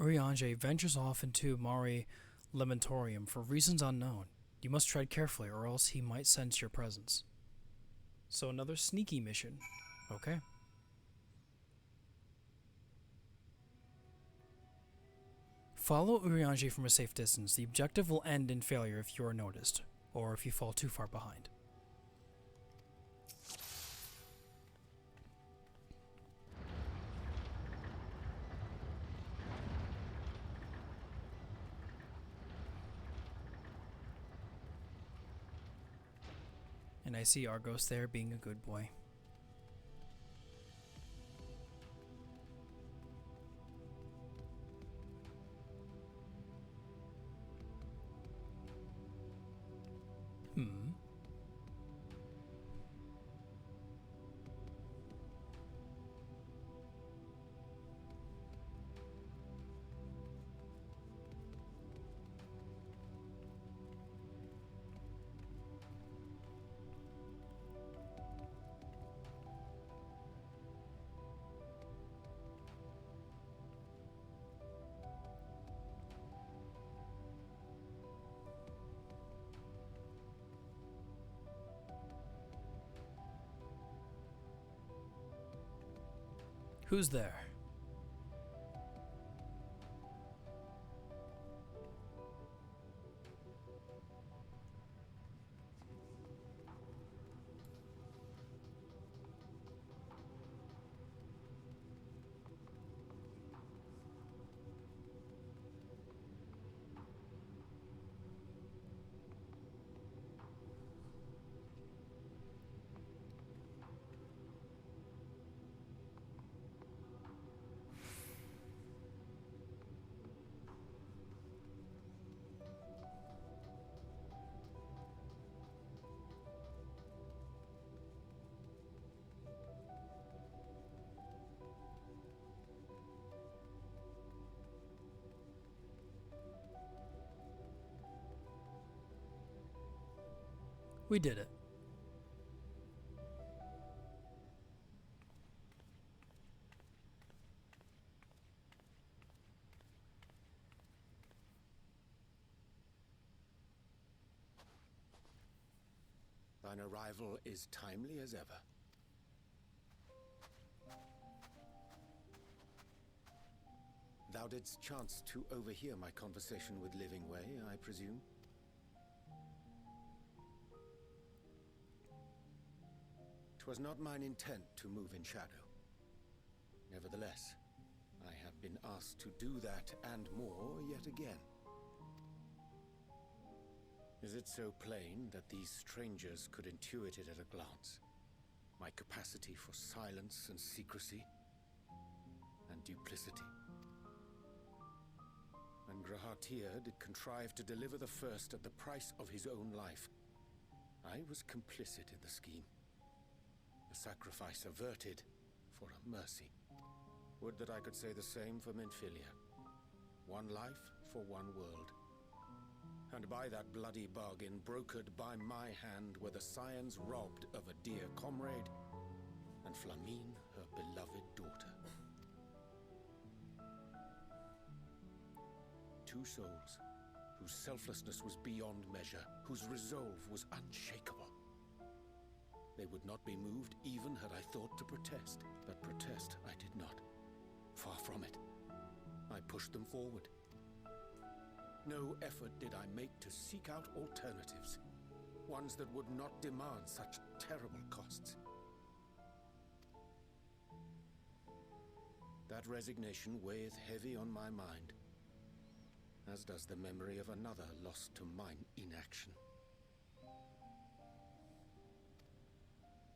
Urianger ventures off into Mari Lamentorium for reasons unknown. You must tread carefully, or else he might sense your presence. So another sneaky mission. Okay. Follow Urianger from a safe distance. The objective will end in failure if you are noticed, or if you fall too far behind. And I see Argos there being a good boy. Who's there? We did it. Thine arrival is timely as ever. Thou didst chance to overhear my conversation with Living Way, I presume? 'Twas not mine intent to move in shadow. Nevertheless, I have been asked to do that and more yet again. Is it so plain that these strangers could intuit it at a glance? My capacity for silence and secrecy and duplicity. When Grahatir did contrive to deliver the first at the price of his own life, I was complicit in the scheme. A sacrifice averted for a mercy. Would that I could say the same for Menphilia. One life for one world. And by that bloody bargain brokered by my hand were the scions robbed of a dear comrade, and Flamine her beloved daughter. Two souls, whose selflessness was beyond measure, whose resolve was unshakable. They would not be moved even had I thought to protest, but protest I did not. Far from it. I pushed them forward. No effort did I make to seek out alternatives, ones that would not demand such terrible costs. That resignation weigheth heavy on my mind, as does the memory of another lost to mine inaction.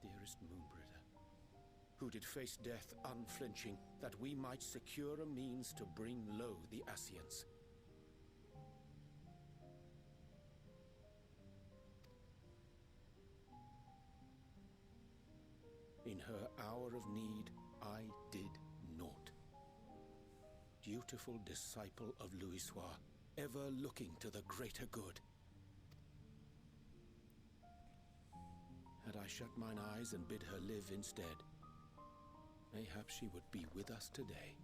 Dearest Moonbritter, who did face death unflinching, that we might secure a means to bring low the Ascians. In her hour of need, I did naught. Dutiful disciple of Louisoix, ever looking to the greater good. Had I shut mine eyes and bid her live instead, mayhap she would be with us today.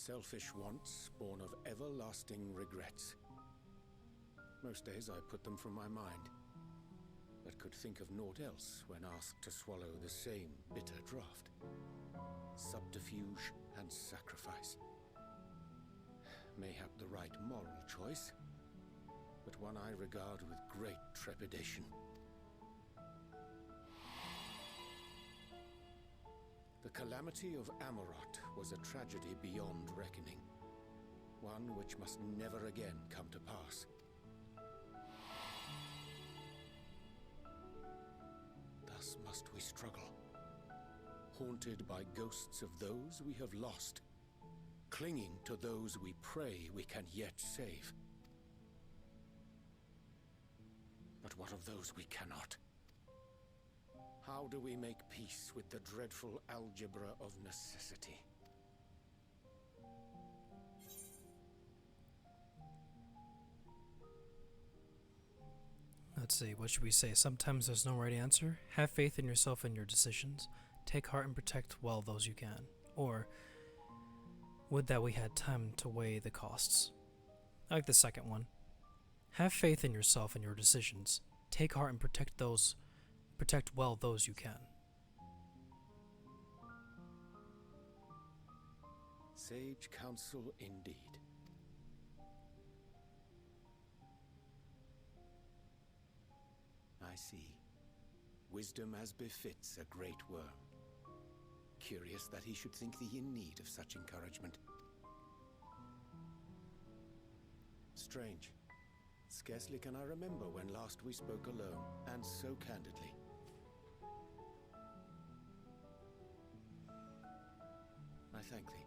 selfish wants born of everlasting regrets. Most days I put them from my mind, but could think of naught else when asked to swallow the same bitter draught. Subterfuge and sacrifice. Mayhap the right moral choice, but one I regard with great trepidation. The calamity of Amarot was a tragedy beyond reckoning, one which must never again come to pass. Thus must we struggle, haunted by ghosts of those we have lost, clinging to those we pray we can yet save. But what of those we cannot? How do we make peace with the dreadful algebra of necessity? Let's see, what should we say? Sometimes there's no right answer. Have faith in yourself and your decisions. Take heart and protect well those you can. Or, would that we had time to weigh the costs. I like the second one. Have faith in yourself and your decisions. Take heart and protect well those you can. Sage counsel indeed. I see. Wisdom as befits a great worm. Curious that he should think thee in need of such encouragement. Strange. Scarcely can I remember when last we spoke alone, and so candidly. I thank thee.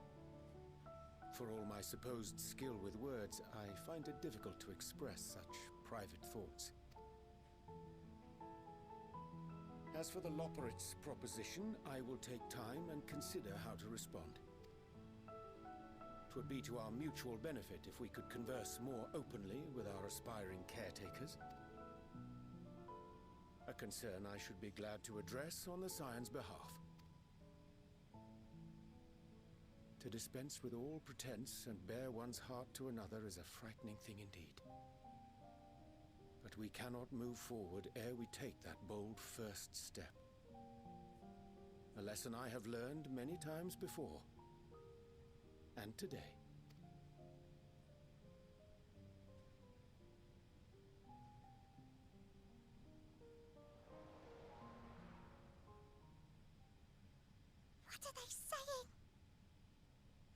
For all my supposed skill with words, I find it difficult to express such private thoughts. As for the Loporrit's proposition, I will take time and consider how to respond. 'Twould be to our mutual benefit if we could converse more openly with our aspiring caretakers. A concern I should be glad to address on the Scion's behalf. To dispense with all pretense and bare one's heart to another is a frightening thing indeed. But we cannot move forward ere we take that bold first step. A lesson I have learned many times before. And today. What are they saying?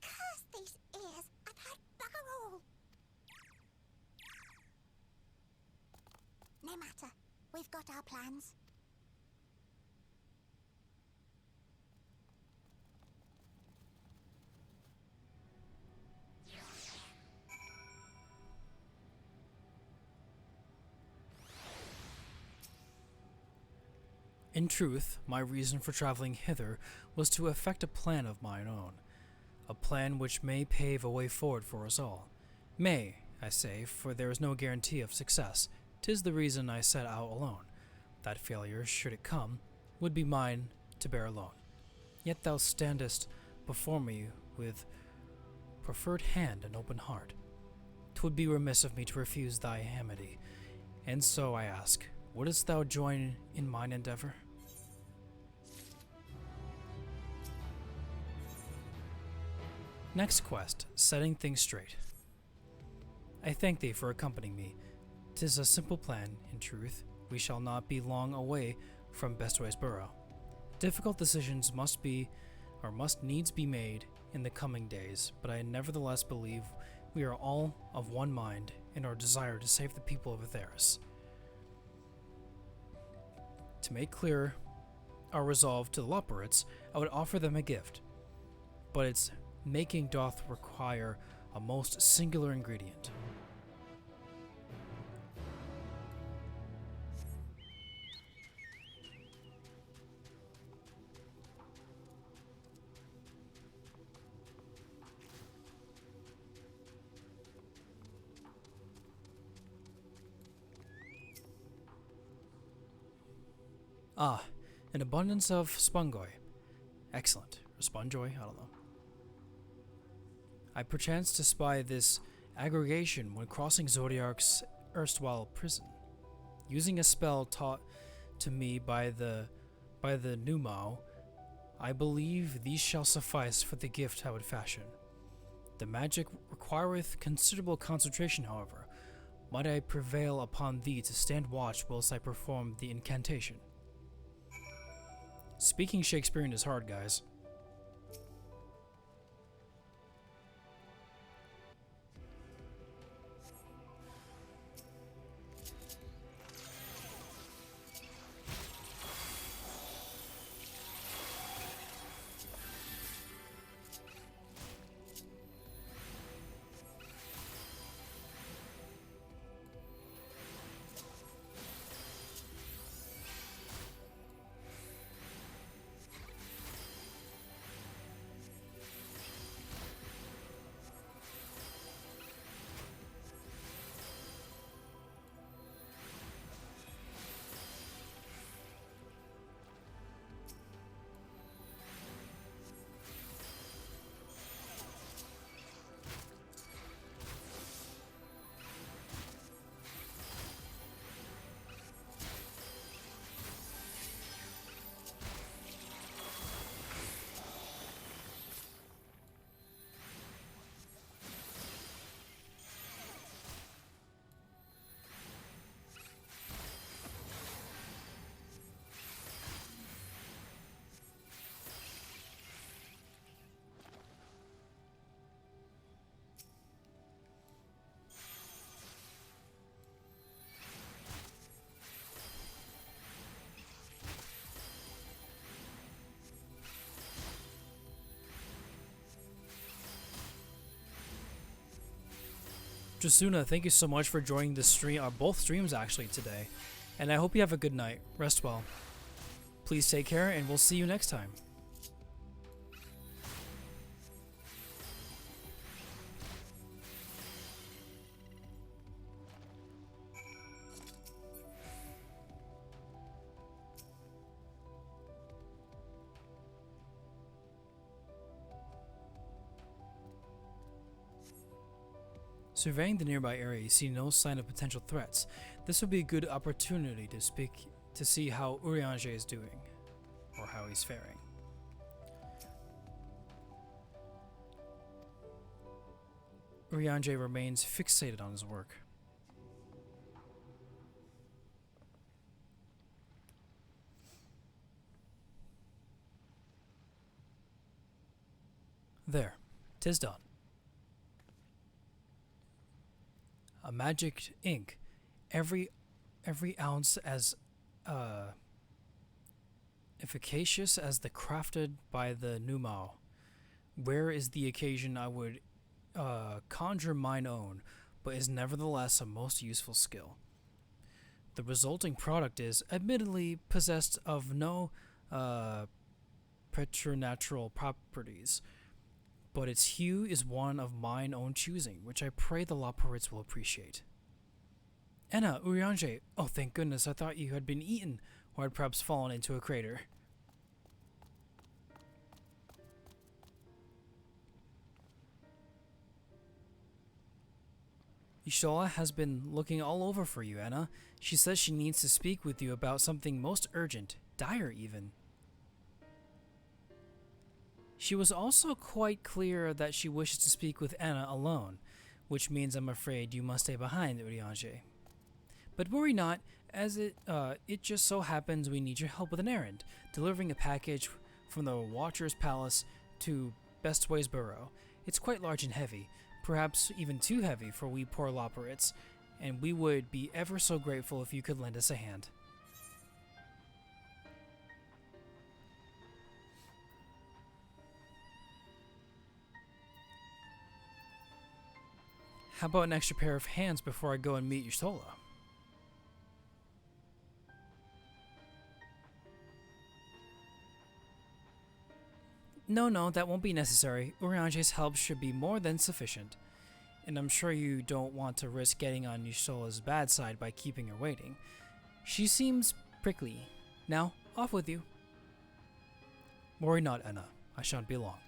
Curse these ears! I've heard bugger all! No matter. We've got our plans. In truth, my reason for traveling hither was to effect a plan of mine own. A plan which may pave a way forward for us all. May, I say, for there is no guarantee of success. 'Tis the reason I set out alone. That failure, should it come, would be mine to bear alone. Yet thou standest before me with proffered hand and open heart. 'Twould be remiss of me to refuse thy amity, and so I ask, wouldst thou join in mine endeavor? Next quest, setting things straight. I thank thee for accompanying me. 'Tis a simple plan, in truth. We shall not be long away from Bestway's Burrow. Difficult decisions must needs be made in the coming days, but I nevertheless believe we are all of one mind in our desire to save the people of Atheris. To make clear our resolve to the Loporrits, I would offer them a gift, but its making doth require a most singular ingredient. Ah, an abundance of spongoi. Excellent. Or spongoy? I don't know. I perchance to spy this aggregation when crossing Zodiark's erstwhile prison. Using a spell taught to me by the Numao, I believe these shall suffice for the gift I would fashion. The magic requireth considerable concentration, however. Might I prevail upon thee to stand watch whilst I perform the incantation? Speaking Shakespearean is hard, guys. Jasuna, thank you so much for joining the stream, both streams actually today, and I hope you have a good night. Rest well. Please take care, and we'll see you next time. Surveying the nearby area, you see no sign of potential threats. This would be a good opportunity to see how Urianger is doing, or how he's faring. Urianger remains fixated on his work. There, 'tis done. A magic ink, every ounce as efficacious as the crafted by the Numao. Where is the occasion I would conjure mine own, but is nevertheless a most useful skill. The resulting product is admittedly possessed of no preternatural properties, but its hue is one of mine own choosing, which I pray the Loporrits will appreciate. Enna, Urianger, oh thank goodness, I thought you had been eaten, or had perhaps fallen into a crater. Ishola has been looking all over for you, Enna. She says she needs to speak with you about something most urgent, dire even. She was also quite clear that she wishes to speak with Enna alone, which means I'm afraid you must stay behind, Urianger. But worry not, as it just so happens we need your help with an errand, delivering a package from the Watcher's Palace to Bestway's Burrow. It's quite large and heavy, perhaps even too heavy for we poor Loporrits, and we would be ever so grateful if you could lend us a hand. How about an extra pair of hands before I go and meet Yustola? No, that won't be necessary. Urianger's help should be more than sufficient. And I'm sure you don't want to risk getting on Yustola's bad side by keeping her waiting. She seems prickly. Now, off with you. Worry not, Enna. I shan't be long.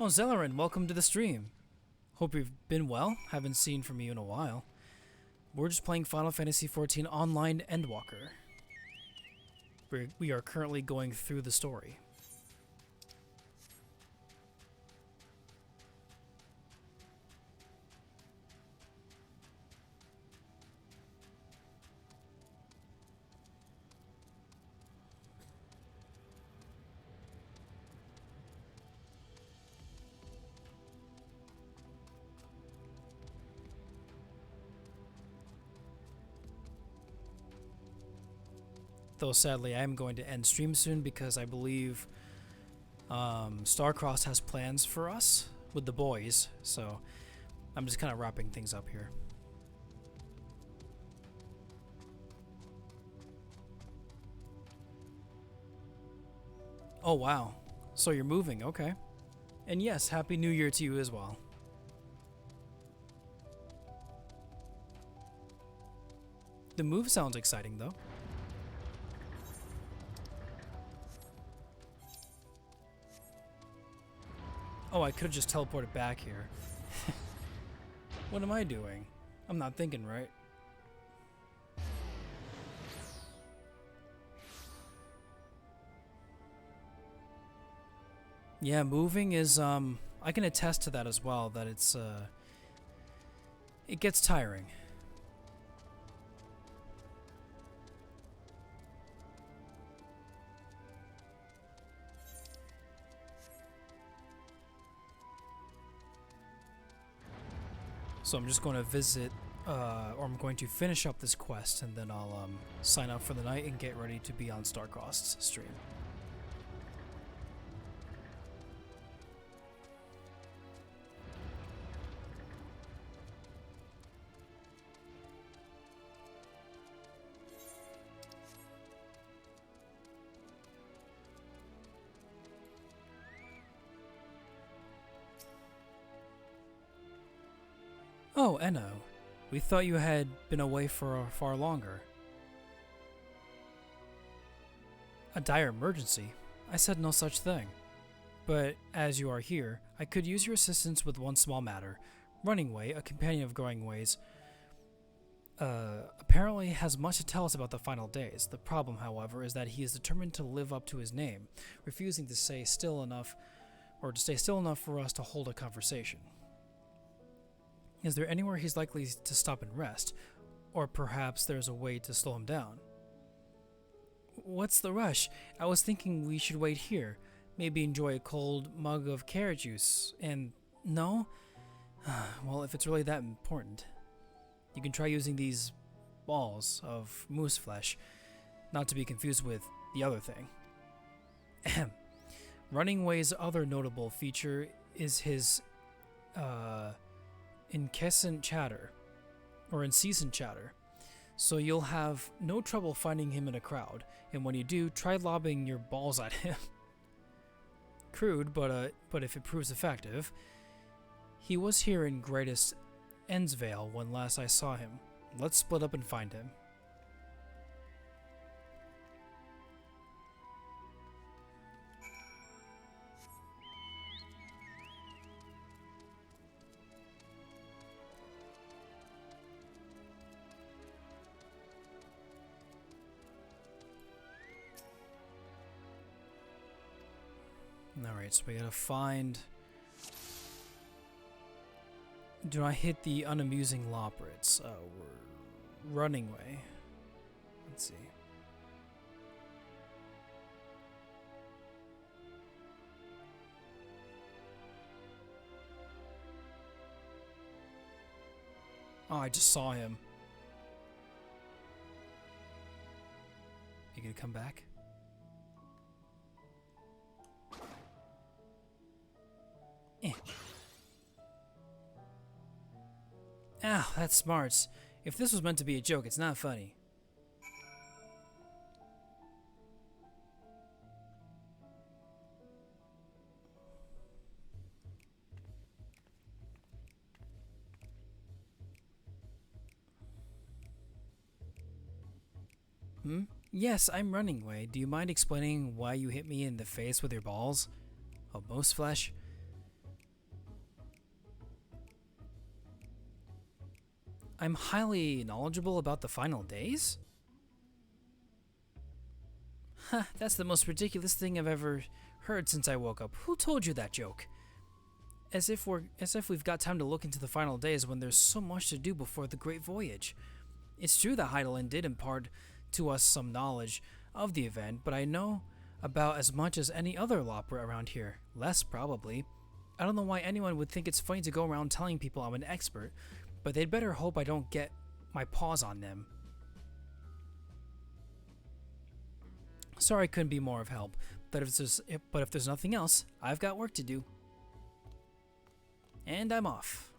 Oh, Zellerin, welcome to the stream. Hope you've been well. Haven't seen from you in a while. We're just playing Final Fantasy XIV Online Endwalker. We are currently going through the story. Though sadly, I am going to end stream soon because I believe Starcross has plans for us with the boys, so I'm just kind of wrapping things up here. Oh wow, so you're moving, okay. And yes, Happy New Year to you as well. The move sounds exciting though. Oh, I could have just teleported back here. What am I doing? I'm not thinking right. Yeah, moving is, I can attest to that as well, that it's, it gets tiring. So I'm just going to visit, or I'm going to finish up this quest, and then I'll sign up for the night and get ready to be on Starcross's stream. Oh, Enno. We thought you had been away for far longer. A dire emergency? I said no such thing. But as you are here, I could use your assistance with one small matter. Runningway, a companion of Growing Ways, apparently has much to tell us about the final days. The problem, however, is that he is determined to live up to his name, refusing to stay still enough for us to hold a conversation. Is there anywhere he's likely to stop and rest? Or perhaps there's a way to slow him down? What's the rush? I was thinking we should wait here. Maybe enjoy a cold mug of carrot juice. And no? Well, if it's really that important. You can try using these balls of moose flesh. Not to be confused with the other thing. Ahem. Runningway's other notable feature is his, incessant chatter, or incessant chatter, so you'll have no trouble finding him in a crowd, and when you do, try lobbing your balls at him. Crude, but if it proves effective. He was here in Greatest Endsvale when last I saw him. Let's split up and find him. Alright, so we gotta find... Do I hit the unamusing Loprits? We're running way. Let's see. Oh, I just saw him. You gonna come back? Ow, that smarts. If this was meant to be a joke, it's not funny. Yes, I'm Runningway. Do you mind explaining why you hit me in the face with your balls? Oh, moose flesh? I'm highly knowledgeable about the final days? Huh, that's the most ridiculous thing I've ever heard since I woke up. Who told you that joke? As if we've got time to look into the final days when there's so much to do before the Great Voyage. It's true that Heidelin did impart to us some knowledge of the event, but I know about as much as any other Lopra around here. Less, probably. I don't know why anyone would think it's funny to go around telling people I'm an expert, but they'd better hope I don't get my paws on them. Sorry I couldn't be more of help, but if there's nothing else, I've got work to do. And I'm off.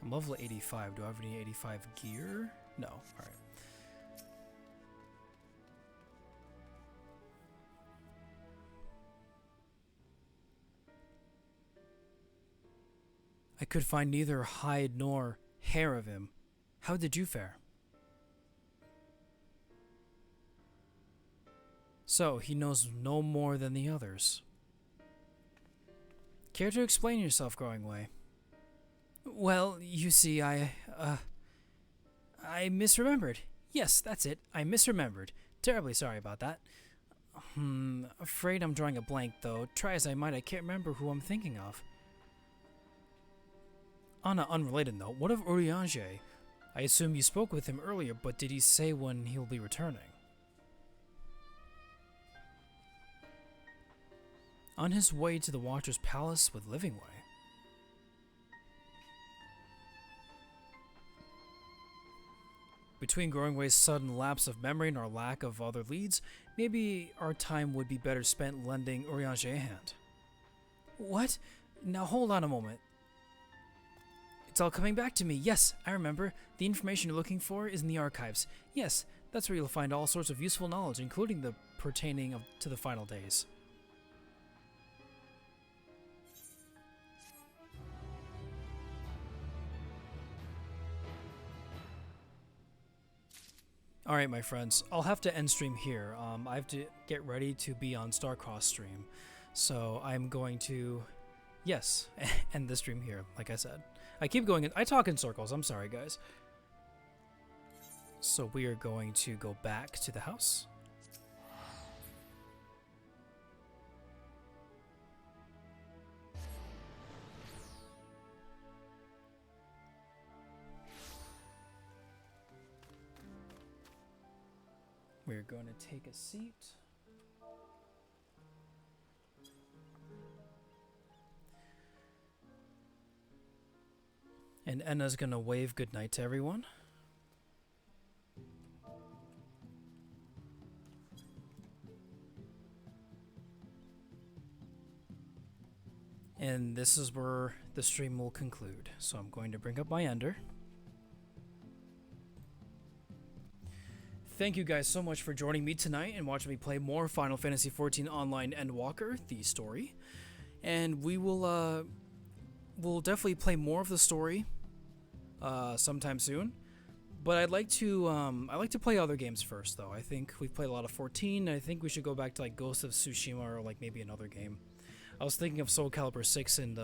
I'm level 85. Do I have any 85 gear? No. Alright. I could find neither hide nor hair of him. How did you fare? So, he knows no more than the others. Care to explain yourself, Growing-Way? Well, you see, I misremembered. Yes, that's it. I misremembered. Terribly sorry about that. Afraid I'm drawing a blank, though. Try as I might, I can't remember who I'm thinking of. On an unrelated note, what of Urianger? I assume you spoke with him earlier, but did he say when he'll be returning? On his way to the Watcher's Palace with Livingway. Between Growingway's sudden lapse of memory and our lack of other leads, maybe our time would be better spent lending Urianger a hand. What? Now hold on a moment. It's all coming back to me. Yes, I remember. The information you're looking for is in the archives. Yes, that's where you'll find all sorts of useful knowledge, including the pertaining to the final days. Alright, my friends, I'll have to end stream here. I have to get ready to be on Starcross stream. So I'm going to, yes, end the stream here, like I said. I keep going, I talk in circles, I'm sorry guys. So we are going to go back to the house. We're going to take a seat. And Enna's going to wave goodnight to everyone. And this is where the stream will conclude. So I'm going to bring up my ender. Thank you guys so much for joining me tonight and watching me play more Final Fantasy XIV Online Endwalker, the story. And we will we'll definitely play more of the story sometime soon. But I like to play other games first though. I think we've played a lot of 14. I think we should go back to like Ghost of Tsushima or like maybe another game. I was thinking of Soul Calibur 6 and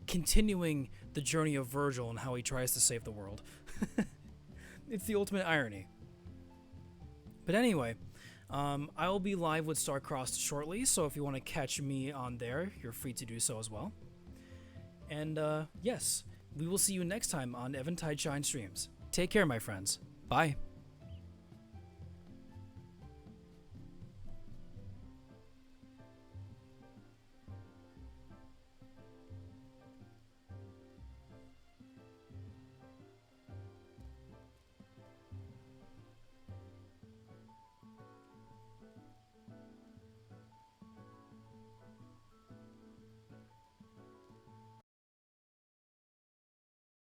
continuing the journey of Virgil and how he tries to save the world. It's the ultimate irony. But anyway, I will be live with Starcrossed shortly, so if you want to catch me on there, you're free to do so as well. And yes, we will see you next time on Eventide Shine Streams. Take care, my friends. Bye.